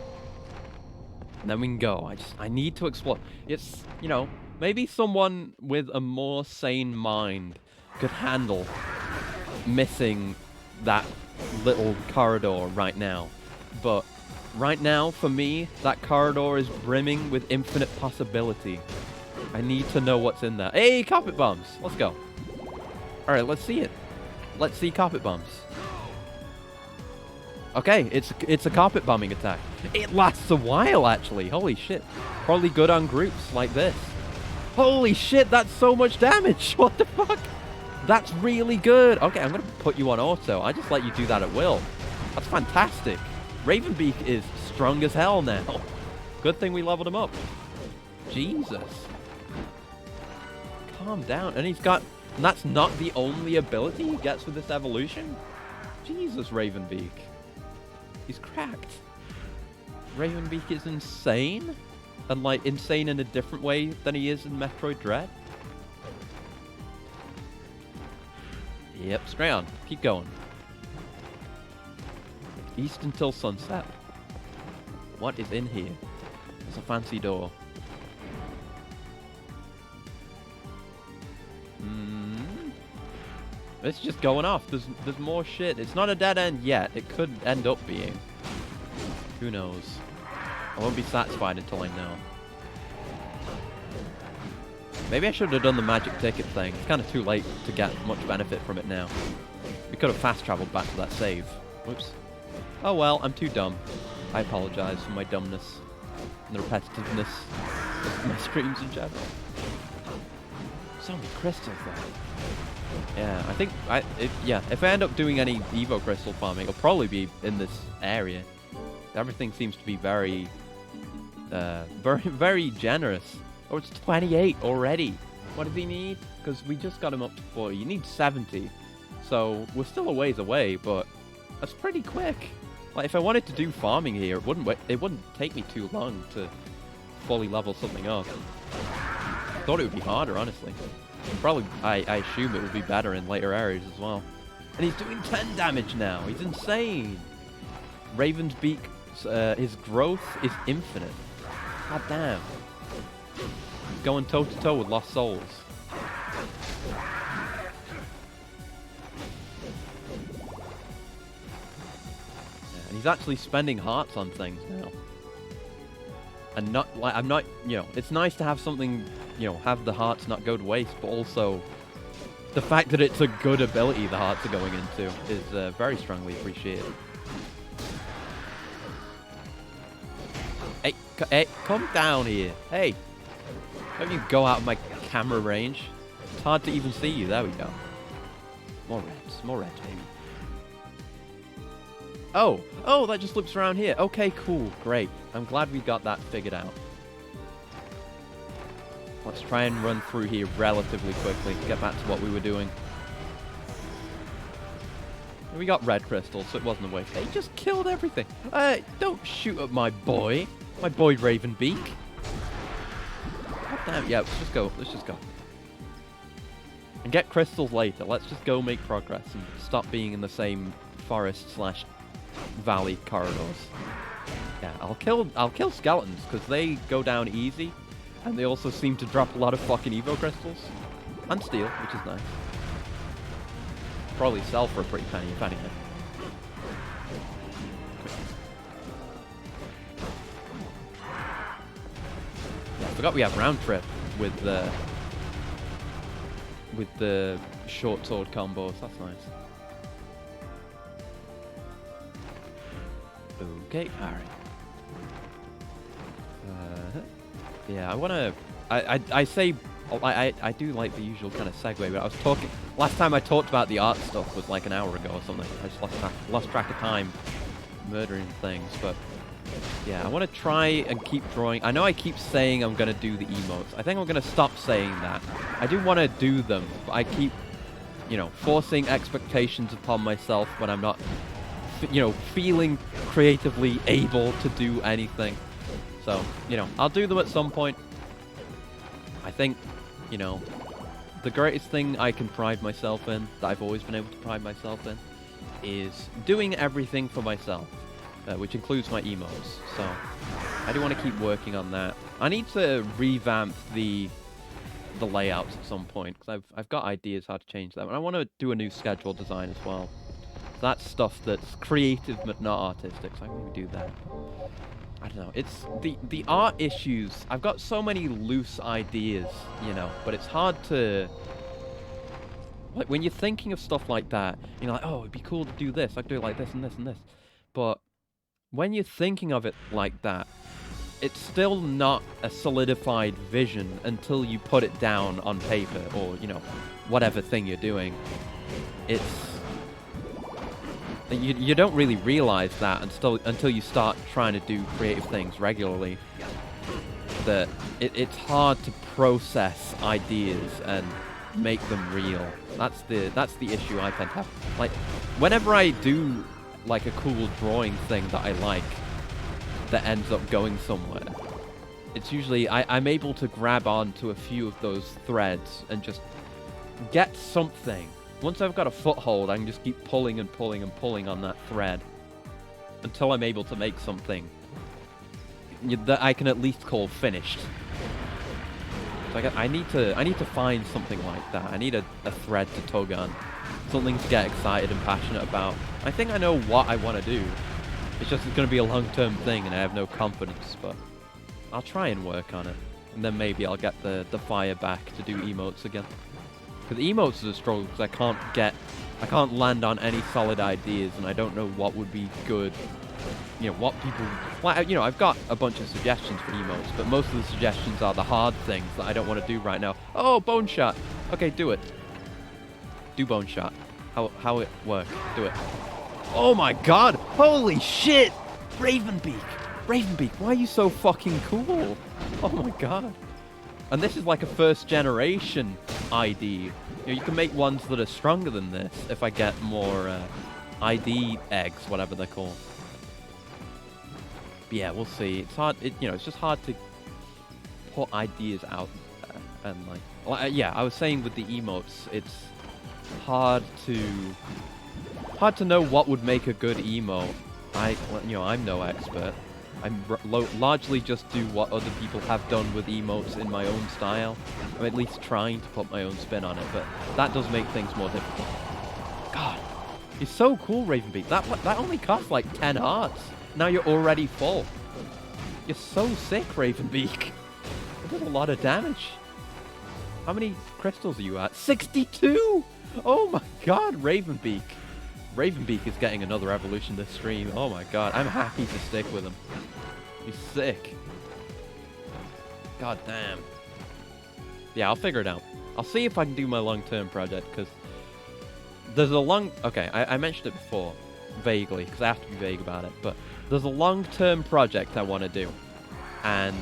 And then we can go. I need to explore. It's, you know, maybe someone with a more sane mind could handle missing that little corridor right now. But Right now, for me, that corridor is brimming with infinite possibility. I need to know what's in there. Hey, carpet bombs! Let's go. Alright, let's see it. Let's see carpet bombs. Okay, it's a carpet bombing attack. It lasts a while, actually. Holy shit. Probably good on groups like this. Holy shit, that's so much damage! What the fuck? That's really good. Okay, I'm gonna put you on auto. I just let you do that at will. That's fantastic. Ravenbeak is strong as hell now. Good thing we leveled him up. Jesus. Calm down. And and that's not the only ability he gets with this evolution? Jesus, Ravenbeak. He's cracked. Ravenbeak is insane? And, like, insane in a different way than he is in Metroid Dread? Yep, straight on. Keep going. East until sunset. What is in here? It's a fancy door. It's just going off. There's more shit. It's not a dead end yet. It could end up being. Who knows? I won't be satisfied until I know. Maybe I should have done the magic ticket thing. It's kind of too late to get much benefit from it now. We could have fast traveled back to that save. Whoops. Oh well, I'm too dumb. I apologize for my dumbness and the repetitiveness of my streams in general. So many crystals though. Yeah, I think if I end up doing any Evo crystal farming, it'll probably be in this area. Everything seems to be very very generous. Oh, it's 28 already. What does he need? Because we just got him up to 40. You need 70. So we're still a ways away, but that's pretty quick. Like, if I wanted to do farming here, it wouldn't take me too long to fully level something up. I thought it would be harder, honestly. Probably, I assume it would be better in later areas as well. And he's doing 10 damage now. He's insane. Ravenbeak, his growth is infinite. God damn. He's going toe-to-toe with Lost Souls. And he's actually spending hearts on things now. And not, like, I'm not, it's nice to have something, have the hearts not go to waste, but also the fact that it's a good ability the hearts are going into is very strongly appreciated. Hey, come down here. Hey. Don't you go out of my camera range. It's hard to even see you. There we go. More reds, baby. Oh, that just loops around here. Okay, cool, great. I'm glad we got that figured out. Let's try and run through here relatively quickly. Get back to what we were doing. We got red crystals, so it wasn't a waste. He just killed everything. Don't shoot at my boy. My boy Ravenbeak. God damn, yeah, let's just go. And get crystals later. Let's just go make progress and stop being in the same forest/valley corridors. Yeah, I'll kill skeletons, because they go down easy, and they also seem to drop a lot of fucking Evo crystals. And steel, which is nice. Probably sell for a pretty penny, if anything. Yeah, I forgot we have round trip with the short sword combos. That's nice. Okay, alright. Yeah, I wanna... I say... I do like the usual kind of segue, but I was talking... Last time I talked about the art stuff was like an hour ago or something. I just lost track of time murdering things, but... Yeah, I want to try and keep drawing. I know I keep saying I'm going to do the emotes. I think I'm going to stop saying that. I do want to do them, but I keep, forcing expectations upon myself when I'm not, feeling creatively able to do anything. So, I'll do them at some point. I think, the greatest thing I can pride myself in, that I've always been able to pride myself in, is doing everything for myself. Which includes my emotes, so I do want to keep working on that. I need to revamp the layouts at some point, because I've got ideas how to change them, and I want to do a new schedule design as well. So that's stuff that's creative but not artistic. So I can maybe do that. I don't know. It's the art issues. I've got so many loose ideas, you know, but it's hard to. Like, when you're thinking of stuff like that, you're like, oh, it'd be cool to do this. I could do it like this and this and this. But when you're thinking of it like that, it's still not a solidified vision until you put it down on paper or, you know, whatever thing you're doing. It's... You don't really realize that until you start trying to do creative things regularly. That it's hard to process ideas and make them real. That's the issue I tend to have. Like, whenever I do like a cool drawing thing that I like that ends up going somewhere, it's usually I'm able to grab onto a few of those threads and just get something. Once I've got a foothold, I can just keep pulling and pulling and pulling on that thread until I'm able to make something that I can at least call finished. So I need to find something like that. I need a thread to tug on, something to get excited and passionate about. I think I know what I want to do. It's just going to be a long-term thing, and I have no confidence. But I'll try and work on it, and then maybe I'll get the fire back to do emotes again. Because emotes is a struggle because I can't land on any solid ideas, and I don't know what would be good. You know, what people... Well, you know, I've got a bunch of suggestions for emotes, but most of the suggestions are the hard things that I don't want to do right now. Oh, bone shot. Okay, do it. Do bone shot. How it work? Do it. Oh my god! Holy shit! Ravenbeak! Ravenbeak, why are you so fucking cool? Oh my god. And this is like a first generation ID. You know, you can make ones that are stronger than this if I get more ID eggs, whatever they're called. But yeah, we'll see. It's hard. It's just hard to put ideas out there. And like, yeah, I was saying with the emotes, it's hard to know what would make a good emote. I'm no expert. I'm largely just do what other people have done with emotes in my own style. I'm at least trying to put my own spin on it, but that does make things more difficult. God, it's so cool, Ravenbeak. That only costs like 10 hearts. Now you're already full. You're so sick, Ravenbeak. It did a lot of damage. How many crystals are you at? 62! Oh my god, Ravenbeak. Ravenbeak is getting another evolution this stream. Oh my god, I'm happy to stick with him. He's sick. God damn. Yeah, I'll figure it out. I'll see if I can do my long-term project, because there's a long... Okay, I mentioned it before, vaguely, because I have to be vague about it, but there's a long-term project I want to do. And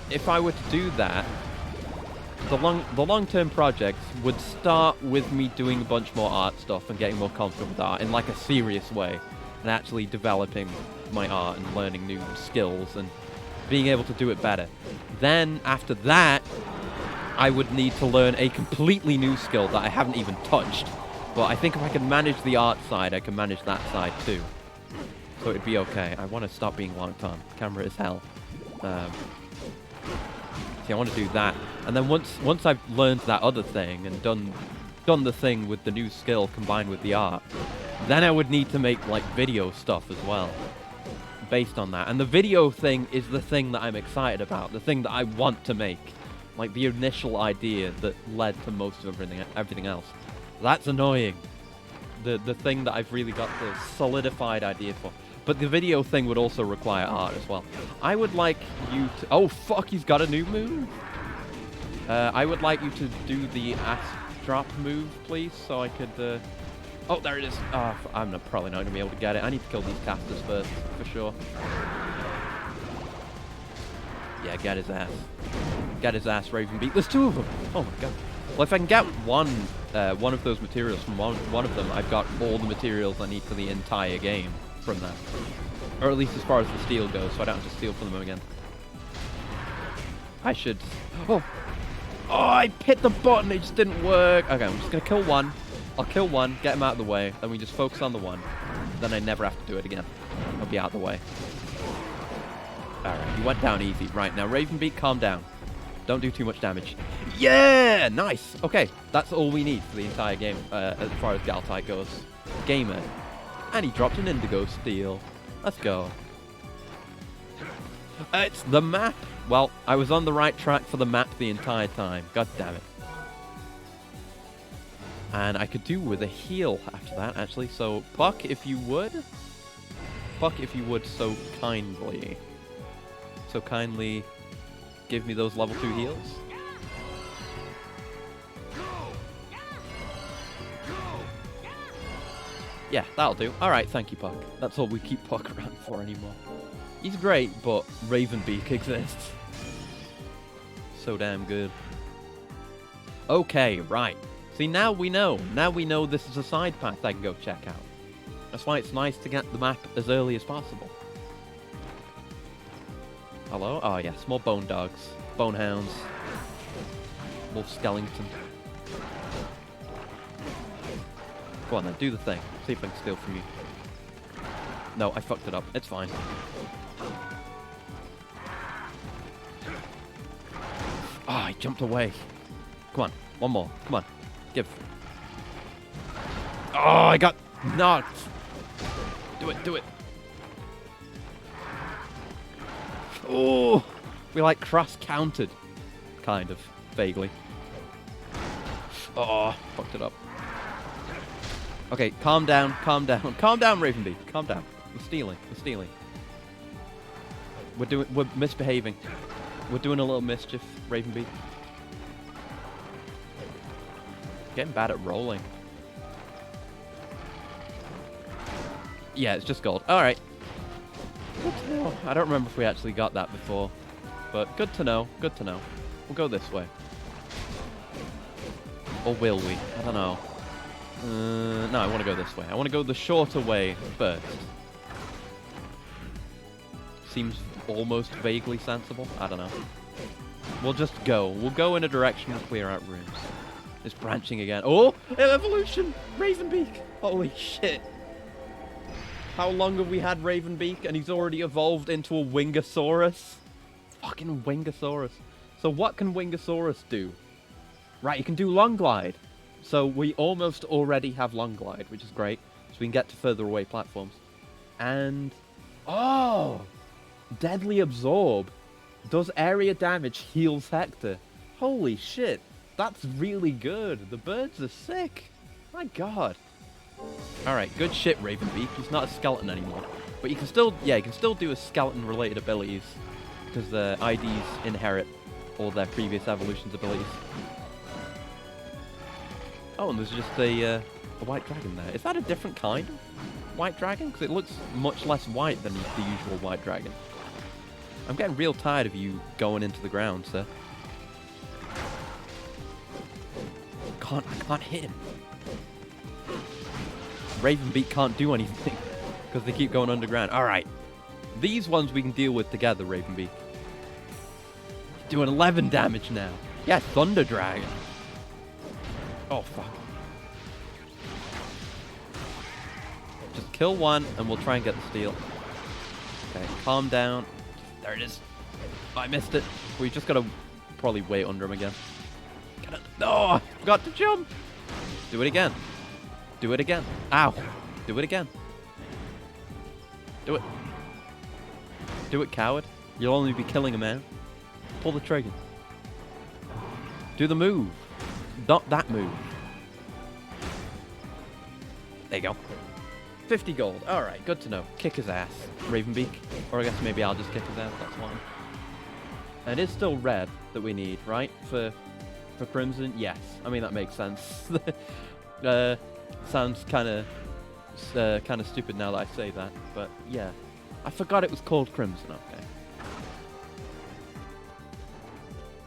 if I were to do that, the long-term project would start with me doing a bunch more art stuff and getting more confident with art in like a serious way, and actually developing my art and learning new skills and being able to do it better. Then after that, I would need to learn a completely new skill that I haven't even touched. But I think if I can manage the art side, I can manage that side too. So it'd be okay. I want to stop being locked on. Camera is hell. See, I want to do that. And then once I've learned that other thing and done the thing with the new skill combined with the art, then I would need to make like video stuff as well based on that. And the video thing is the thing that I'm excited about, the thing that I want to make. Like the initial idea that led to most of everything else. That's annoying. The thing that I've really got the solidified idea for. But the video thing would also require art as well. I would like you to... Oh, fuck, he's got a new move. I would like you to do the ass drop move, please, so I could... Oh, there it is. Oh, I'm probably not going to be able to get it. I need to kill these casters first, for sure. Yeah, get his ass. Get his ass, Ravenbeak. There's two of them. Oh, my god. Well, if I can get one of those materials from one of them, I've got all the materials I need for the entire game from that. Or at least as far as the steel goes, so I don't have to steal from them again. I should... Oh! Oh, I hit the button, it just didn't work. Okay, I'm just going to kill one. I'll kill one, get him out of the way, then we just focus on the one. Then I never have to do it again. I'll be out of the way. Alright, he went down easy. Right, now Ravenbeak, calm down. Don't do too much damage. Yeah! Nice! Okay, that's all we need for the entire game, as far as Galtite goes. Gamer. And he dropped an indigo steel. Let's go. It's the map. Well, I was on the right track for the map the entire time. God damn it. And I could do with a heal after that, actually. So, Puck, if you would. Puck, if you would so kindly. So kindly give me those level 2 heals. Yeah, that'll do. Alright, thank you, Puck. That's all we keep Puck around for anymore. He's great, but Ravenbeak exists. So damn good. Okay, right. See, now we know. Now we know this is a side path I can go check out. That's why it's nice to get the map as early as possible. Hello? Oh, yes, more bone dogs. Bone hounds. Wolf skeleton. Go on then, do the thing. See if I can steal from you. No, I fucked it up. It's fine. Oh, I jumped away. Come on, one more. Come on, give. Oh, I got knocked. Do it, do it. Oh, we like cross-counted, kind of, vaguely. Oh, fucked it up. Okay, calm down, calm down. Calm down, Ravenbeak. Calm down. We're stealing. We're stealing. We're misbehaving. We're doing a little mischief, Ravenbeak. Getting bad at rolling. Yeah, it's just gold. Alright. Good to know. I don't remember if we actually got that before. But good to know. Good to know. We'll go this way. Or will we? I don't know. No, I want to go this way. I want to go the shorter way first. Seems almost vaguely sensible. I don't know. We'll just go. We'll go in a direction and clear out rooms. It's branching again. Oh! Evolution! Ravenbeak! Holy shit. How long have we had Ravenbeak and he's already evolved into a Wingosaurus? Fucking Wingosaurus. So what can Wingosaurus do? Right, he can do Long Glide. So we almost already have Long Glide, which is great. So we can get to further away platforms. And... oh! Deadly Absorb. Does area damage, heals Hector. Holy shit. That's really good. The birds are sick. My god. Alright, good shit, Ravenbeak. He's not a skeleton anymore. But you can still, yeah, you can still do his skeleton-related abilities. Because the IDs inherit all their previous evolutions abilities. Oh, and there's just a white dragon there. Is that a different kind of white dragon? Because it looks much less white than the usual white dragon. I'm getting real tired of you going into the ground, sir. I can't hit him. Ravenbeak can't do anything because they keep going underground. Alright. These ones we can deal with together, Ravenbeak. Doing 11 damage now. Yeah, Thunder Dragon. Oh, fuck. Just kill one, and we'll try and get the steal. Okay, calm down. There it is. I missed it. We just gotta probably wait under him again. No, I forgot to jump. Do it again. Do it again. Ow. Do it again. Do it. Do it, coward. You'll only be killing a man. Pull the trigger. Do the move. Not that move. There you go. 50 gold. Alright, good to know. Kick his ass, Ravenbeak. Or I guess maybe I'll just kick his ass, that's fine. And it's still red that we need, right? For Crimson? Yes. I mean, that makes sense. Sounds kind of stupid now that I say that, but yeah. I forgot it was called Crimson, okay.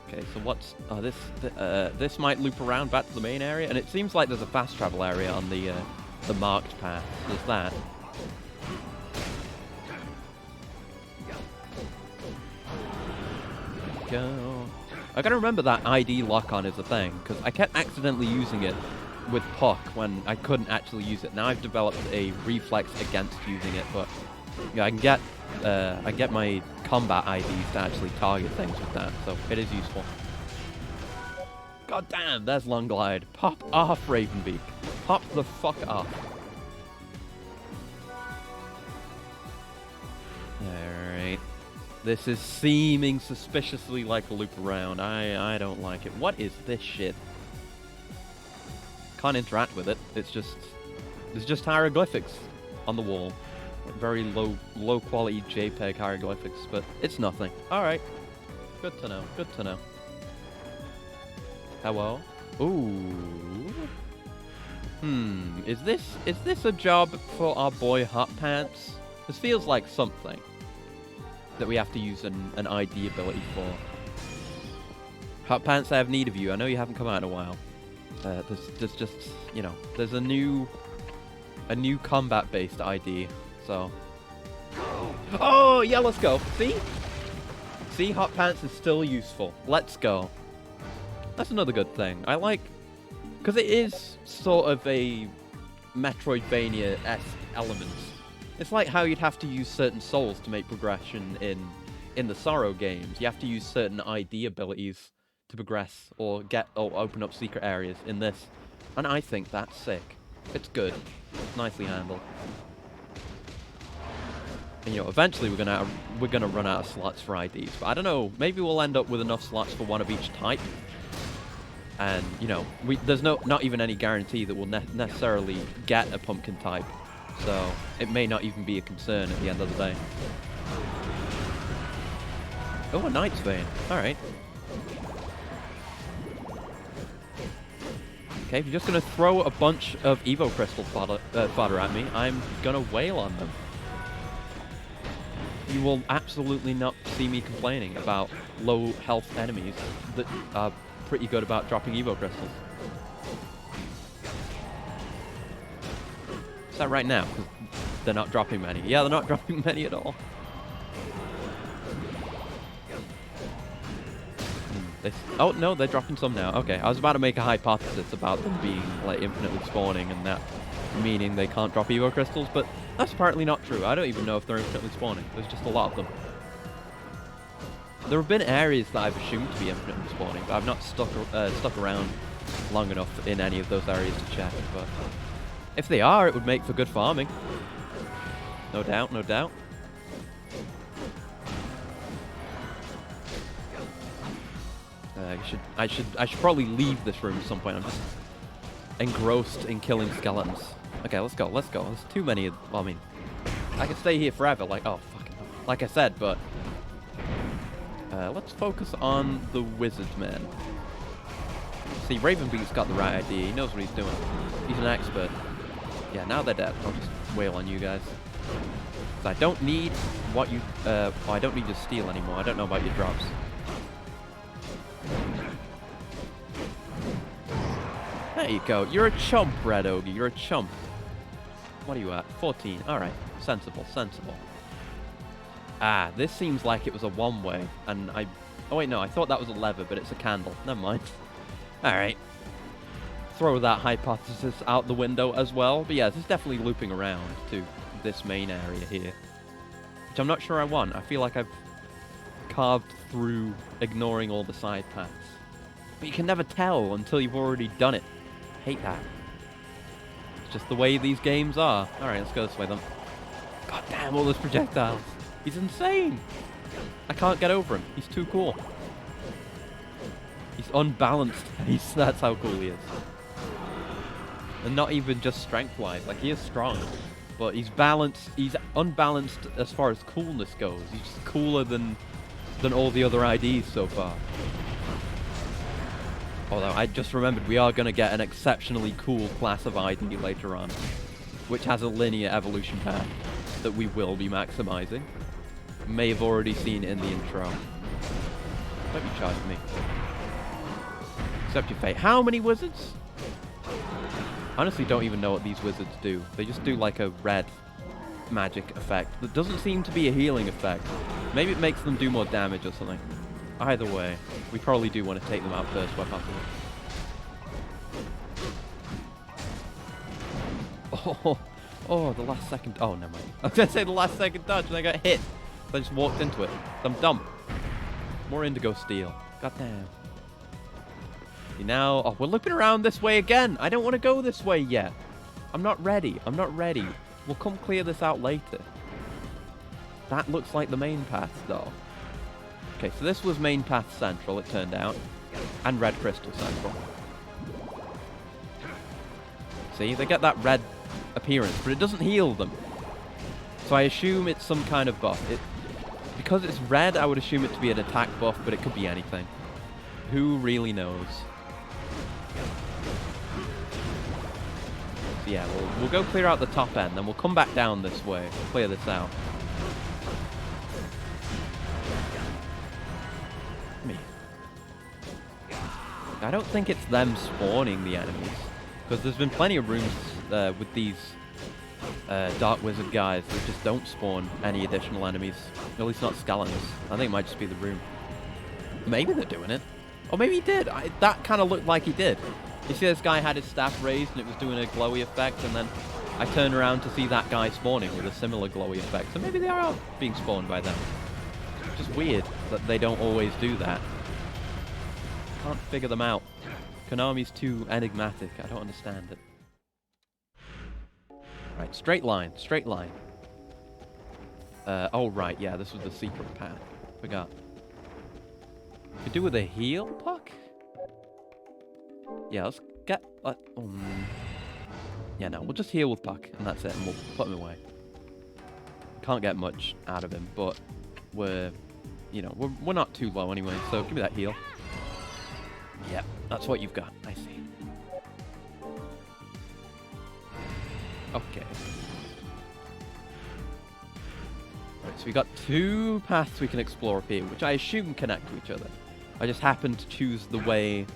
Okay, so what's... oh, this might loop around back to the main area, and it seems like there's a fast travel area on the marked path. There's that. Go. I gotta remember that ID lock-on is a thing, because I kept accidentally using it with Puck when I couldn't actually use it. Now I've developed a reflex against using it, but yeah, I get my combat IDs to actually target things with that, so it is useful. God damn, there's Long Glide. Pop off, Ravenbeak. Pop the fuck off. This is seeming suspiciously like a loop around. I don't like it. What is this shit? Can't interact with it. It's just hieroglyphics on the wall. Like very low quality JPEG hieroglyphics, but it's nothing. Alright. Good to know. Good to know. Hello? Ooh. Is this a job for our boy Hot Pants? This feels like something that we have to use an ID ability for. Hot Pants, I have need of you. I know you haven't come out in a while. There's just, you know, there's a new combat-based ID, so. Oh, yeah, let's go. See, Hot Pants is still useful. Let's go. That's another good thing. I like, because it is sort of a Metroidvania-esque element. It's like how you'd have to use certain souls to make progression in the Sorrow games. You have to use certain ID abilities to progress or open up secret areas in this. And I think that's sick. It's good. It's nicely handled. And, you know, eventually we're gonna run out of slots for IDs. But I don't know, maybe we'll end up with enough slots for one of each type. And, you know, there's not even any guarantee that we'll necessarily get a pumpkin type. So, it may not even be a concern at the end of the day. Oh, a Knight's Vein. Alright. Okay, if you're just going to throw a bunch of Evo Crystal fodder at me, I'm going to wail on them. You will absolutely not see me complaining about low health enemies that are pretty good about dropping Evo Crystals. Is that right now? They're not dropping many. Yeah, they're not dropping many at all. Oh, no, they're dropping some now. Okay, I was about to make a hypothesis about them being, like, infinitely spawning and that meaning they can't drop Evo Crystals, but that's apparently not true. I don't even know if they're infinitely spawning. There's just a lot of them. There have been areas that I've assumed to be infinitely spawning, but I've not stuck around long enough in any of those areas to check, but if they are, it would make for good farming. No doubt, no doubt. I should probably leave this room at some point. I'm just engrossed in killing skeletons. Okay, let's go, let's go. There's too many. Well, I mean, I could stay here forever. Like, oh, fucking, like I said, but let's focus on the wizard man. See, Ravenbeak's got the right idea. He knows what he's doing. He's an expert. Yeah, now they're dead. I'll just wail on you guys. So I don't need what you. I don't need your steel anymore. I don't know about your drops. There you go. You're a chump, Red Ogre. You're a chump. What are you at? 14. Alright. Sensible, sensible. Ah, this seems like it was a one-way. And I... Oh, wait, no. I thought that was a lever, but it's a candle. Never mind. Alright. Throw that hypothesis out the window as well. But yeah, this is definitely looping around to this main area here. Which I'm not sure I want. I feel like I've carved through ignoring all the side paths. But you can never tell until you've already done it. I hate that. It's just the way these games are. Alright, let's go this way then. God damn, all those projectiles. He's insane. I can't get over him. He's too cool. He's unbalanced. That's how cool he is. And not even just strength-wise. Like, he is strong. But he's balanced. He's unbalanced as far as coolness goes. He's just cooler than all the other IDs so far. Although, I just remembered we are going to get an exceptionally cool class of ID later on, which has a linear evolution path that we will be maximizing. May have already seen it in the intro. Don't be charging me. Accept your fate. How many wizards? Honestly, don't even know what these wizards do. They just do like a red magic effect that doesn't seem to be a healing effect. Maybe it makes them do more damage or something. Either way, we probably do want to take them out first where possible. Oh, the last second. Oh, never mind. I was going to say the last second dodge and I got hit. So I just walked into it. I'm dumb. More indigo steel. Goddamn. Now, oh, we're looping around this way again. I don't want to go this way yet. I'm not ready. I'm not ready. We'll come clear this out later. That looks like the main path, though. Okay, so this was main path central, it turned out. And red crystal central. See, they get that red appearance, but it doesn't heal them. So I assume it's some kind of buff. Because it's red, I would assume it to be an attack buff, but it could be anything. Who really knows? So yeah, we'll go clear out the top end, then we'll come back down this way, clear this out. I don't think it's them spawning the enemies, because there's been plenty of rooms with these Dark Wizard guys that just don't spawn any additional enemies. At least not skeletons. I think it might just be the room. Maybe they're doing it. Or maybe he did. That kind of looked like he did. You see this guy had his staff raised and it was doing a glowy effect, and then I turned around to see that guy spawning with a similar glowy effect. So maybe they are being spawned by them. It's just weird that they don't always do that. Can't figure them out. Konami's too enigmatic. I don't understand it. Right, straight line, straight line. Oh right, yeah, this was the secret path. Forgot. Could do with a heal, Puck? Yeah, let's get... yeah, no, we'll just heal with Puck, and that's it, and we'll put him away. Can't get much out of him, but we're... You know, we're not too low anyway, so give me that heal. Yep, that's what you've got. I see. Okay. Right, so we got two paths we can explore up here, which I assume connect to each other. I just happened to choose the way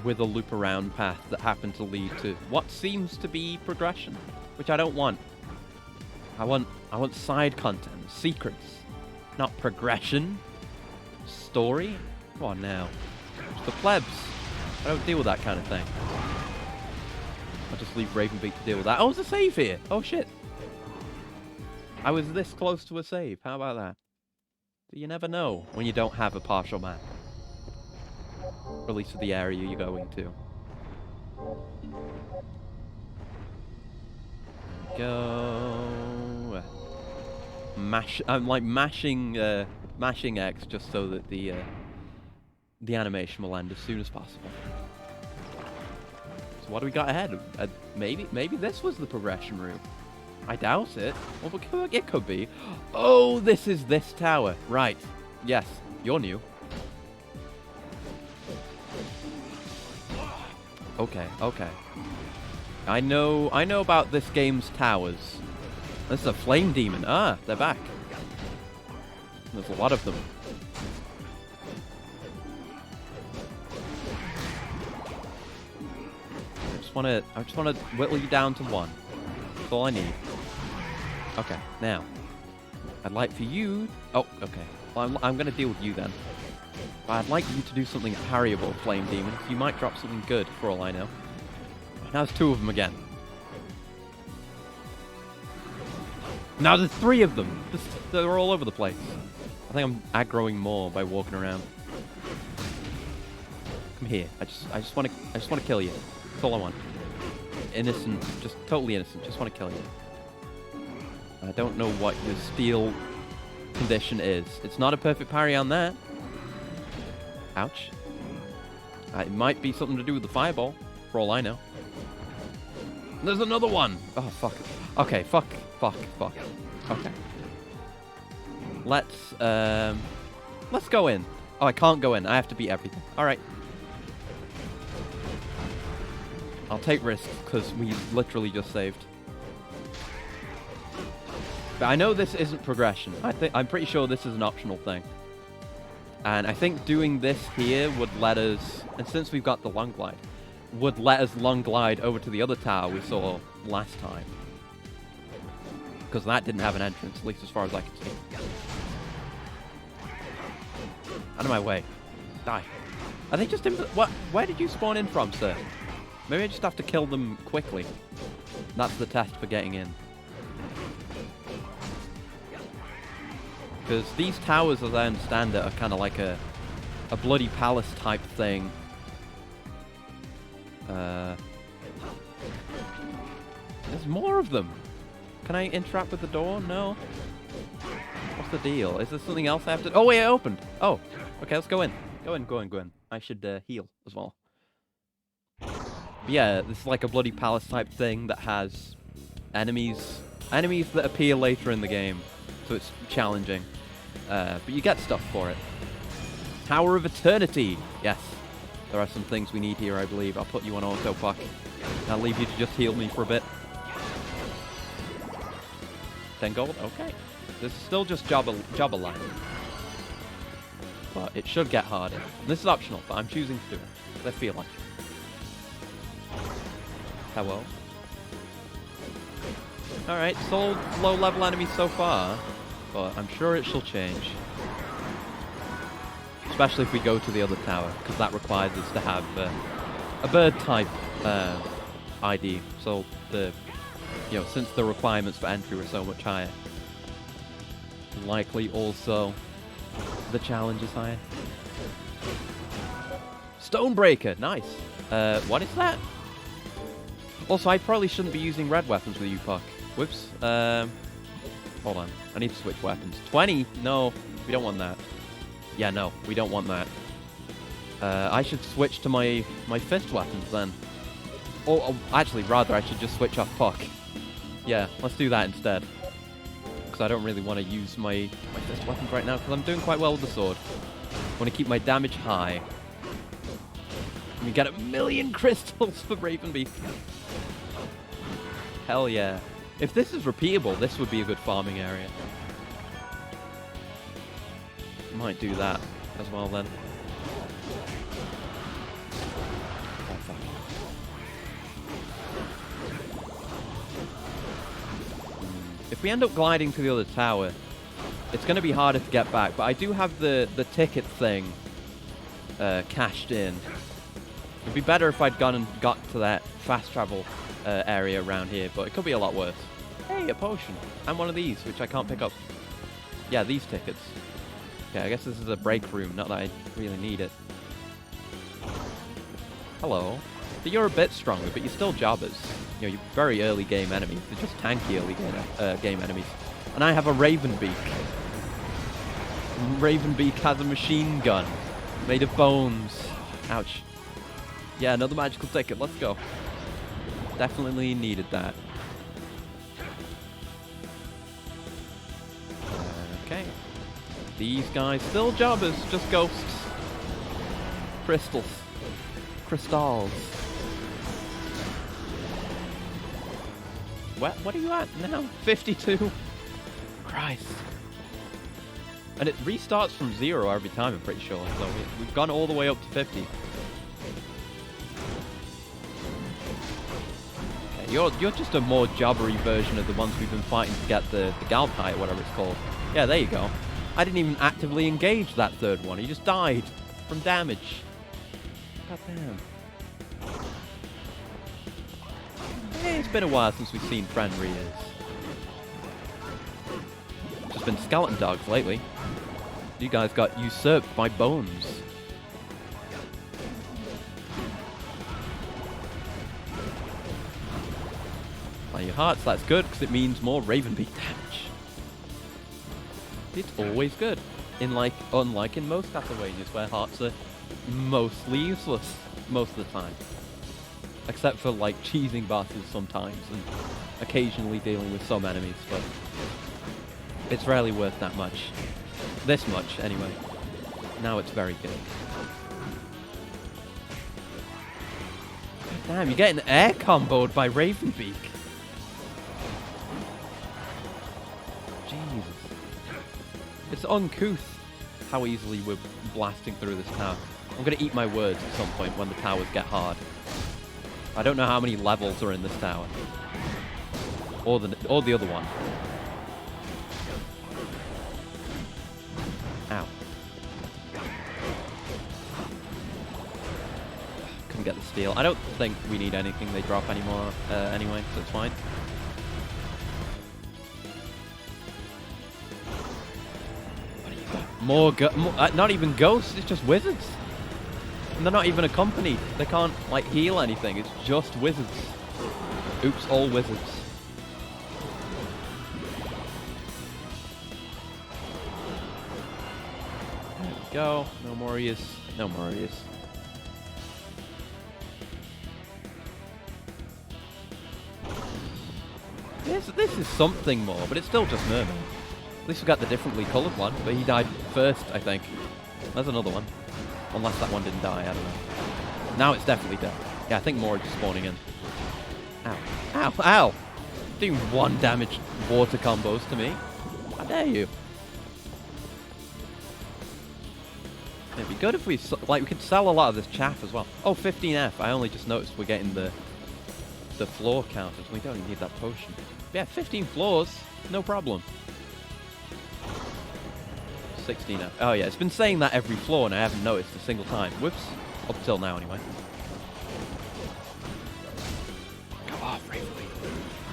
with a loop around path that happened to lead to what seems to be progression, which I don't want. I want side content, secrets, not progression. Story? Come on now. The plebs. I don't deal with that kind of thing. I'll just leave Ravenbeak to deal with that. Oh, there's a save here. Oh, shit. I was this close to a save. How about that? You never know when you don't have a partial map. Or at least for the area you're going to. Go. Mash. I'm like mashing X just so that the animation will end as soon as possible. So what do we got ahead? Maybe this was the progression route. I doubt it. Well, it could be. Oh, this is this tower. Right. Yes, you're new. Okay, okay. I know about this game's towers. This is a flame demon. Ah, they're back. There's a lot of them. I just wanna whittle you down to one. That's all I need. Okay, now I'd like for you. Oh, okay. Well, I'm gonna deal with you then. But I'd like you to do something parryable, Flame Demon. You might drop something good, for all I know. Now there's two of them again. Now there's three of them. They're all over the place. I think I'm aggroing more by walking around. Come here. I just want to kill you. That's all I want. Innocent, just totally innocent. Just want to kill you. I don't know what your steel condition is. It's not a perfect parry on that. Ouch. It might be something to do with the fireball, for all I know. There's another one. Oh fuck. Okay, fuck. Okay. Let's go in. Oh, I can't go in. I have to beat everything. All right. I'll take risks because we literally just saved. But I know this isn't progression. I'm pretty sure this is an optional thing. And I think doing this here would let us, and since we've got the long glide, would let us long glide over to the other tower we saw last time. Because that didn't have an entrance, at least as far as I can see. Out of my way. Die. Are they just in... What? Where did you spawn in from, sir? Maybe I just have to kill them quickly. That's the test for getting in. Because these towers, as I understand it, are kind of like a bloody palace type thing. There's more of them. Can I interact with the door? No. What's the deal? Is there something else I have to... Oh, wait, it opened. Oh, okay, let's go in. Go in. I should heal as well. But yeah, this is like a bloody palace type thing that has enemies that appear later in the game, so it's challenging. But you get stuff for it. Tower of Eternity. Yes, there are some things we need here, I believe. I'll put you on auto puck. I'll leave you to just heal me for a bit. 10 gold. Okay. This is still just job alignment. But it should get harder. This is optional, but I'm choosing to do it. I feel like it. Hello. Alright, sold low-level enemies so far, but I'm sure it shall change. Especially if we go to the other tower, because that requires us to have a bird-type ID. So, since the requirements for entry were so much higher, likely also the challenge is higher. Stonebreaker, nice. What is that? Also, I probably shouldn't be using red weapons with you, Puck. Whoops. Hold on. I need to switch weapons. 20? No, we don't want that. Yeah, no, we don't want that. I should switch to my fist weapons then. Or actually, rather, I should just switch off Puck. Yeah, let's do that instead. Because I don't really want to use my fist weapons right now, because I'm doing quite well with the sword. I want to keep my damage high. And we get 1,000,000 crystals for Ravenbeak. Hell yeah. If this is repeatable, this would be a good farming area. Might do that as well then. Oh, fuck. If we end up gliding to the other tower, it's going to be harder to get back, but I do have the ticket thing cashed in. It'd be better if I'd gone and got to that fast travel area around here, but it could be a lot worse. Hey, a potion. And one of these, which I can't pick up. Yeah, these tickets. Okay, I guess this is a break room, not that I really need it. Hello. So you're a bit stronger, but you're still jobbers. You're very early game enemies. They're just tanky early game enemies. And I have a Ravenbeak. Ravenbeak has a machine gun made of bones. Ouch. Yeah, another magical ticket. Let's go. Definitely needed that. Okay. These guys still jobbers, just ghosts. Crystals. Crystals. What are you at now? 52? Christ. And it restarts from 0 every time, I'm pretty sure. So we've gone all the way up to 50. Okay, you're just a more jobbery version of the ones we've been fighting to get the Galtai, or whatever it's called. Yeah, there you go. I didn't even actively engage that third one. He just died from damage. God damn. Hey, it's been a while since we've seen friend Rias. Just been skeleton dogs lately. You guys got usurped by bones. By your hearts, that's good, because it means more Ravenbeak damage. It's always good. Unlike in most Castlevanias, where hearts are mostly useless most of the time. Except for, like, cheesing bosses sometimes, and occasionally dealing with some enemies, but it's rarely worth that much. This much, anyway. Now it's very good. Damn, you're getting air comboed by Ravenbeak. Jesus. It's uncouth how easily we're blasting through this tower. I'm gonna eat my words at some point when the towers get hard. I don't know how many levels are in this tower. Or the other one. Ow. Couldn't get the steel. I don't think we need anything they drop anymore anyway, so it's fine. More not even ghosts, it's just wizards. And they're not even accompanied. They can't, like, heal anything. It's just wizards. Oops, all wizards. go. No Morius. No Morius. This is something more, but it's still just Merman. At least we got the differently coloured one, but he died first, I think. There's another one. Unless that one didn't die, I don't know. Now it's definitely dead. Yeah, I think more are just spawning in. Ow. Ow! Ow! Doing 1 damage water combos to me. How dare you? It'd be good if we could sell a lot of this chaff as well. Oh, 15F. I only just noticed we're getting the floor counters. We don't even need that potion. But yeah, 15 floors, no problem. 16F. Oh yeah, it's been saying that every floor and I haven't noticed a single time. Whoops. Up till now anyway. Go off, Ravenly.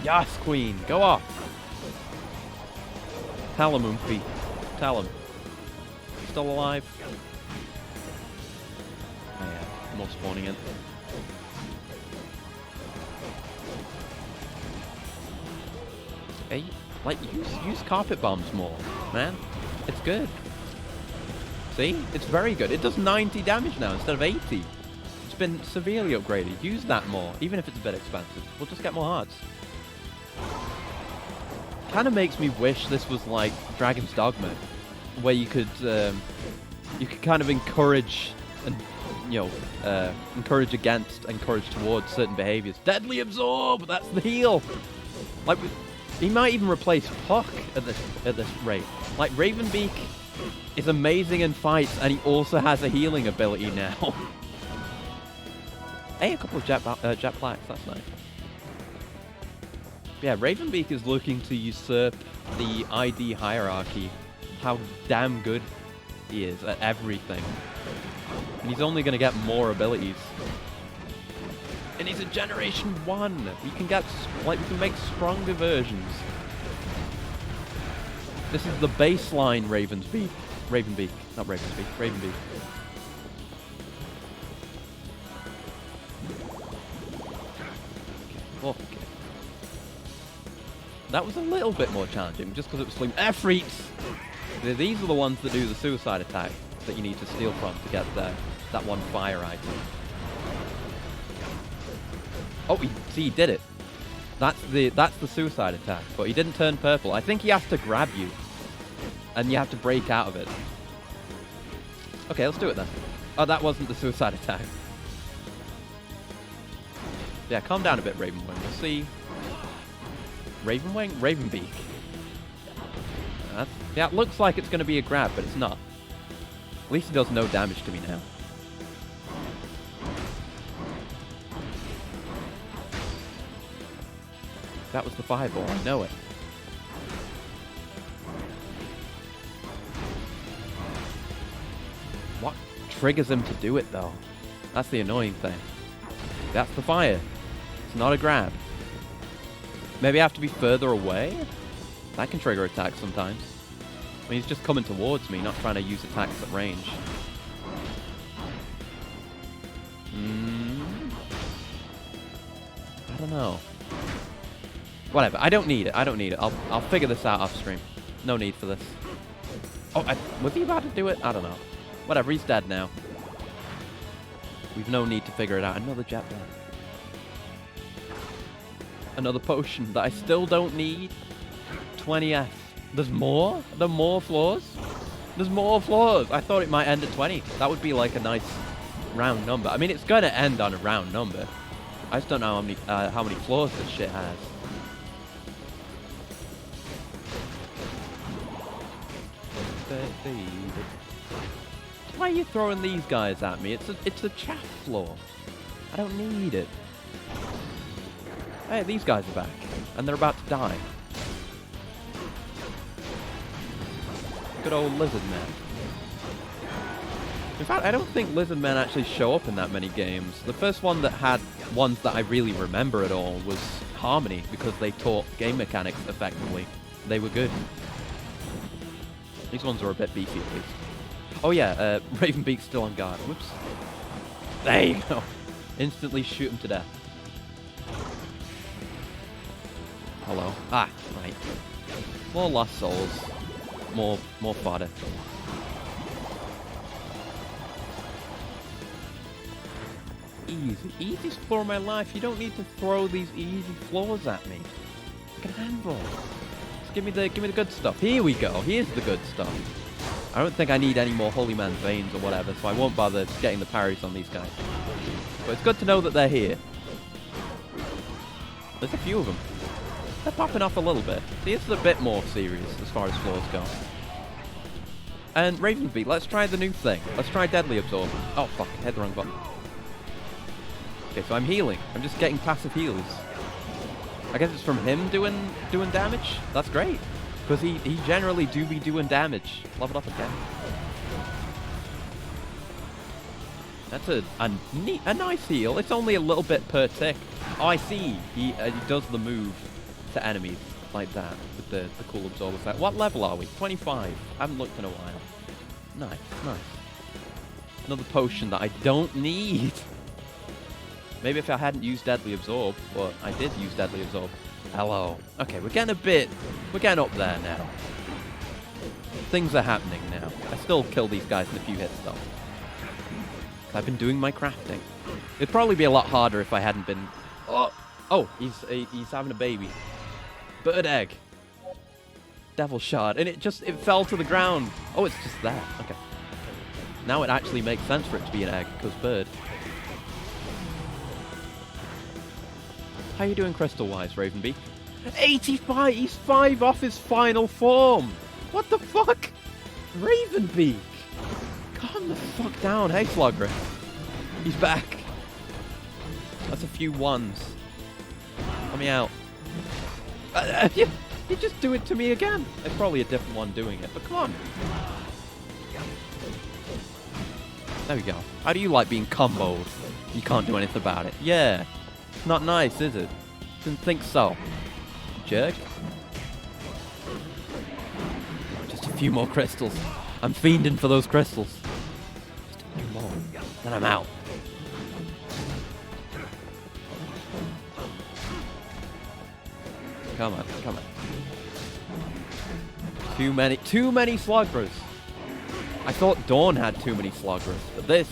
Yes, Queen. Go off. Tell him, Oomphy. Tell him. Still alive? Oh yeah, more spawning in. Hey, like, use carpet bombs more, man. It's good. See? It's very good. It does 90 damage now instead of 80. It's been severely upgraded. Use that more, even if it's a bit expensive. We'll just get more hearts. Kind of makes me wish this was like Dragon's Dogma, where you could kind of encourage and encourage against, encourage towards certain behaviors. Deadly Absorb. That's the heal. Like he might even replace Puck at this rate. Like Ravenbeak is amazing in fights, and he also has a healing ability now. Hey, a couple of jet plaques. That's nice. Yeah, Ravenbeak is looking to usurp the ID hierarchy. How damn good he is at everything. And he's only going to get more abilities. And he's a Generation 1. We can make stronger versions. This is the baseline Ravenbeak. Not Ravenbeak. Ravenbeak. Okay. That was a little bit more challenging, just because it was Fleam. Efreets! These are the ones that do the suicide attack that you need to steal from to get that one fire item. Oh, he did it. That's the suicide attack, but he didn't turn purple. I think he has to grab you, and you have to break out of it. Okay, let's do it then. Oh, that wasn't the suicide attack. Yeah, calm down a bit, Ravenwing. We'll see. Ravenwing? Ravenbeak. Yeah, it looks like it's going to be a grab, but it's not. At least it does no damage to me now. That was the fireball, I know it. What triggers him to do it, though? That's the annoying thing. That's the fire. It's not a grab. Maybe I have to be further away? That can trigger attacks sometimes. I mean, he's just coming towards me, not trying to use attacks at range. I don't know. Whatever, I don't need it. I'll figure this out off stream. No need for this. Oh, was he about to do it? I don't know. Whatever, he's dead now. We've no need to figure it out. Another jetpack. Another potion that I still don't need. 20F. There's more? There are more floors? There's more floors. I thought it might end at 20. That would be like a nice round number. I mean, it's going to end on a round number. I just don't know how many floors this shit has. Why are you throwing these guys at me? It's a chaff floor. I don't need it. Hey, these guys are back, and they're about to die. Good old lizard men. In fact, I don't think lizard men actually show up in that many games. The first one that had ones that I really remember at all was Harmony, because they taught game mechanics effectively. They were good. These ones are a bit beefy at least. Oh yeah, Ravenbeak's still on guard. Whoops. There you go. Instantly shoot him to death. Hello. Ah, right. More lost souls. More fodder. easy. Easiest floor of my life. You don't need to throw these easy floors at me. I can handle. Just give me the good stuff. Here we go. Here's the good stuff. I don't think I need any more Holy Man's Veins or whatever, so I won't bother getting the parries on these guys. But it's good to know that they're here. There's a few of them. They're popping off a little bit. See, this is a bit more serious as far as floors go. And Ravenbeak, let's try the new thing. Let's try Deadly Absorb. Oh, fuck. I hit the wrong button. Okay, so I'm healing. I'm just getting passive heals. I guess it's from him doing damage? That's great. Because he generally do be doing damage. Level up again. That's a nice heal. It's only a little bit per tick. Oh, I see. He does the move to enemies like that with the cool absorb effect. What level are we? 25. I haven't looked in a while. Nice, nice. Another potion that I don't need. Maybe if I hadn't used Deadly Absorb, but I did use Deadly Absorb. Hello. Okay, we're getting up there now. Things are happening now. I still kill these guys in a few hits though. I've been doing my crafting. It'd probably be a lot harder if I hadn't been... Oh, he's having a baby. Bird egg. Devil shard. And it fell to the ground. Oh, it's just there. Okay. Now it actually makes sense for it to be an egg, because bird. How you doing crystal-wise, Ravenbeak? 85! He's 5 off his final form! What the fuck? Ravenbeak! Calm the fuck down. Hey, Slugger. He's back. That's a few ones. Let me out. You just do it to me again. It's probably a different one doing it, but come on. There we go. How do you like being comboed? You can't do anything about it. Yeah. It's not nice, is it? Didn't think so. Jerk. Just a few more crystals. I'm fiending for those crystals. Just a few more. Then I'm out. Come on, come on. Too many Slugras. I thought Dawn had too many Slugras, but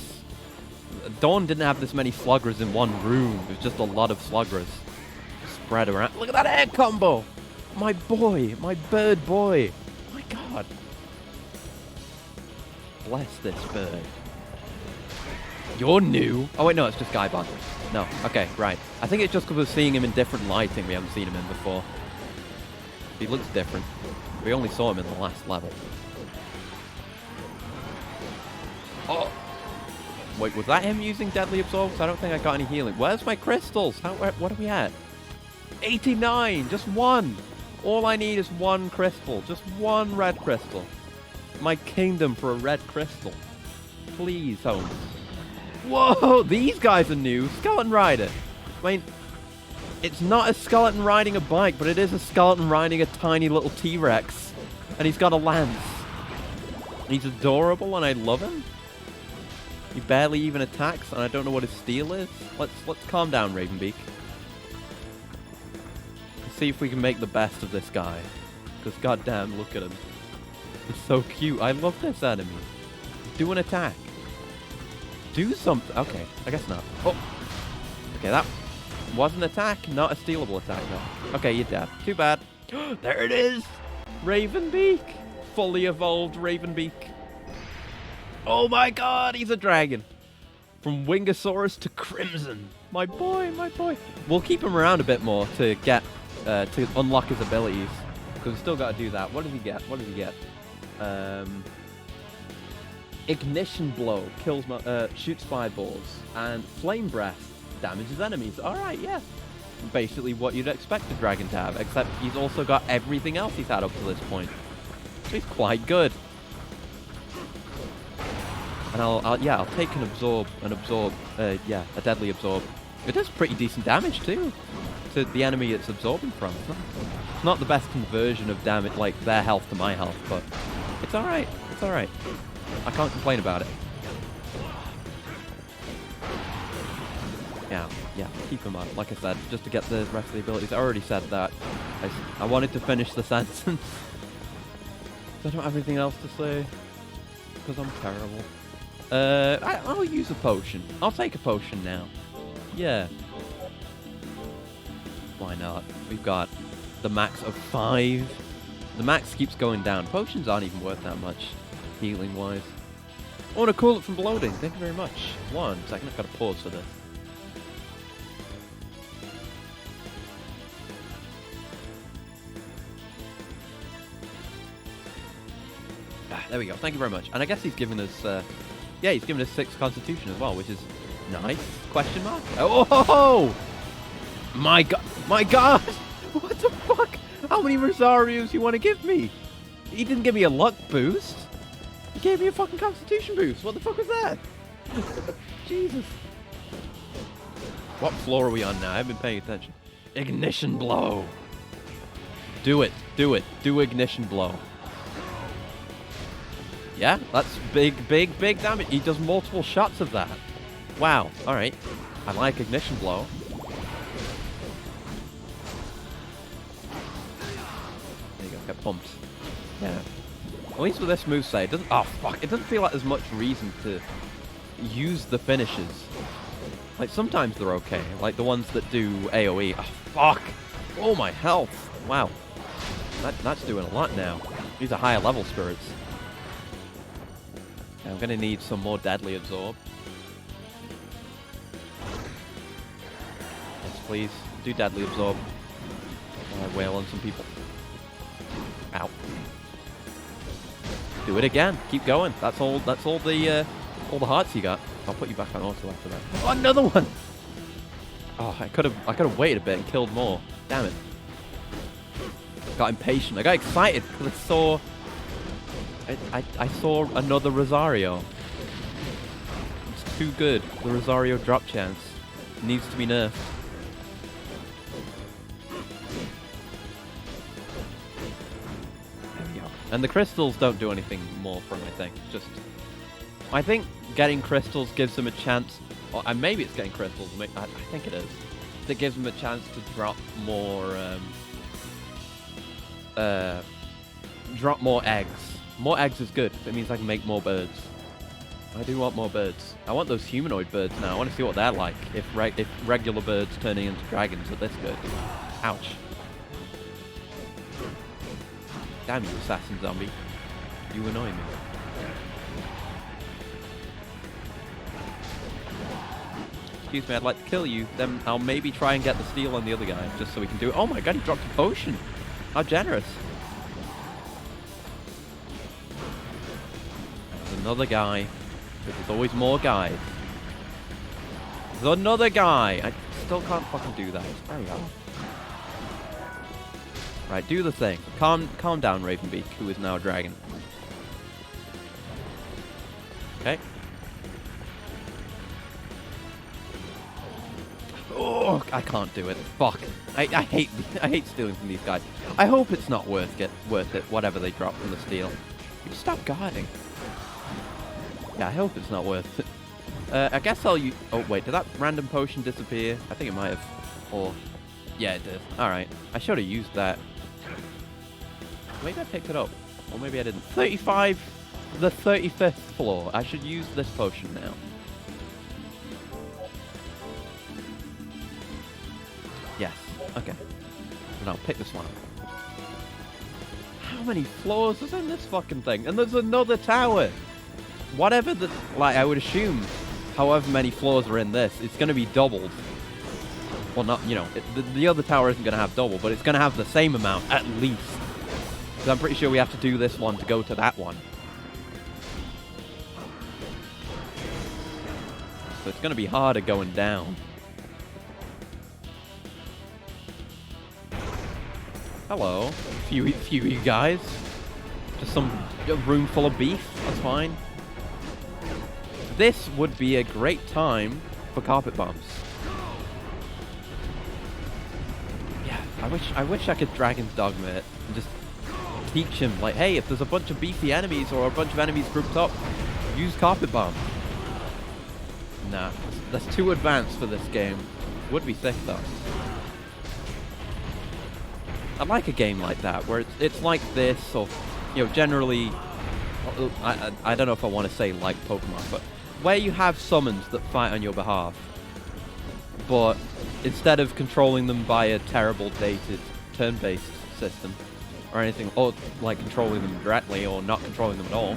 Dawn didn't have this many Slugras in one room. It was just a lot of Slugras spread around. Look at that air combo! My boy, my bird boy. My god. Bless this bird. You're new. Oh wait, no, it's just Gaibon. No, okay, right. I think it's just because we're seeing him in different lighting we haven't seen him in before. He looks different. We only saw him in the last level. Oh! Wait, was that him using Deadly Absorb? I don't think I got any healing. Where's my crystals? What are we at? 89! Just one! All I need is one crystal. Just one red crystal. My kingdom for a red crystal. Please, Holmes. Whoa! These guys are new. Skeleton Rider. I mean, it's not a skeleton riding a bike, but it is a skeleton riding a tiny little T-Rex. And he's got a lance. He's adorable and I love him. He barely even attacks and I don't know what his steal is. Let's calm down, Ravenbeak. Let's see if we can make the best of this guy. Because goddamn, look at him. He's so cute. I love this enemy. Do an attack. Do something. Okay, I guess not. Oh. Okay, that was an attack, not a stealable attack, no. Okay, you're dead. Too bad. There it is! Ravenbeak! Fully evolved Ravenbeak. Oh my god, he's a dragon. From Wingosaurus to Crimson. My boy, my boy. We'll keep him around a bit more to get, to unlock his abilities. Because we still got to do that. What does he get? What does he get? Ignition Blow kills shoots fireballs, and Flame Breath damages enemies. Alright, yeah. Basically what you'd expect a dragon to have, except he's also got everything else he's had up to this point. So he's quite good. And I'll take an absorb, a Deadly Absorb. It does pretty decent damage too, to the enemy it's absorbing from. It's not the best conversion of damage, like their health to my health, but it's alright, it's alright. I can't complain about it. Yeah, keep him up. Like I said, just to get the rest of the abilities. I already said that. I wanted to finish the sentence. I don't have anything else to say. Because I'm terrible. I'll use a potion. I'll take a potion now. Yeah. Why not? We've got the max of 5. The max keeps going down. Potions aren't even worth that much, healing-wise. I want to cool it from bloating. Thank you very much. 1 second, I've got to pause for this. There we go. Thank you very much. And I guess he's given us, yeah, he's given us 6 constitution as well, which is nice. Question mark? Oh! My God! My God! What the fuck? How many Rosarios you want to give me? He didn't give me a luck boost. He gave me a fucking constitution boost. What the fuck was that? Jesus. What floor are we on now? I haven't been paying attention. Ignition blow. Do it. Do it. Do ignition blow. Yeah, that's big damage. He does multiple shots of that. Wow. All right. I like ignition blow. There you go. Get pumped. Yeah. At least with this moveset, it doesn't. Oh fuck! It doesn't feel like there's much reason to use the finishes. Like sometimes they're okay. Like the ones that do AOE. Oh fuck! Oh my health! Wow. That's doing a lot now. These are higher level spirits. I'm gonna need some more deadly absorb. Yes, please. Do deadly absorb. Wail on some people. Ow. Do it again. Keep going. That's all the hearts you got. I'll put you back on auto after that. Oh, another one! Oh, I could have waited a bit and killed more. Damn it. Got impatient. I got excited because I saw another Rosario. It's too good. The Rosario drop chance needs to be nerfed. There we go. And the crystals don't do anything more for him, I think. Just, I think getting crystals gives him a chance, or and maybe it's getting crystals. I think it is. That gives him a chance to drop more, drop more eggs. More eggs is good. It means I can make more birds. I do want more birds. I want those humanoid birds now. I want to see what they're like. If regular birds turning into dragons are this good. Ouch. Damn you, assassin zombie. You annoy me. Excuse me, I'd like to kill you. Then I'll maybe try and get the steal on the other guy, just so we can do it. Oh my god, he dropped a potion. How generous. Another guy. There's always more guys. There's another guy. I still can't fucking do that. There we go. Right, do the thing. Calm down, Ravenbeak, who is now a dragon. Okay. Oh, I can't do it. Fuck. I hate stealing from these guys. I hope it's not worth it. Whatever they drop from the steal. You stop guarding. Yeah, I hope it's not worth it. I guess I'll use... Oh, wait, did that random potion disappear? I think it might have. Or... Yeah, it did. Alright. I should have used that. Maybe I picked it up. Or maybe I didn't. 35... The 35th floor. I should use this potion now. Yes. Okay. And I'll pick this one up. How many floors is in this fucking thing? And there's another tower! Whatever the... Like, I would assume however many floors are in this, it's going to be doubled. Well, not, you know, the other tower isn't going to have double, but it's going to have the same amount, at least. Because I'm pretty sure we have to do this one to go to that one. So it's going to be harder going down. Hello. Few you guys. Just some room full of beef. That's fine. This would be a great time for carpet bombs. Yeah, I wish I could Dragon's Dogma it and just teach him, like, hey, if there's a bunch of beefy enemies or a bunch of enemies grouped up, use carpet bomb. Nah, that's too advanced for this game. Would be sick though. I like a game like that where it's like this, or you know, generally. I don't know if I want to say like Pokemon, but where you have summons that fight on your behalf, but instead of controlling them by a terrible dated turn-based system or anything, or like controlling them directly or not controlling them at all,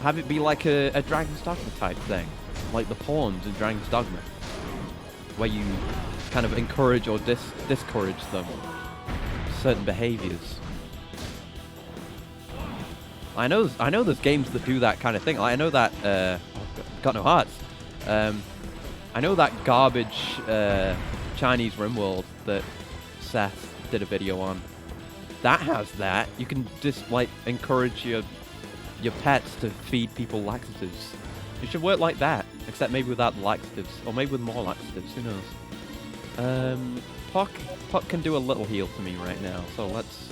have it be like a Dragon's Dogma type thing, like the pawns in Dragon's Dogma, where you kind of encourage or discourage them, certain behaviors. I know there's games that do that kind of thing. I know that got no hearts. I know that garbage Chinese RimWorld that Seth did a video on. That has that. You can just like encourage your pets to feed people laxatives. It should work like that, except maybe without the laxatives, or maybe with more laxatives. Who knows? Puck can do a little heal to me right now, so let's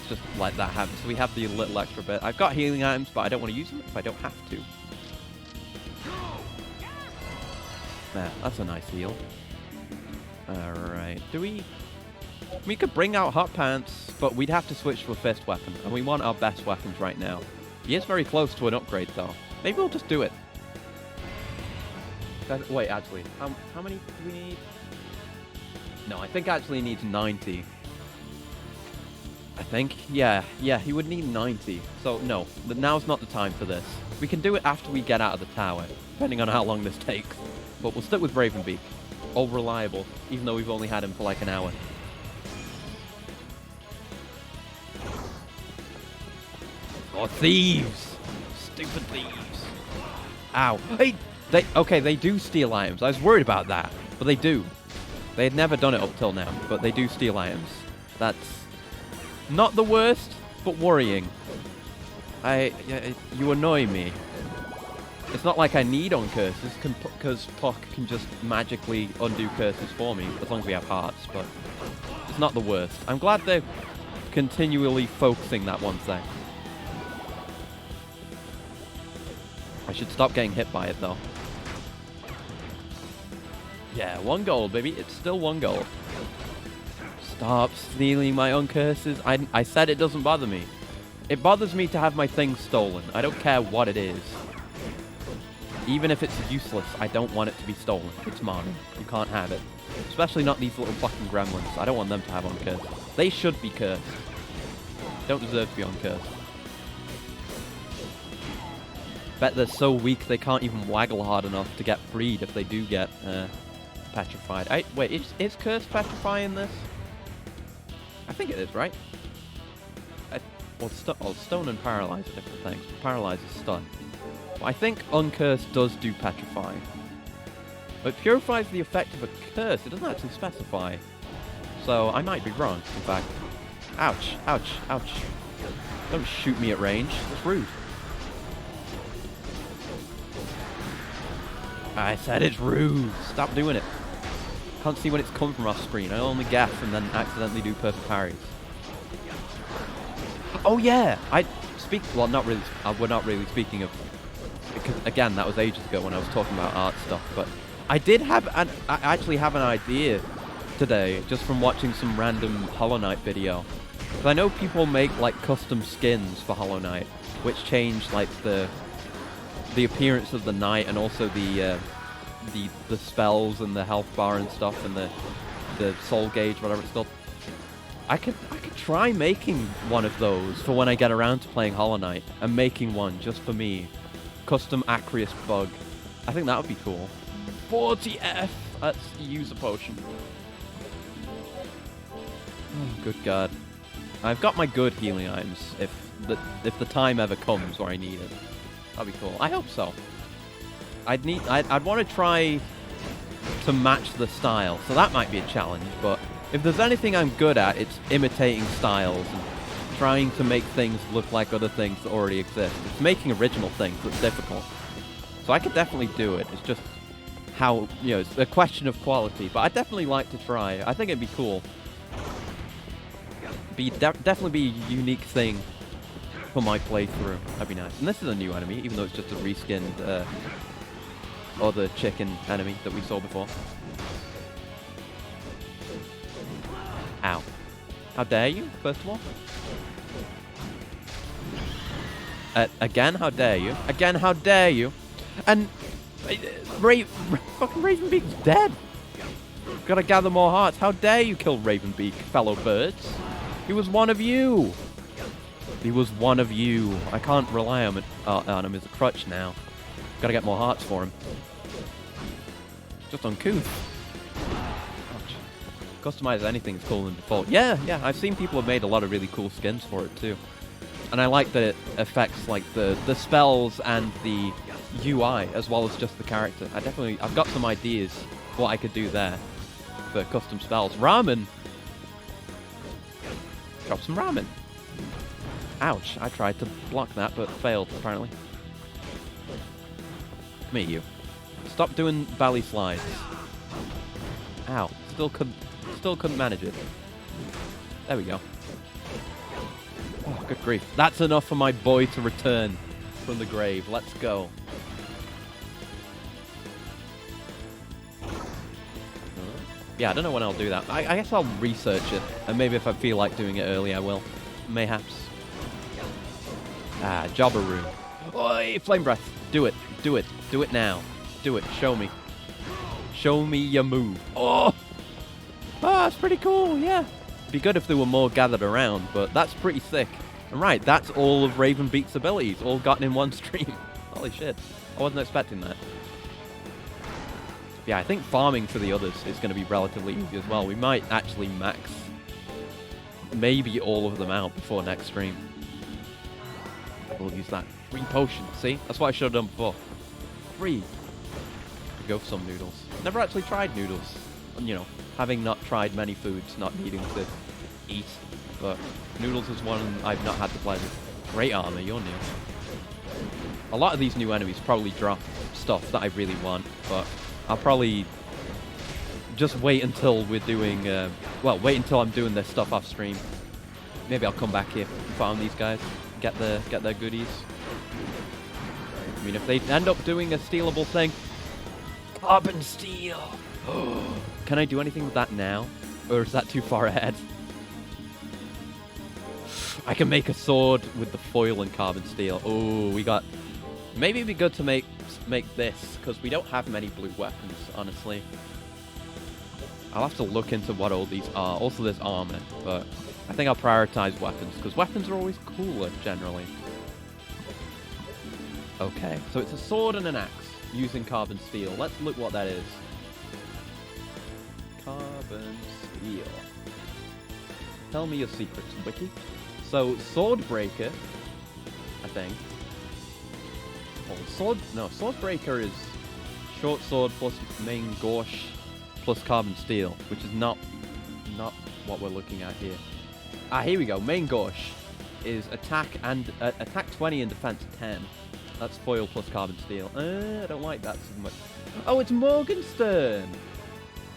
just let that happen. So we have the little extra bit. I've got healing items, but I don't want to use them if I don't have to. There, that's a nice heal. Alright, we could bring out Hot Pants, but we'd have to switch to a fist weapon, and we want our best weapons right now. He is very close to an upgrade, though. Maybe we'll just do it. Wait, actually, how many do we need? No, I think actually he needs 90. I think, yeah, he would need 90. So, no, now's not the time for this. We can do it after we get out of the tower, depending on how long this takes. But we'll stick with Ravenbeak. All reliable, even though we've only had him for like an hour. Oh, thieves! Stupid thieves. Ow. Hey! They do steal items. I was worried about that, but they do. They had never done it up till now, but they do steal items. That's not the worst, but worrying. You annoy me. It's not like I need on curses, because Puck can just magically undo curses for me, as long as we have hearts, but it's not the worst. I'm glad they're continually focusing that one thing. I should stop getting hit by it, though. Yeah, 1 gold, baby. It's still 1 gold. Stop stealing my own curses. I said it doesn't bother me. It bothers me to have my things stolen. I don't care what it is. Even if it's useless, I don't want it to be stolen. It's mine. You can't have it. Especially not these little fucking gremlins. I don't want them to have on curse. They should be cursed. Don't deserve to be on curse. Bet they're so weak they can't even waggle hard enough to get freed if they do get petrified. Wait, is curse petrify in this? I think it is, right? Well, stone and paralyze are different things. Paralyze is stun. But I think uncurse does do petrify. But it purifies the effect of a curse. It doesn't actually specify. So I might be wrong, in fact. Ouch, ouch, ouch. Don't shoot me at range. That's rude. I said it's rude. Stop doing it. Can't see when it's come from off screen. I only guess and then accidentally do perfect parries. Oh yeah, well, not really. We're not really speaking of. Because again, that was ages ago when I was talking about art stuff. But I actually have an idea today just from watching some random Hollow Knight video. Because I know people make like custom skins for Hollow Knight, which change like the appearance of the knight and also the spells and the health bar and stuff and the soul gauge, whatever it's called. I could try making one of those for when I get around to playing Hollow Knight and making one just for me. Custom Acrius bug. I think that would be cool. 40F! Let's use a potion. Oh, good God. I've got my good healing items if the time ever comes where I need it. That'd be cool. I hope so. I'd want to try to match the style, so that might be a challenge, but if there's anything I'm good at, it's imitating styles and trying to make things look like other things that already exist. It's making original things that's difficult. So I could definitely do it. It's just how, it's a question of quality, but I'd definitely like to try. I think it'd be cool. Definitely be a unique thing for my playthrough. That'd be nice. And this is a new enemy, even though it's just a reskinned other chicken enemy that we saw before. Ow. How dare you, first of all? Again, how dare you? Again, how dare you? And fucking Ravenbeak's dead. Gotta gather more hearts. How dare you kill Ravenbeak, fellow birds? He was one of you. He was one of you. I can't rely on him as a crutch now. Gotta get more hearts for him. Just uncouth. Ouch. Customize anything is cool in default. Yeah, I've seen people have made a lot of really cool skins for it too. And I like that it affects like the spells and the UI as well as just the character. I've got some ideas what I could do there for custom spells. Ramen! Drop some ramen. Ouch, I tried to block that but failed apparently. Come here, you. Stop doing valley slides. Ow, still couldn't manage it. There we go. Oh, good grief. That's enough for my boy to return from the grave. Let's go. Yeah, I don't know when I'll do that. I guess I'll research it. And maybe if I feel like doing it early, I will. Mayhaps. Ah, Jobber Room. Oi, Flame Breath. Do it. Do it. Do it now. Do it. Show me. Show me your move. Oh! That's pretty cool, yeah. Be good if there were more gathered around, but that's pretty sick. And right, that's all of Ravenbeak's abilities, all gotten in one stream. Holy shit. I wasn't expecting that. Yeah, I think farming for the others is going to be relatively easy as well. We might actually max maybe all of them out before next stream. We'll use that free potion. See? That's what I should have done before. Free. Go for some noodles. Never actually tried noodles. You know, having not tried many foods, not needing to eat. But noodles is one I've not had the pleasure. Great armor, you're new. A lot of these new enemies probably drop stuff that I really want, but I'll probably just wait until we're doing, wait until I'm doing this stuff off stream. Maybe I'll come back here, farm these guys, get their goodies. I mean, if they end up doing a stealable thing, carbon steel. Can I do anything with that now, or is that too far ahead? I can make a sword with the foil and carbon steel. Oh, we got. Maybe it'd be good to make this, because we don't have many blue weapons, honestly. I'll have to look into what all these are. Also, there's armor, but I think I'll prioritize weapons, because weapons are always cooler, generally. Okay, so it's a sword and an axe, using carbon steel. Let's look what that is. Carbon steel. Tell me your secrets, Wiki. So, Swordbreaker, I think. Oh, Swordbreaker is short sword plus main gauche plus carbon steel, which is not what we're looking at here. Ah, here we go. Main gauche is attack 20 and defense 10. That's foil plus carbon steel. I don't like that so much. Oh, it's Morgenstern.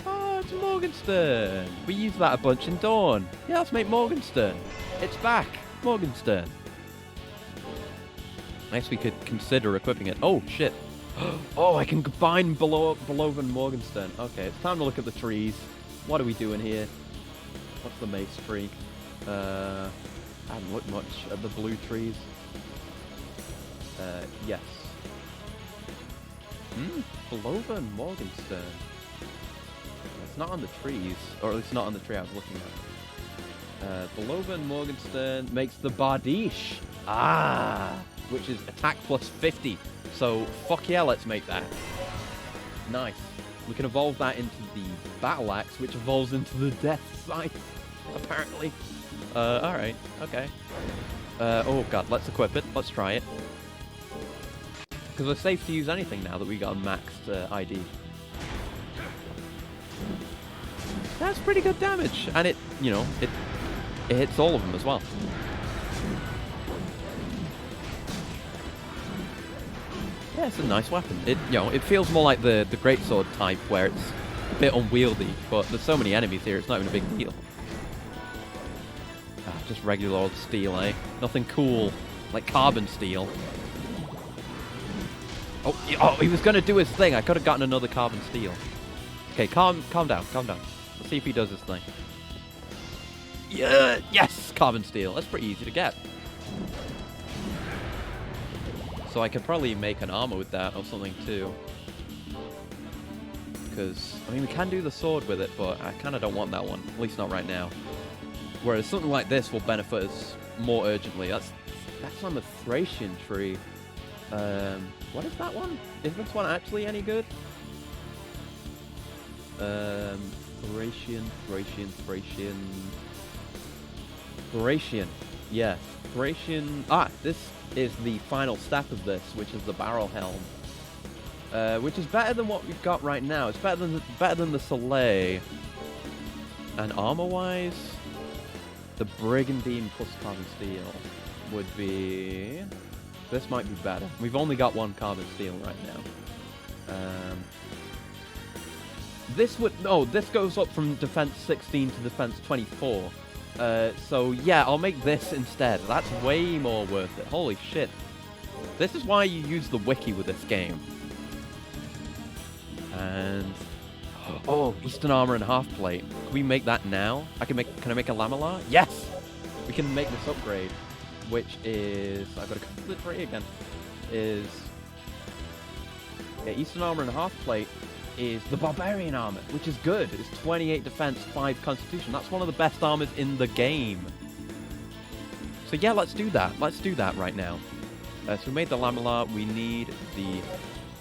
Oh, it's Morgenstern. We use that a bunch in Dawn. Yeah, let's make Morgenstern. It's back. Morgenstern. I guess we could consider equipping it. Oh, shit. Oh, I can combine Beloven and Morgenstern. Okay, it's time to look at the trees. What are we doing here? What's the mace tree? I haven't looked much at the blue trees. Yes. Beloven and Morgenstern. It's not on the trees, or at least not on the tree I was looking at. Beloven Morgenstern makes the Bardiche. Ah! Which is attack plus 50. So, fuck yeah, let's make that. Nice. We can evolve that into the Battle Axe, which evolves into the Death Scythe, apparently. Alright, okay. Oh god, let's equip it. Let's try it. Because we're safe to use anything now that we got a maxed ID. That's pretty good damage. And it, you know, it hits all of them as well. Yeah, it's a nice weapon. It, you know, it feels more like the greatsword type, where it's a bit unwieldy, but there's so many enemies here, it's not even a big deal. Ah, just regular old steel, eh? Nothing cool, like carbon steel. Oh, he was gonna do his thing. I could have gotten another carbon steel. Okay, calm down, calm down. Let's see if he does his thing. Yeah, yes, carbon steel. That's pretty easy to get. So I could probably make an armor with that or something too. Because, I mean, we can do the sword with it, but I kind of don't want that one. At least not right now. Whereas something like this will benefit us more urgently. That's on the Thracian tree. What is that one? Is this one actually any good? Thracian. Yes, Thracian. Ah, this is the final step of this, which is the Barrel Helm. Which is better than what we've got right now. It's better than the Soleil. And armor-wise, the Brigandine plus carbon steel would be... This might be better. We've only got one carbon steel right now. This would... No, this goes up from defense 16 to defense 24. So yeah, I'll make this instead. That's way more worth it. Holy shit. This is why you use the wiki with this game. And... Oh, Eastern Armor and Half Plate. Can we make that now? Can I make a Lamellar? Yes! We can make this upgrade. Which is... I've got to complete it again. Is... Yeah, Eastern Armor and Half Plate is the Barbarian Armor, which is good. It's 28 defense, 5 constitution. That's one of the best armors in the game. So yeah, let's do that. Let's do that right now. So we made the Lamellar. We need the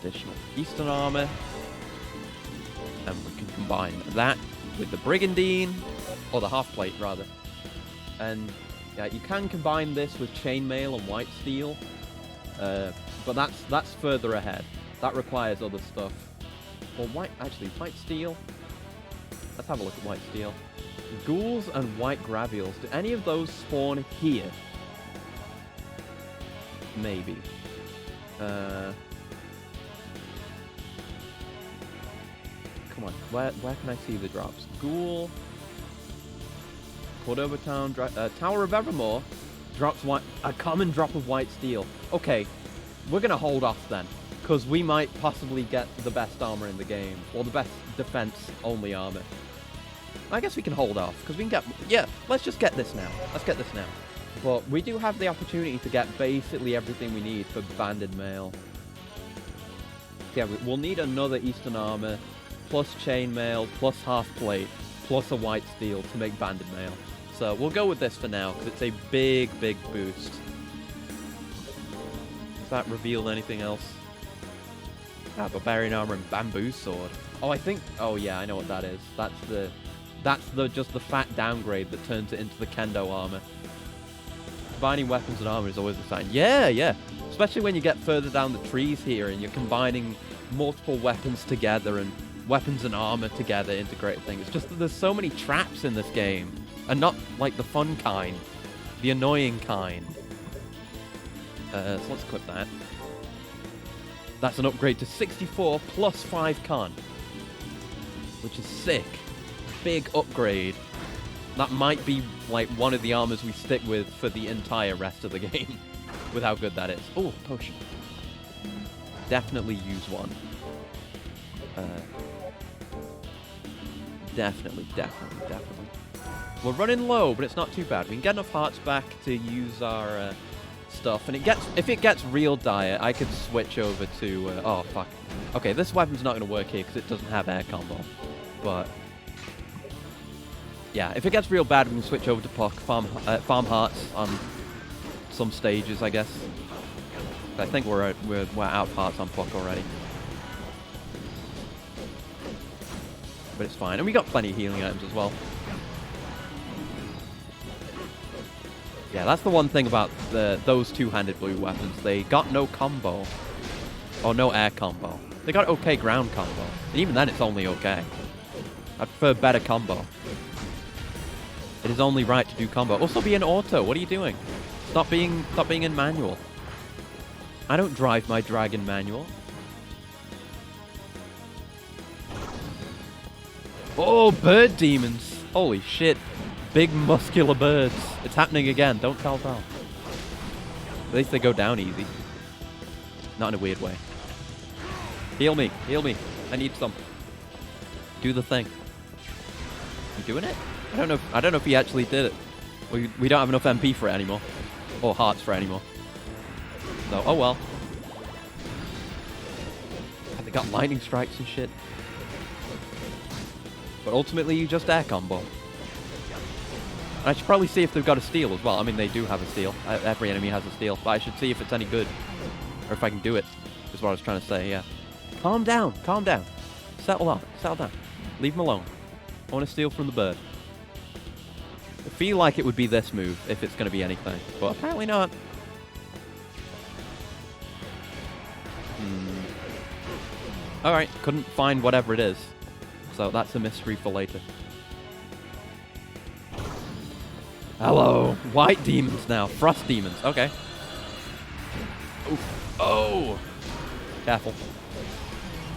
additional Eastern Armor. And we can combine that with the Brigandine, or the Half Plate rather. And yeah, you can combine this with Chainmail and White Steel, but that's further ahead. That requires other stuff. Well, White Steel. Let's have a look at White Steel. Ghouls and White Gravules. Do any of those spawn here? Maybe. Come on, where can I see the drops? Ghoul, Cordova Town, Tower of Evermore drops a common drop of White Steel. Okay, we're gonna hold off then, because we might possibly get the best armor in the game, or the best defense-only armor. I guess we can hold off, because we can get... Yeah, let's just get this now. Let's get this now. But we do have the opportunity to get basically everything we need for Banded Mail. Yeah, we'll need another Eastern Armor, plus Chainmail, plus Half Plate, plus a White Steel to make Banded Mail. So we'll go with this for now, because it's a big, big boost. Does that reveal anything else? Ah, Barbarian Armor and Bamboo Sword. Oh, I think... Oh, yeah, I know what that is. That's just the fat downgrade that turns it into the Kendo Armor. Combining weapons and armor is always exciting. Yeah, yeah. Especially when you get further down the trees here and you're combining multiple weapons together and weapons and armor together into great things. It's just that there's so many traps in this game. And not like the fun kind. The annoying kind. So let's clip that. That's an upgrade to 64 plus 5 con. Which is sick. Big upgrade. That might be like one of the armors we stick with for the entire rest of the game. With how good that is. Oh, potion. Definitely use one. Definitely. We're running low, but it's not too bad. We can get enough hearts back to use our stuff. And if it gets real dire, I could switch over to... oh, fuck. Okay, this weapon's not going to work here because it doesn't have air combo. But... yeah, if it gets real bad, we can switch over to Puck, farm hearts on some stages, I guess. I think we're out of hearts on Puck already. But it's fine. And we got plenty of healing items as well. Yeah, that's the one thing about those two-handed blue weapons. They got no combo. Or no air combo. They got okay ground combo. And even then, it's only okay. I prefer better combo. It is only right to do combo. Also be in auto. What are you doing? Stop being in manual. I don't drive my dragon manual. Oh, bird demons. Holy shit. Big muscular birds. It's happening again. Don't tell Val. At least they go down easy. Not in a weird way. Heal me. Heal me. I need some. Do the thing. You doing it? I don't know if he actually did it. We don't have enough MP for it anymore. Or hearts for it anymore. So, oh well. got lightning strikes and shit. But ultimately, you just air combo. And I should probably see if they've got a steal as well. I mean, they do have a steal. Every enemy has a steal. But I should see if it's any good. Or if I can do it. Is what I was trying to say, yeah. Calm down. Calm down. Settle down. Settle down. Leave him alone. I want to steal from the bird. I feel like it would be this move if it's going to be anything. But apparently not. Alright, couldn't find whatever it is. So that's a mystery for later. Hello. White demons now. Frost demons. Okay. Oof. Oh. Careful.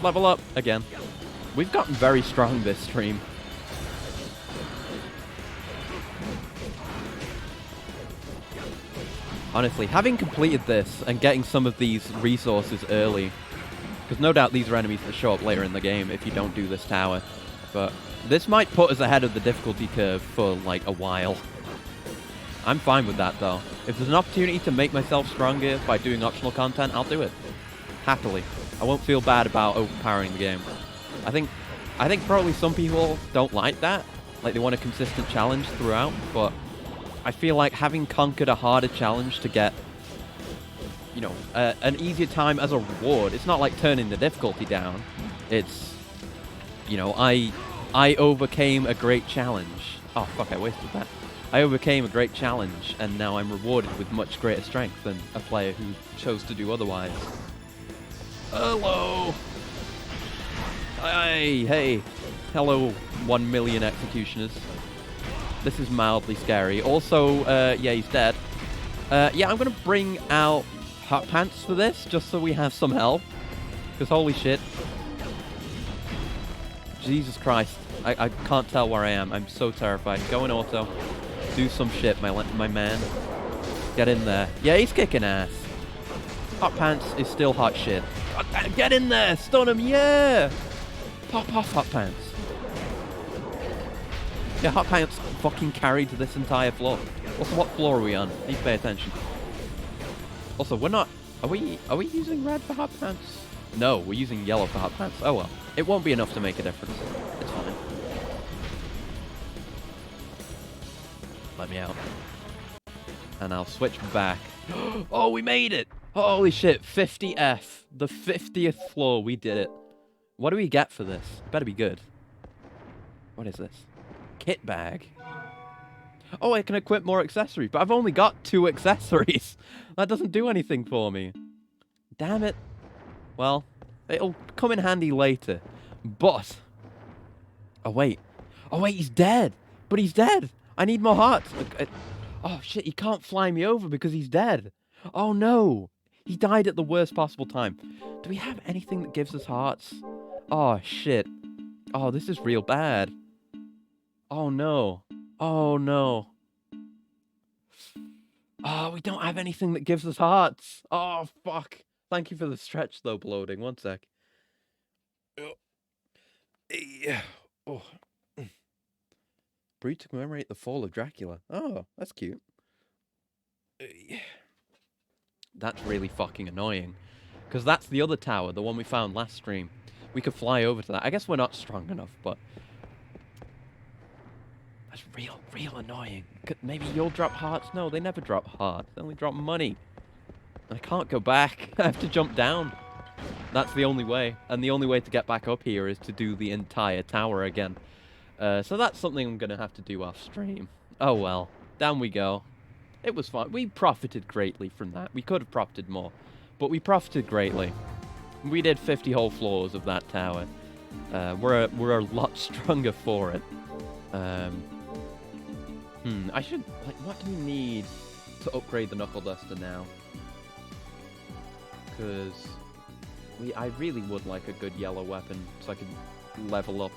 Level up again. We've gotten very strong this stream. Honestly, having completed this and getting some of these resources early, because no doubt these are enemies that show up later in the game if you don't do this tower, but this might put us ahead of the difficulty curve for, like, a while. I'm fine with that, though. If there's an opportunity to make myself stronger by doing optional content, I'll do it. Happily. I won't feel bad about overpowering the game. I think probably some people don't like that. Like, they want a consistent challenge throughout, but I feel like having conquered a harder challenge to get, you know, an easier time as a reward, it's not like turning the difficulty down. It's, you know, I overcame a great challenge. Oh, fuck, I wasted that. I overcame a great challenge, and now I'm rewarded with much greater strength than a player who chose to do otherwise. Hello! Hey! Hello, 1 million executioners. This is mildly scary. Also, yeah, he's dead. Yeah, I'm gonna bring out Hot Pants for this, just so we have some help. Because holy shit. Jesus Christ. I can't tell where I am. I'm so terrified. Go in auto. Do some shit, my man. Get in there. Yeah, he's kicking ass. Hot Pants is still hot shit. Get in there! Stun him, yeah! Pop off, Hot Pants. Yeah, Hot Pants fucking carried this entire floor. Also, what floor are we on? Need to pay attention. Also, we're not... Are we using red for Hot Pants? No, we're using yellow for Hot Pants. Oh well. It won't be enough to make a difference. It's fine. Let me out. And I'll switch back. Oh, we made it! Holy shit, 50F. The 50th floor, we did it. What do we get for this? It better be good. What is this? Kit bag. Oh, I can equip more accessories, but I've only got 2 accessories. That doesn't do anything for me. Damn it. Well, it'll come in handy later. But... Oh, wait. Oh, wait, he's dead. But he's dead. I need more hearts. Oh, shit, he can't fly me over because he's dead. Oh, no. He died at the worst possible time. Do we have anything that gives us hearts? Oh, shit. Oh, this is real bad. Oh, no. Oh, no. Oh, we don't have anything that gives us hearts. Oh, fuck. Thank you for the stretch, though, bloating. One sec. Oh. Brewed to commemorate the fall of Dracula. Oh, that's cute. That's really fucking annoying. Because that's the other tower, the one we found last stream. We could fly over to that. I guess we're not strong enough, but... That's real annoying. Maybe you'll drop hearts? No, they never drop hearts. They only drop money. I can't go back. I have to jump down. That's the only way. And the only way to get back up here is to do the entire tower again. So that's something I'm going to have to do off stream. Oh well. Down we go. It was fun. We profited greatly from that. We could have profited more. But we profited greatly. We did 50 whole floors of that tower. We're a lot stronger for it. I should... Like, what do we need to upgrade the Knuckle Duster now? Because... I really would like a good yellow weapon so I could level up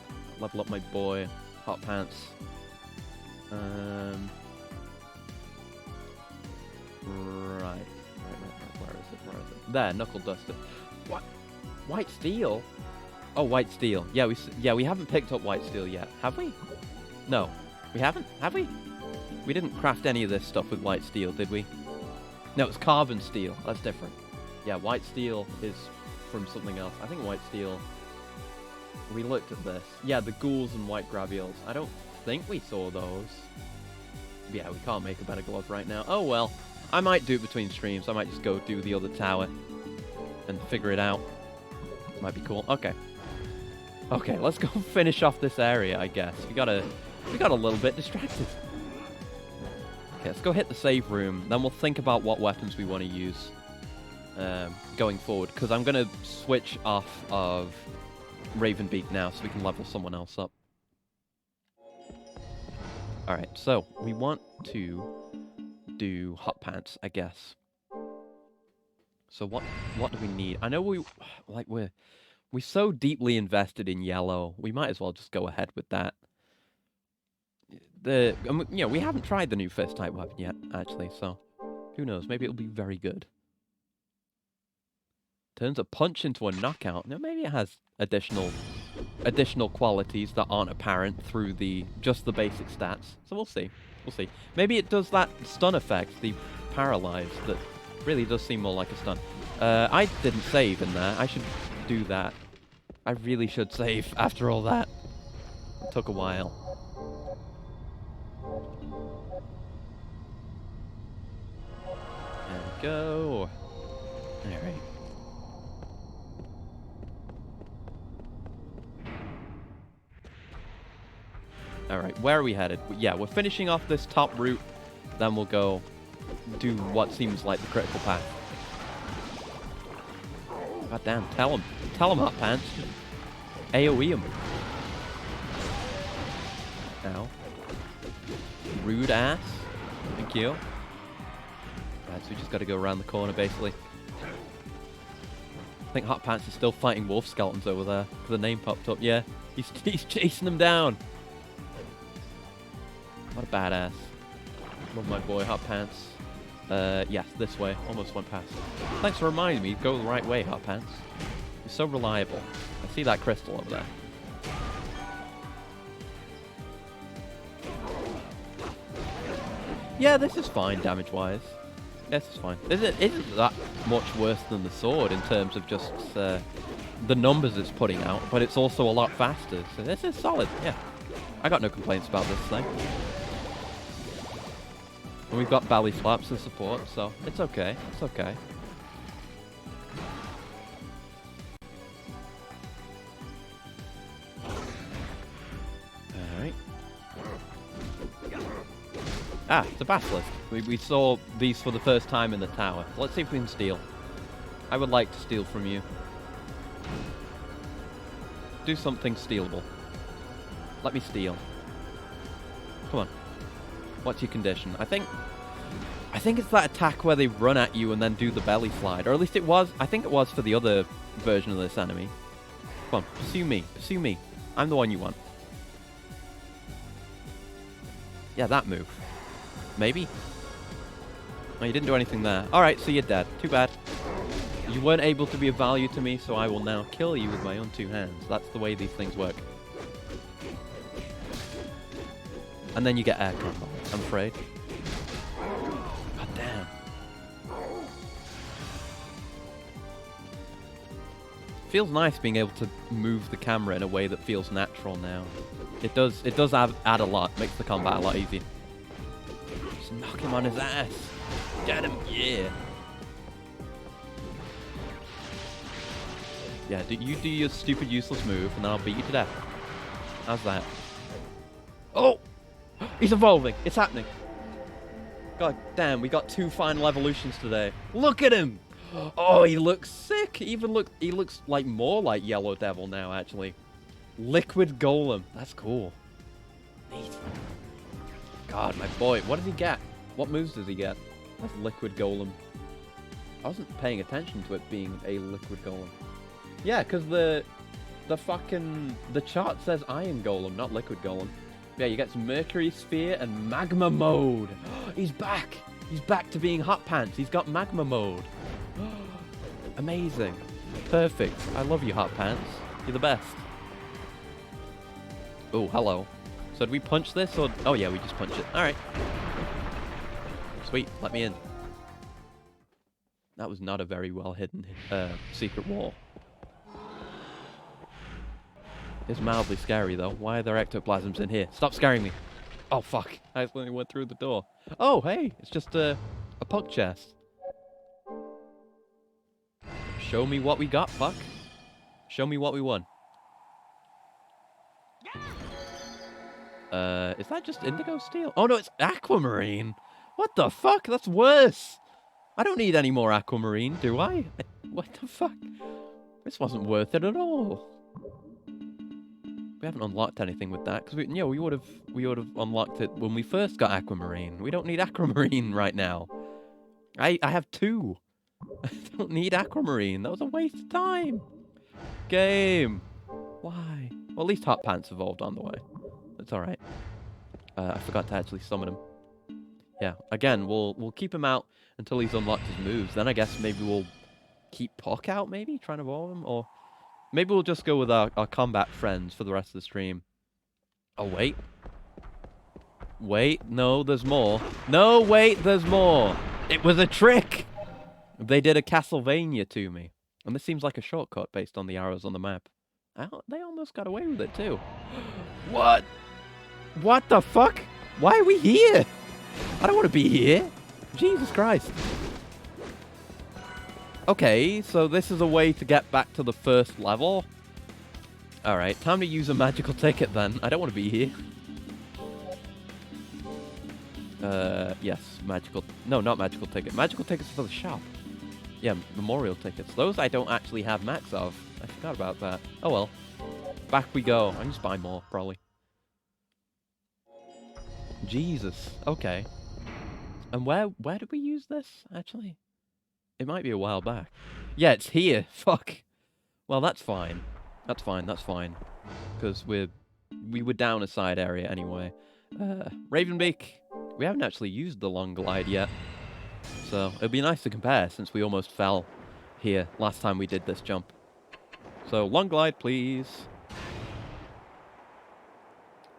my boy, Hot Pants. Right. Where is it? There, Knuckle Duster. What? White Steel? Oh, White Steel. Yeah, we haven't picked up White Steel yet. Have we? No. We haven't? Have we? We didn't craft any of this stuff with White Steel, did we? No, it's Carbon Steel. That's different. Yeah, White Steel is from something else. I think white steel. We looked at this. Yeah, the ghouls and white gravules. I don't think we saw those. Yeah, we can't make a better glove right now. Oh well. I might do it between streams. I might just go do the other tower and figure it out. Might be cool. Okay. Okay, let's go finish off this area, I guess. We got a little bit distracted. Okay, let's go hit the save room. Then we'll think about what weapons we want to use going forward. Because I'm going to switch off of Ravenbeak now so we can level someone else up. Alright, so we want to do hot pants, I guess. So what do we need? I know we're so deeply invested in yellow. We might as well just go ahead with that. You know, we haven't tried the new fist type weapon yet, actually, so who knows? Maybe it'll be very good. Turns a punch into a knockout. Now maybe it has additional qualities that aren't apparent through just the basic stats. So we'll see. We'll see. Maybe it does that stun effect, the paralyze, that really does seem more like a stun. I didn't save in there. I should do that. I really should save after all that. It took a while. There we go. Alright. Alright, where are we headed? Yeah, we're finishing off this top route. Then we'll go do what seems like the critical path. God damn, tell him. Tell him, hot pants. AoE him. Ow. Rude ass. Thank you. Right, so we just gotta go around the corner, basically. I think Hot Pants is still fighting wolf skeletons over there, because the name popped up. Yeah, he's chasing them down. What a badass. Love my boy, Hot Pants. Yes, this way. Almost went past. Thanks for reminding me. Go the right way, Hot Pants. You're so reliable. I see that crystal over there. Yeah, this is fine damage-wise. This is fine. Isn't that much worse than the sword in terms of just the numbers it's putting out, but it's also a lot faster. So this is solid, yeah. I got no complaints about this thing. And we've got belly flaps as support, so it's okay. It's okay. Alright. Ah, it's a basilisk. We saw these for the first time in the tower. Let's see if we can steal. I would like to steal from you. Do something stealable. Let me steal. Come on. What's your condition? I think it's that attack where they run at you and then do the belly slide. Or at least it was. I think it was for the other version of this enemy. Come on, pursue me. Pursue me. I'm the one you want. Yeah, that move. Maybe? No, you didn't do anything there. Alright, so you're dead. Too bad. You weren't able to be of value to me, so I will now kill you with my own two hands. That's the way these things work. And then you get air combo, I'm afraid. God damn. Feels nice being able to move the camera in a way that feels natural now. It does add a lot, makes the combat a lot easier. Just knock him on his ass. Get him, yeah. Yeah, you do your stupid useless move and then I'll beat you to death. How's that? Oh! He's evolving. It's happening. God damn, we got 2 final evolutions today. Look at him! Oh, he looks sick. He looks like more like Yellow Devil now, actually. Liquid Golem. That's cool. Neat. God, my boy. What does he get? What moves does he get? That's Liquid Golem. I wasn't paying attention to it being a Liquid Golem. Yeah, because the chart says Iron Golem, not Liquid Golem. Yeah, you get some Mercury Sphere and Magma Mode. He's back. He's back to being Hot Pants. He's got Magma Mode. Amazing. Perfect. I love you, Hot Pants. You're the best. Oh, hello. So did we punch this or... Oh yeah, we just punched it. Alright. Sweet. Let me in. That was not a very well hidden secret wall. It's mildly scary, though. Why are there ectoplasms in here? Stop scaring me. Oh, fuck. I accidentally went through the door. Oh, hey. It's just a pug chest. Show me what we got, fuck. Show me what we won. Is that just indigo steel? Oh, no, it's aquamarine. What the fuck? That's worse. I don't need any more aquamarine, do I? What the fuck? This wasn't worth it at all. We haven't unlocked anything with that because we would have unlocked it when we first got aquamarine. We don't need aquamarine right now. I have 2. I don't need aquamarine. That was a waste of time. Game. Why? Well, at least hot pants evolved on the way. It's all right. I forgot to actually summon him. Yeah. Again, we'll keep him out until he's unlocked his moves. Then I guess maybe we'll keep Puck out. Maybe try and evolve him, or maybe we'll just go with our combat friends for the rest of the stream. Oh wait. Wait. No, there's more. No, wait. There's more. It was a trick. They did a Castlevania to me. And this seems like a shortcut based on the arrows on the map. They almost got away with it too. What? What the fuck? Why are we here? I don't want to be here. Jesus Christ. Okay, so this is a way to get back to the first level. Alright, time to use a magical ticket then. I don't want to be here. Yes, magical... No, not magical ticket. Magical tickets for the shop. Yeah, memorial tickets. Those I don't actually have max of. I forgot about that. Oh well. Back we go. I can just buy more, probably. Jesus. Okay. And where did we use this, actually? It might be a while back. Yeah, it's here. Fuck. Well, that's fine. That's fine, that's fine. Because we were down a side area anyway. Ravenbeak. We haven't actually used the long glide yet. So, it'd be nice to compare since we almost fell here last time we did this jump. So, long glide, please.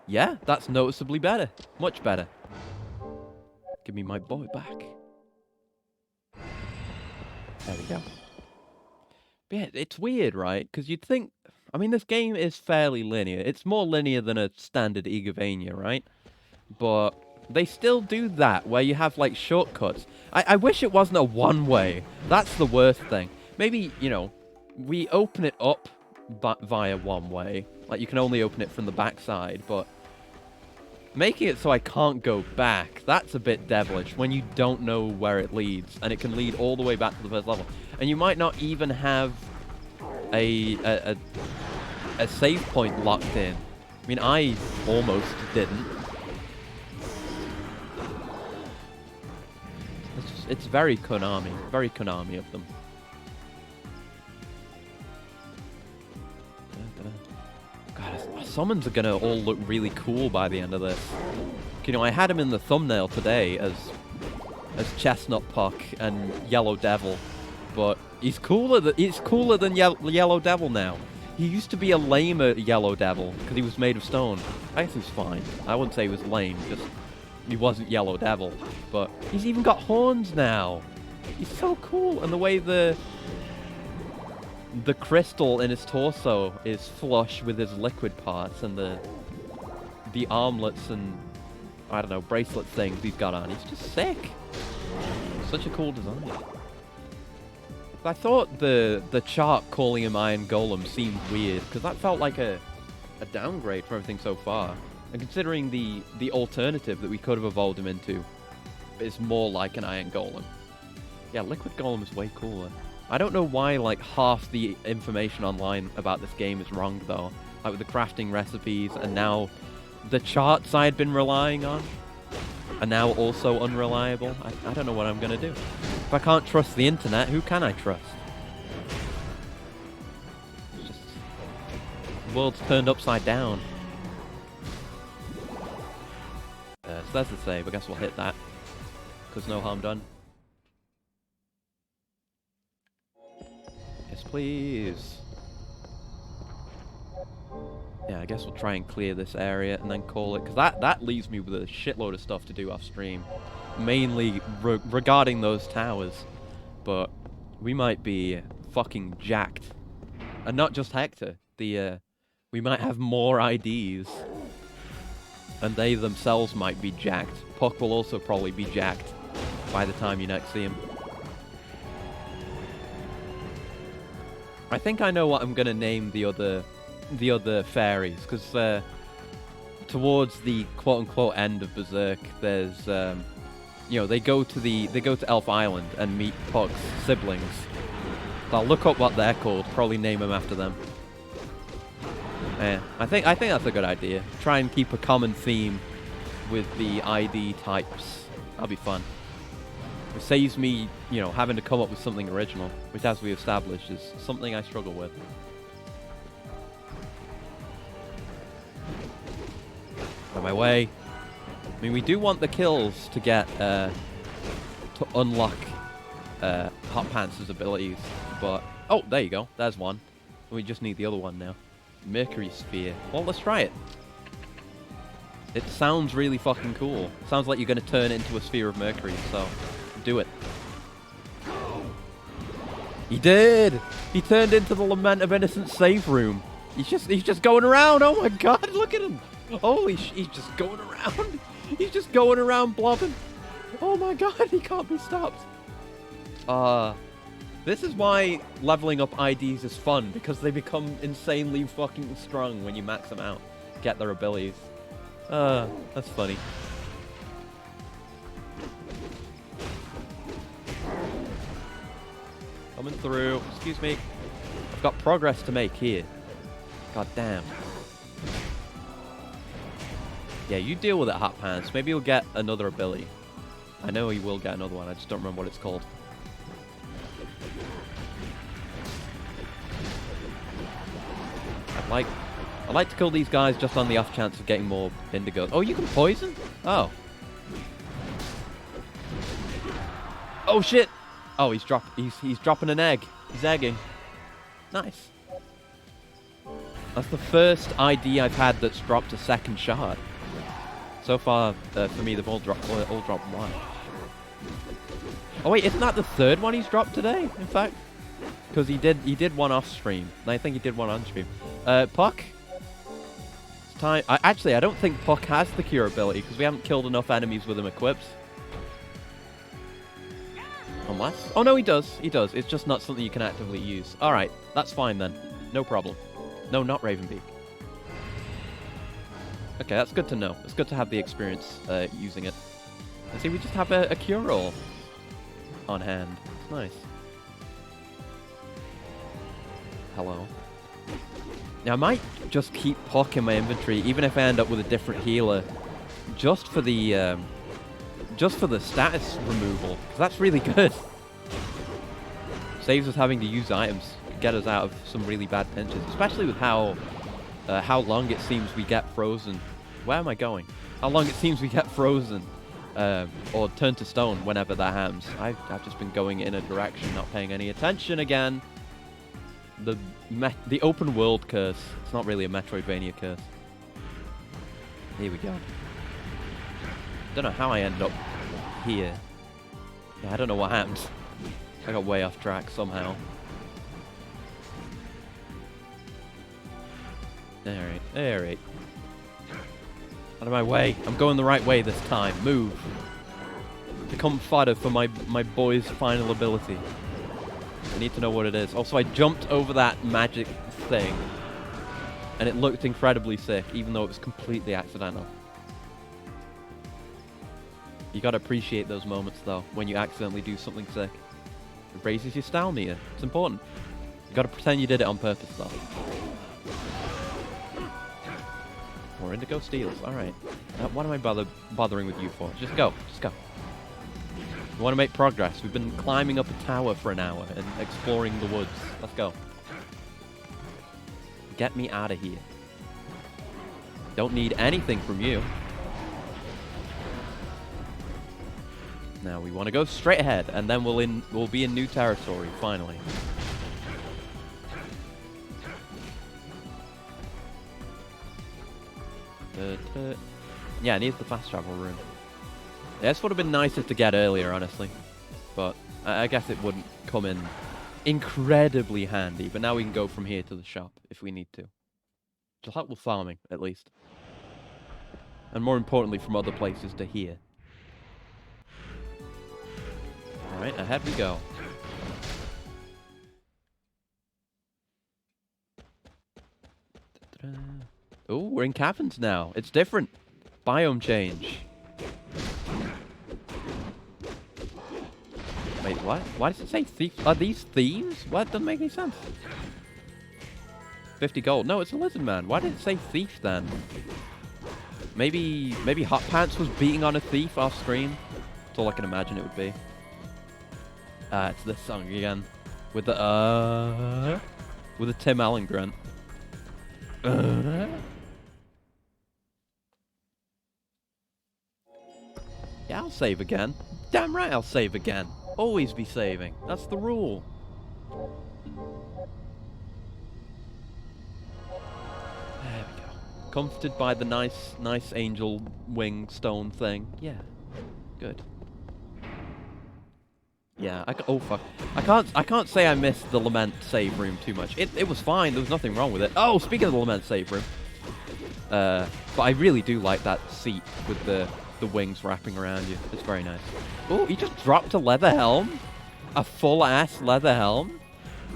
Yeah, that's noticeably better. Much better. Give me my boy back. There we go. But yeah, it's weird, right? Because you'd think... I mean, this game is fairly linear. It's more linear than a standard Igavania, right? But they still do that, where you have, like, shortcuts. I wish it wasn't a one-way. That's the worst thing. Maybe, you know, we open it up via one-way. Like, you can only open it from the backside, but... making it so I can't go back, that's a bit devilish when you don't know where it leads. And it can lead all the way back to the first level. And you might not even have a save point locked in. I mean, I almost didn't. It's very Konami. Very Konami of them. God, summons are gonna all look really cool by the end of this. You know, I had him in the thumbnail today as Chestnut Puck and Yellow Devil, but he's cooler than Yellow Devil now. He used to be a lamer Yellow Devil because he was made of stone. I guess he was fine. I wouldn't say he was lame, just he wasn't Yellow Devil. But he's even got horns now. He's so cool, and the way the crystal in his torso is flush with his liquid parts, and the armlets and, I don't know, bracelet things he's got on. He's just sick. Such a cool design. I thought the chart calling him Iron Golem seemed weird, because that felt like a downgrade from everything so far. And considering the alternative that we could have evolved him into is more like an Iron Golem. Yeah, Liquid Golem is way cooler. I don't know why, like, half the information online about this game is wrong, though. Like, with the crafting recipes, and now the charts I had been relying on are now also unreliable. I don't know what I'm going to do. If I can't trust the internet, who can I trust? It's just... the world's turned upside down. So that's the save. I guess we'll hit that. Because no harm done. Yes, please. Yeah, I guess we'll try and clear this area and then call it. Because that leaves me with a shitload of stuff to do off stream. Mainly regarding those towers. But we might be fucking jacked. And not just Hector. The We might have more IDs. And they themselves might be jacked. Puck will also probably be jacked by the time you next see him. I think I know what I'm gonna name the other fairies, because towards the quote-unquote end of Berserk, there's you know, they go to Elf Island and meet Puck's siblings. So I'll look up what they're called, probably name them after them. Yeah, I think that's a good idea. Try and keep a common theme with the ID types. That'll be fun. It saves me, you know, having to come up with something original, which, as we established, is something I struggle with. On my way. I mean, we do want the kills to get to unlock Hot Pants' abilities, but oh, there you go. There's one. We just need the other one now. Mercury Sphere. Well, let's try it. It sounds really fucking cool. Sounds like you're going to turn it into a sphere of mercury, so do it. He did! He turned into the Lament of Innocence safe room. He's just going around. Oh my god, look at him. Holy he's just going around. He's just going around blobbing. Oh my god, he can't be stopped. This is why leveling up IDs is fun, because they become insanely fucking strong when you max them out. Get their abilities. That's funny. Coming through. Excuse me. I've got progress to make here. God damn. Yeah, you deal with it, Hot Pants. Maybe he'll get another ability. I know he will get another one. I just don't remember what it's called. I'd like to kill these guys just on the off chance of getting more indigos. Oh, you can poison? Oh. Oh shit! Oh, he's dropping an egg. He's egging. Nice. That's the first ID I've had that's dropped a second shard. So far, for me, they've all dropped one. Oh wait, isn't that the third one he's dropped today? In fact, because he did one off stream, and I think he did one on stream. Puck. It's time. Actually, I don't think Puck has the cure ability because we haven't killed enough enemies with him equipped. Unless, oh no, he does. He does. It's just not something you can actively use. All right, that's fine then. No problem. No, not Ravenbeak. Okay, that's good to know. It's good to have the experience using it. And see, we just have a cure-all on hand. It's nice. Hello. Now, I might just keep Puck in my inventory, even if I end up with a different healer, just for the status removal, because that's really good. Saves us having to use items, get us out of some really bad pinches, especially with how long it seems we get frozen. Where am I going? How long it seems we get frozen or turn to stone whenever that happens. I've just been going in a direction, not paying any attention again. The open world curse. It's not really a Metroidvania curse. Here we go. Don't know how I ended up here. Yeah, I don't know what happened. I got way off track somehow. Alright, alright. Out of my way. I'm going the right way this time. Move. Become fodder for my boy's final ability. I need to know what it is. Also, I jumped over that magic thing, and it looked incredibly sick, even though it was completely accidental. You gotta appreciate those moments, though, when you accidentally do something sick. It raises your style meter. It's important. You gotta pretend you did it on purpose, though. More indigo steals. Alright. What am I bothering with you for? Just go. Just go. We want to make progress. We've been climbing up a tower for an hour and exploring the woods. Let's go. Get me out of here. Don't need anything from you. Now we want to go straight ahead, and then we'll be in new territory finally. Yeah, it needs the fast travel room. Yeah, this would have been nicer to get earlier, honestly. But I guess it wouldn't come in incredibly handy. But now we can go from here to the shop if we need to. Just help with farming, at least. And more importantly, from other places to here. Alright, ahead we go. Oh, we're in caverns now. It's different. Biome change. Wait, what? Why does it say thieves? Are these thieves? What? Doesn't make any sense. 50 gold. No, it's a lizard man. Why did it say thief then? Maybe Hot Pants was beating on a thief off screen. That's all I can imagine it would be. It's this song again. With the Tim Allen grunt. Yeah, I'll save again. Damn right I'll save again. Always be saving. That's the rule. There we go. Comforted by the nice angel wing stone thing. Yeah. Good. Yeah, oh fuck. I can't say I missed the Lament save room too much. It was fine, there was nothing wrong with it. Oh, speaking of the Lament save room. But I really do like that seat with the wings wrapping around you. It's very nice. Oh, he just dropped a leather helm? A full-ass leather helm?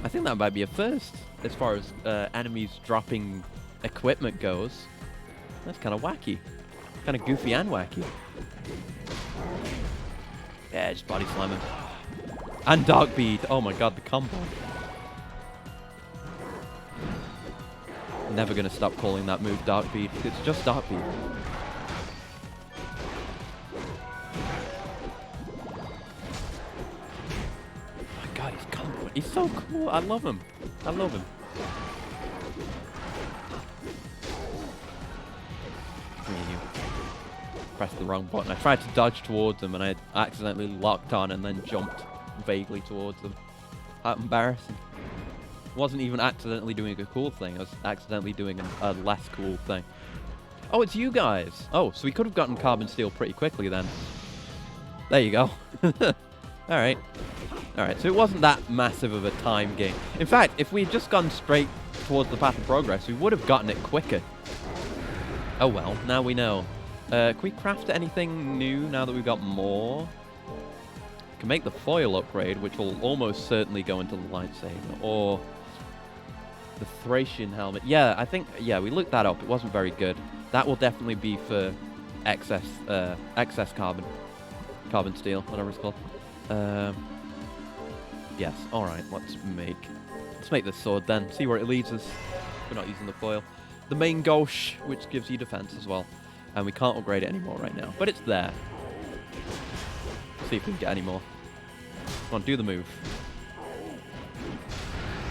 I think that might be a first, as far as enemies dropping equipment goes. That's kind of wacky. Kind of goofy and wacky. Yeah, just body slam him. And Dark Bead. Oh my god, the combo. Never gonna stop calling that move Dark Bead. It's just Dark Bead. He's so cool. I love him. I love him. Pressed the wrong button. I tried to dodge towards him and I accidentally locked on and then jumped vaguely towards him. How embarrassing. Wasn't even accidentally doing a cool thing. I was accidentally doing a less cool thing. Oh, it's you guys. Oh, so we could have gotten carbon steel pretty quickly then. There you go. Alright. Alright, so it wasn't that massive of a time game. In fact, if we had just gone straight towards the path of progress, we would have gotten it quicker. Oh well, now we know. Can we craft anything new now that we've got more? We can make the foil upgrade, which will almost certainly go into the lightsaber. Or the Thracian helmet. Yeah, I think, yeah, we looked that up. It wasn't very good. That will definitely be for excess carbon steel, whatever it's called. Yes, alright, let's make this sword then, see where it leads us. We're not using the foil. The main gauche, which gives you defense as well. And we can't upgrade it anymore right now, but it's there. See if we can get any more. Come on, do the move.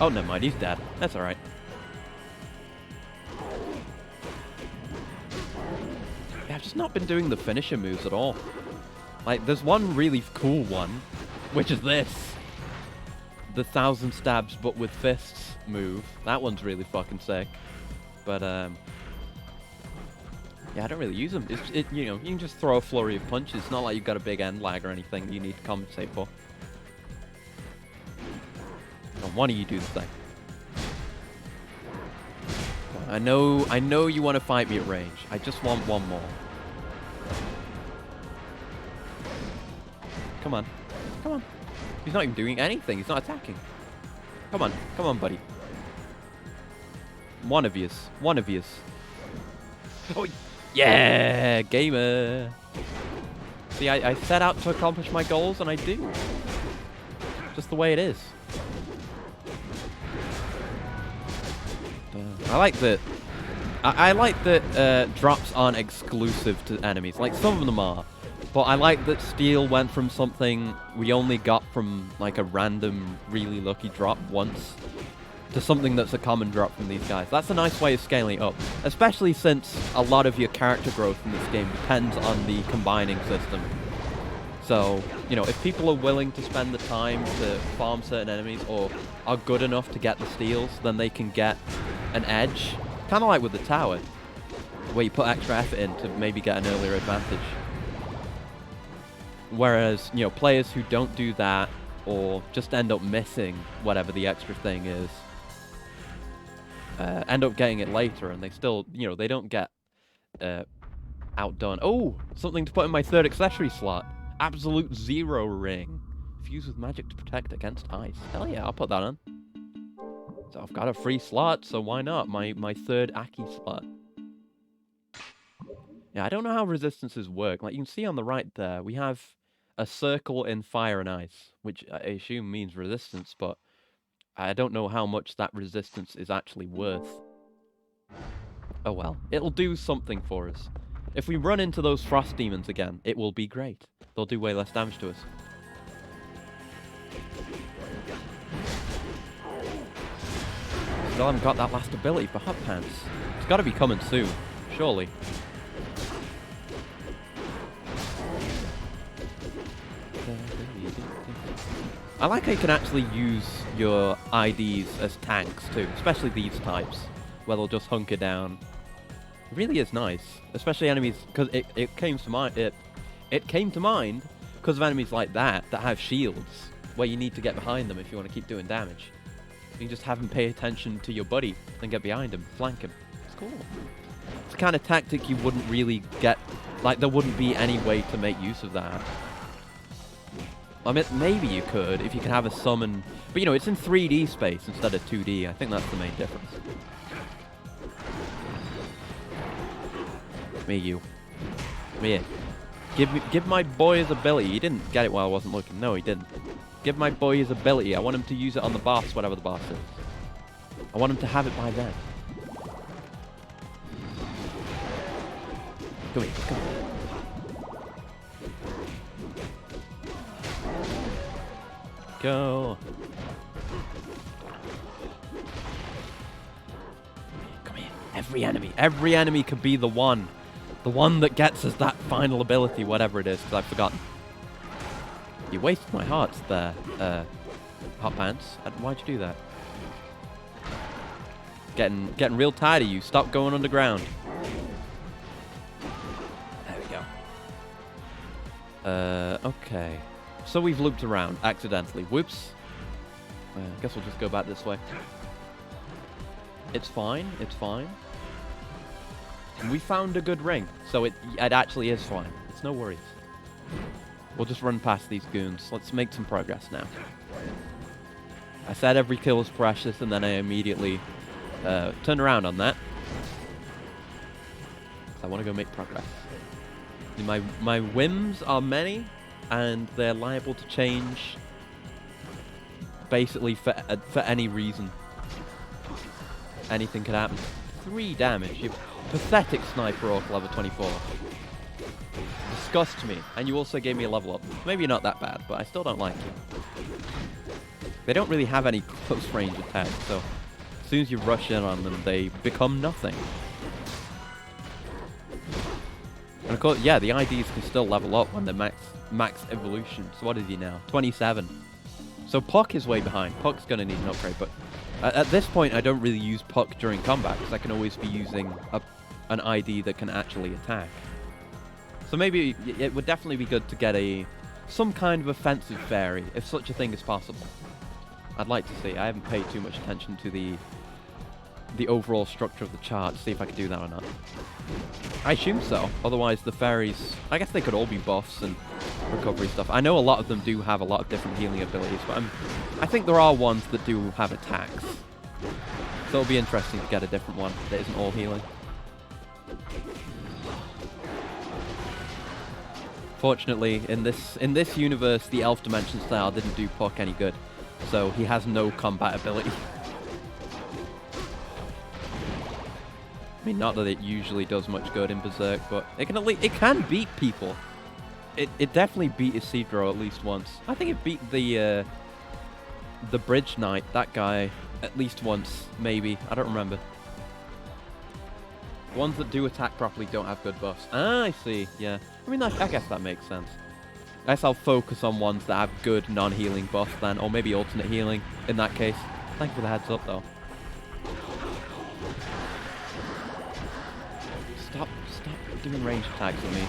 Oh, never mind, he's dead. That's alright. Yeah, I've just not been doing the finisher moves at all. Like, there's one really cool one, which is this. The 1,000 stabs but with fists move. That one's really fucking sick. But, yeah, I don't really use them. You know, you can just throw a flurry of punches. It's not like you've got a big end lag or anything you need to compensate for. Come on, why don't you do the thing? I know you want to fight me at range. I just want one more. Come on. Come on. He's not even doing anything. He's not attacking. Come on. Come on, buddy. One of yous. One of yous. Oh, yeah! Gamer! See, I set out to accomplish my goals, and I do. Just the way it is. I like that... I like that drops aren't exclusive to enemies. Like, some of them are. But I like that steel went from something we only got from, like, a random, really lucky drop once to something that's a common drop from these guys. That's a nice way of scaling it up. Especially since a lot of your character growth in this game depends on the combining system. So, you know, if people are willing to spend the time to farm certain enemies or are good enough to get the steals, then they can get an edge. Kind of like with the tower, where you put extra effort in to maybe get an earlier advantage. Whereas, you know, players who don't do that or just end up missing whatever the extra thing is, end up getting it later, and they still, you know, they don't get outdone. Oh, something to put in my third accessory slot. Absolute Zero ring. Fused with magic to protect against ice. Hell yeah, I'll put that on. So I've got a free slot, so why not? My third Aki slot. Yeah, I don't know how resistances work. Like, you can see on the right there, we have a circle in fire and ice, which I assume means resistance, but I don't know how much that resistance is actually worth. Oh well, it'll do something for us. If we run into those frost demons again, it will be great. They'll do way less damage to us. Still haven't got that last ability for Hot Pants. It's got to be coming soon, surely. I like how you can actually use your IDs as tanks too, especially these types, where they'll just hunker down. It really is nice, especially enemies, because it came to mind. It came to mind because of enemies like that have shields, where you need to get behind them if you want to keep doing damage. You can just have him pay attention to your buddy and get behind him, flank him. It's cool. It's the kind of tactic you wouldn't really get, like there wouldn't be any way to make use of that. I mean, maybe you could if you can have a summon, but you know, it's in 3D space instead of 2D. I think that's the main difference. Me, you. Me. Give my boy his ability. He didn't get it while I wasn't looking. No, he didn't. Give my boy his ability. I want him to use it on the boss, whatever the boss is. I want him to have it by then. Come here, come here. Go. Come here. Every enemy could be the one that gets us that final ability, whatever it is, because I've forgotten. You wasted my hearts there, Hot Pants. Why'd you do that? Getting real tired of you. Stop going underground. There we go. Okay. So we've looped around accidentally. Whoops. I guess we'll just go back this way. It's fine. It's fine. And we found a good ring, so it actually is fine. It's no worries. We'll just run past these goons. Let's make some progress now. I said every kill is precious, and then I immediately turned around on that. I want to go make progress. My whims are many, and they're liable to change basically for any reason. Anything could happen. 3 damage. You pathetic sniper orc level 24. Disgust me. And you also gave me a level up. Maybe you're not that bad, but I still don't like you. They don't really have any close range attacks, so as soon as you rush in on them, they become nothing. And of course, yeah, the IDs can still level up when they're max evolution. So what is he now? 27. So Puck is way behind. Puck's going to need an upgrade, but at this point, I don't really use Puck during combat, because I can always be using an ID that can actually attack. So maybe it would definitely be good to get some kind of offensive fairy, if such a thing is possible. I'd like to see. I haven't paid too much attention to the overall structure of the chart to see if I could do that or not. I assume so. Otherwise, the fairies, I guess they could all be buffs and recovery stuff. I know a lot of them do have a lot of different healing abilities, but I think there are ones that do have attacks. So it'll be interesting to get a different one that isn't all healing. Fortunately, in this universe, the Elf Dimension style didn't do Puck any good, so he has no combat ability. I mean, not that it usually does much good in Berserk, but it can beat people. It definitely beat Isidro at least once. I think it beat the Bridge Knight, that guy, at least once, maybe. I don't remember. Ones that do attack properly don't have good buffs. Ah, I see. Yeah. I mean, I guess that makes sense. I guess I'll focus on ones that have good non-healing buffs then, or maybe alternate healing in that case. Thank you for the heads up, though. Stop doing ranged attacks at me,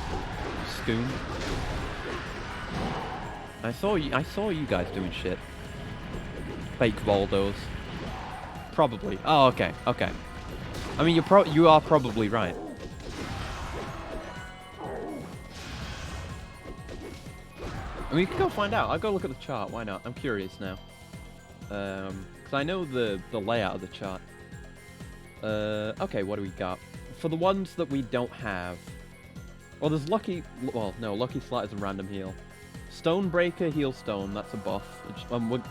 Scoon. I saw you guys doing shit. Fake Voldos. Probably. Oh, okay, okay. I mean, you are probably right. I mean, you can go find out. I'll go look at the chart. Why not? I'm curious now. Because I know the layout of the chart. Okay, what do we got? For the ones that we don't have... Well, there's Lucky... Well, no, Lucky Slat is a random heal. Stonebreaker heals stone. That's a buff. Which,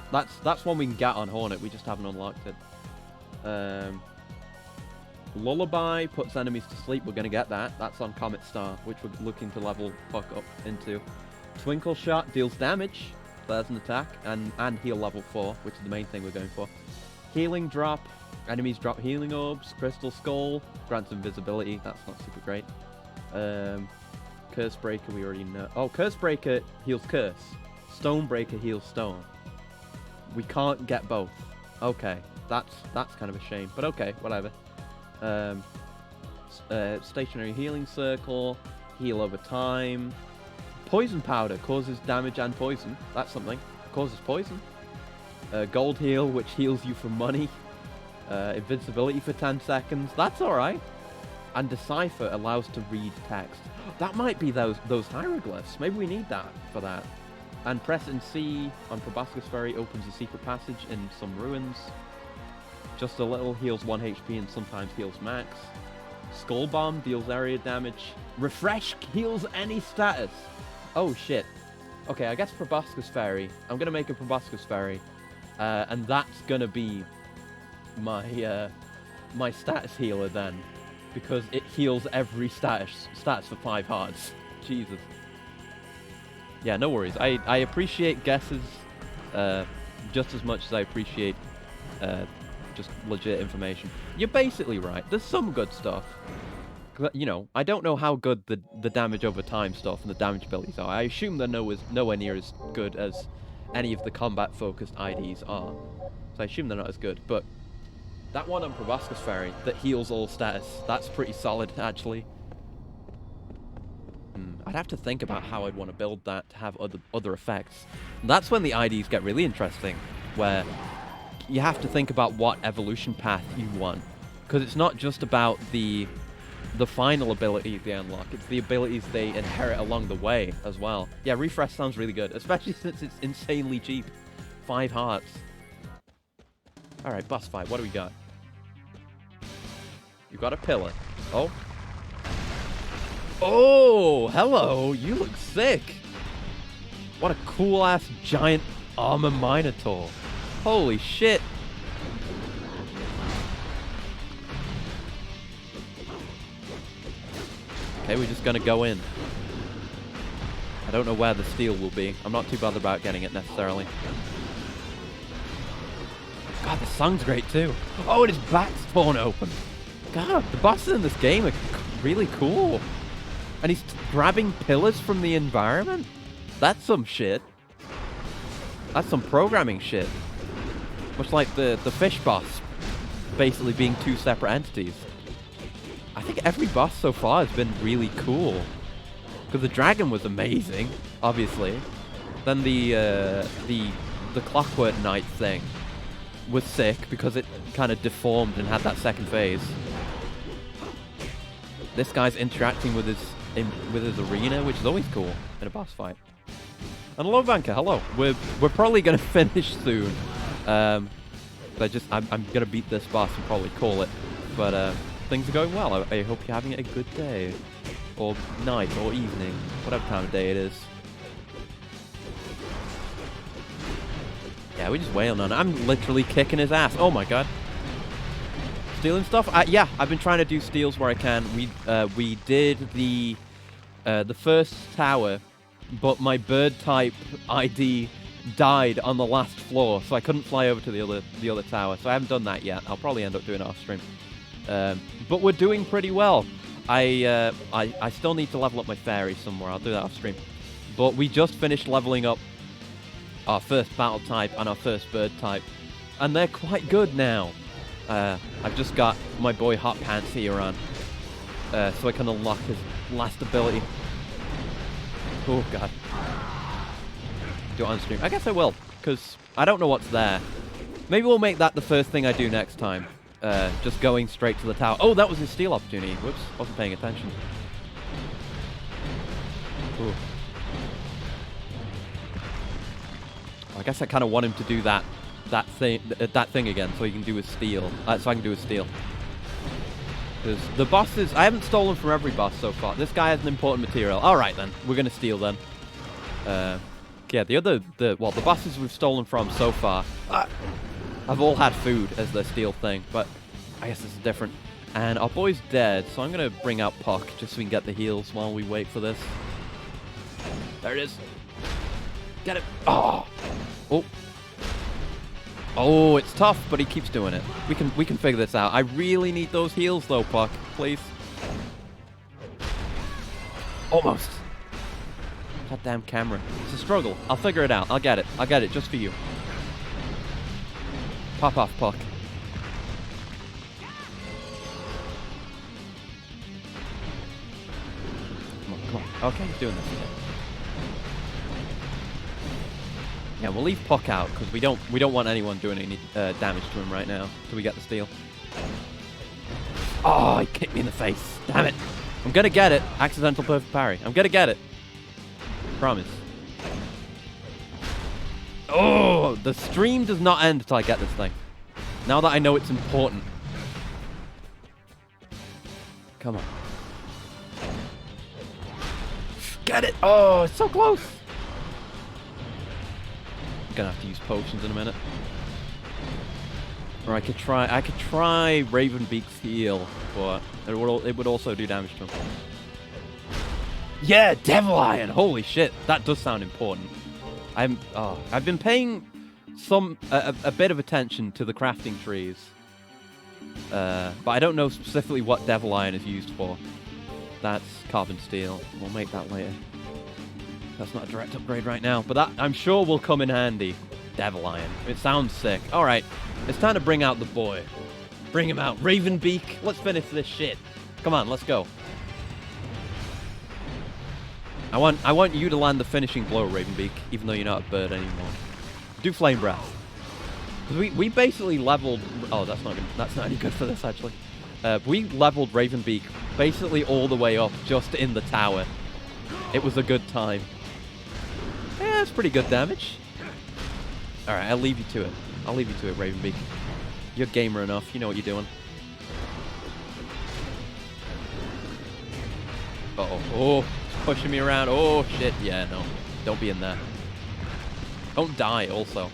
that's one we can get on Hornet. We just haven't unlocked it. Lullaby puts enemies to sleep. We're going to get that. That's on Comet Star, which we're looking to level fuck up into. Twinkle Shot deals damage. There's an attack. And heal level 4, which is the main thing we're going for. Healing Drop. Enemies drop healing orbs. Crystal Skull grants invisibility. That's not super great. Curse Breaker we already know. Oh, Curse Breaker heals Curse. Stonebreaker heals Stone. We can't get both. Okay, that's kind of a shame. But okay, whatever. Stationary Healing Circle. Heal over time. Poison Powder causes damage and poison. That's something. Causes poison. Gold Heal, which heals you for money. Invincibility for 10 seconds. That's alright. And Decipher allows to read text. That might be those hieroglyphs. Maybe we need that for that. And pressing C on Proboscis Ferry opens a secret passage in some ruins. Just a little heals 1 HP and sometimes heals max. Skull Bomb deals area damage. Refresh heals any status. Oh shit. Okay, I guess Proboscis Ferry. I'm gonna make a Proboscis Ferry. And that's gonna be my my status healer then. Because it heals every status for 5 hearts. Jesus. Yeah, no worries. I appreciate guesses just as much as I appreciate just legit information. You're basically right. There's some good stuff. You know, I don't know how good the damage over time stuff and the damage abilities are. I assume they're nowhere near as good as any of the combat-focused IDs are. So I assume they're not as good, but that one on Proboscis Ferry that heals all status, that's pretty solid, actually. I'd have to think about how I'd want to build that to have other effects. And that's when the IDs get really interesting, where you have to think about what evolution path you want. Because it's not just about the final ability they unlock, it's the abilities they inherit along the way as well. Yeah, Refresh sounds really good, especially since it's insanely cheap. 5 hearts. Alright, boss fight, what do we got? You got a pillar. Oh. Oh, hello, you look sick. What a cool-ass giant armor Minotaur. Holy shit. Okay, we're just gonna go in. I don't know where the steel will be. I'm not too bothered about getting it necessarily. God, the song's great too. Oh, and his back's torn open. God, the bosses in this game are really cool. And he's grabbing pillars from the environment? That's some shit. That's some programming shit. Much like the fish boss basically being 2 separate entities. I think every boss so far has been really cool. Because the dragon was amazing, obviously. Then the Clockwork Knight thing was sick because it kind of deformed and had that second phase. This guy's interacting with his arena, which is always cool in a boss fight. And hello, Vanka. Hello. We're probably gonna finish soon. I'm gonna beat this boss and probably call it. But things are going well. I hope you're having a good day, or night, or evening, whatever time of day it is. Yeah, we're just wailing on it. I'm literally kicking his ass. Oh my god. Stealing stuff? Yeah, I've been trying to do steals where I can. We did the first tower, but my bird type ID died on the last floor, so I couldn't fly over to the other tower. So I haven't done that yet. I'll probably end up doing it off stream. But we're doing pretty well. I still need to level up my fairy somewhere. I'll do that off stream. But we just finished leveling up our first battle type and our first bird type, and they're quite good now. I've just got my boy Hot Pants here on, so I can unlock his last ability. Oh god. Do it on stream. I guess I will, because I don't know what's there. Maybe we'll make that the first thing I do next time. Just going straight to the tower. Oh, that was his steal opportunity. Whoops, wasn't paying attention. Ooh. I guess I kind of want him to do that thing again, so he can do his steal. So I can do his steal. Because the bosses, I haven't stolen from every boss so far. This guy has an important material. All right then, we're gonna steal then. Yeah, the bosses we've stolen from so far have all had food as their steal thing, but I guess this is different. And our boy's dead, so I'm gonna bring out Puck just so we can get the heals while we wait for this. There it is. Get it. Oh. Oh. Oh, it's tough, but he keeps doing it. We can figure this out. I really need those heals though, Puck. Please. Almost. That damn camera. It's a struggle. I'll figure it out. I'll get it. I'll get it just for you. Pop off, Puck. Come on, come on. Okay, he's doing this again. Yeah, we'll leave Puck out because we don't want anyone doing any damage to him right now till we get the steal. Oh, he kicked me in the face. Damn it. I'm gonna get it. Accidental perfect parry. I'm gonna get it. Promise. Oh, the stream does not end until I get this thing. Now that I know it's important. Come on. Get it. Oh, it's so close. Gonna have to use potions in a minute. Or I could try Ravenbeak's heal, but it would also do damage to him. Yeah, Devil Iron! Holy shit, that does sound important. I've been paying a bit of attention to the crafting trees. But I don't know specifically what Devil Iron is used for. That's carbon steel. We'll make that later. That's not a direct upgrade right now, but that I'm sure will come in handy. Devil Iron. It sounds sick. Alright, it's time to bring out the boy. Bring him out. Ravenbeak, let's finish this shit. Come on, let's go. I want you to land the finishing blow, Ravenbeak, even though you're not a bird anymore. Do Flame Breath. We basically leveled... Oh, that's not any good for this, actually. We leveled Ravenbeak basically all the way up, just in the tower. It was a good time. Yeah, it's pretty good damage. Alright, I'll leave you to it. I'll leave you to it, Ravenbeak. You're gamer enough. You know what you're doing. Uh-oh. Oh, it's pushing me around. Oh, shit. Yeah, no. Don't be in there. Don't die, also.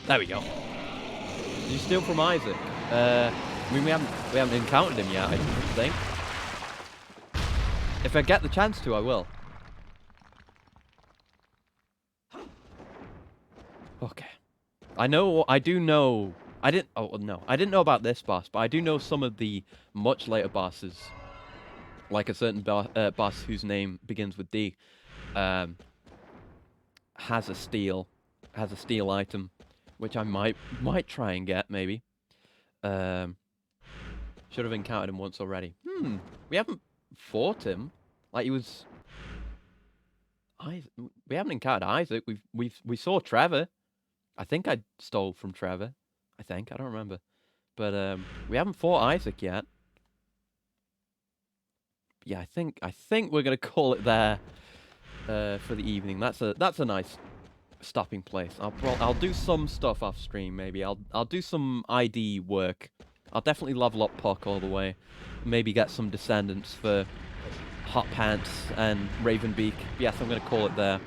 There we go. Did you steal from Isaac? I mean, we haven't encountered him yet, I think. If I get the chance to, I will. Okay. I didn't know about this boss, but I do know some of the much later bosses. Like a certain boss whose name begins with D. Has a steal item, which I might try and get, maybe. Should have encountered him once already. We haven't fought him. Like he was... We haven't encountered Isaac. We saw Trevor. I think I stole from Trevor. I don't remember. But we haven't fought Isaac yet. Yeah, I think we're gonna call it there for the evening. That's a nice stopping place. I'll do some stuff off stream maybe. I'll do some ID work. I'll definitely level up Puck all the way. Maybe get some descendants for Hot Pants and Ravenbeak. Yes, I'm gonna call it there.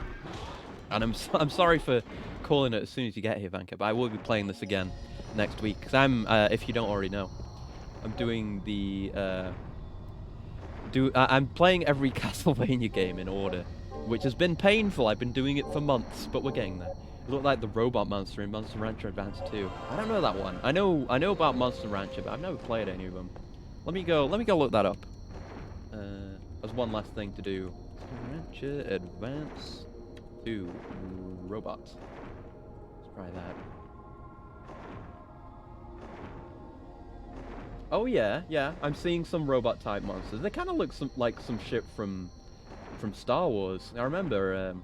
And I'm sorry for calling it as soon as you get here, Vanka, but I will be playing this again next week because I'm if you don't already know, I'm doing the I'm playing every Castlevania game in order, which has been painful. I've been doing it for months, but we're getting there. It looked like the robot monster in Monster Rancher Advance 2. I don't know that one. I know about Monster Rancher, but I've never played any of them. Let me go look that up. As one last thing to do. Monster Rancher Advance 2 robots. Let's try that. Oh yeah. I'm seeing some robot type monsters. They kind of look like some shit from Star Wars. I remember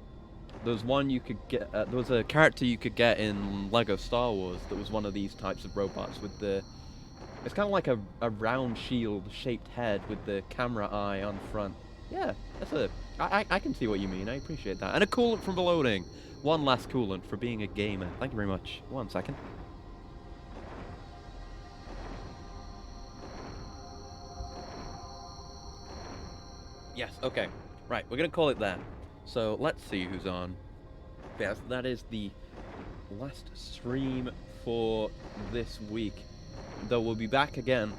There was one you could get. There was a character you could get in Lego Star Wars that was one of these types of robots with the. It's kind of like a round shield-shaped head with the camera eye on front. Yeah, that's a. I can see what you mean. I appreciate that. And a coolant from Beloading. One last coolant for being a gamer. Thank you very much. 1 second. Yes, okay. Right, we're going to call it that. So, let's see who's on. Yes, that is the last stream for this week. Though we'll be back again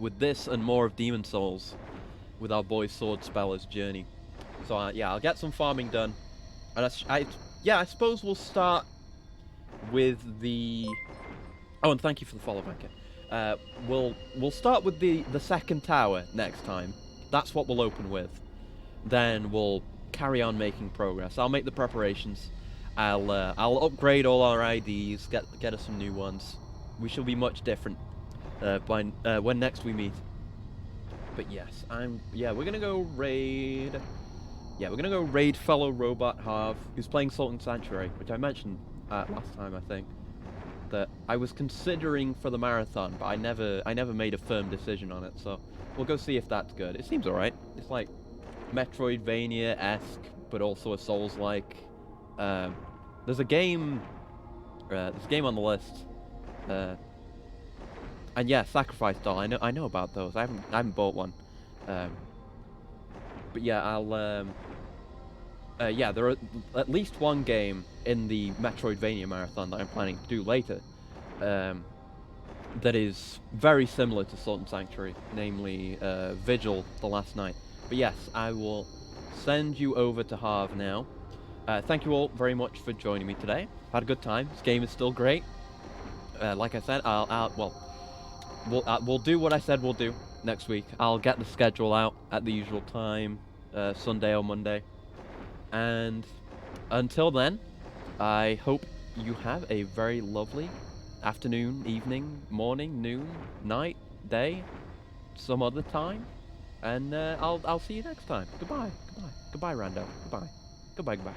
with this and more of Demon Souls with our boy Sword Speller's journey. So, yeah, I'll get some farming done. And I suppose we'll start with the... Oh, and thank you for the follow, Banker. We'll start with the second tower next time. That's what we'll open with. Then we'll carry on making progress. I'll make the preparations. I'll upgrade all our IDs, get us some new ones. We shall be much different when next we meet. But yes, we're gonna go raid. Yeah, we're gonna go raid fellow robot Harv, who's playing Sultan Sanctuary, which I mentioned last time, I think. That I was considering for the marathon, but I never made a firm decision on it. So we'll go see if that's good. It seems alright. It's like Metroidvania-esque, but also a Souls-like. There's a game on the list. And yeah, Sacrifice Doll. I know about those. I haven't bought one. But yeah, there are at least one game in the Metroidvania marathon that I'm planning to do later. That is very similar to Sultan Sanctuary, namely Vigil: The Last Night. But yes, I will send you over to Harv now. Thank you all very much for joining me today. Had a good time. This game is still great. Like I said, we'll do what I said we'll do next week. I'll get the schedule out at the usual time, Sunday or Monday. And until then, I hope you have a very lovely afternoon, evening, morning, noon, night, day, some other time. And I'll see you next time. Goodbye. Goodbye, Rando. Goodbye. Goodbye.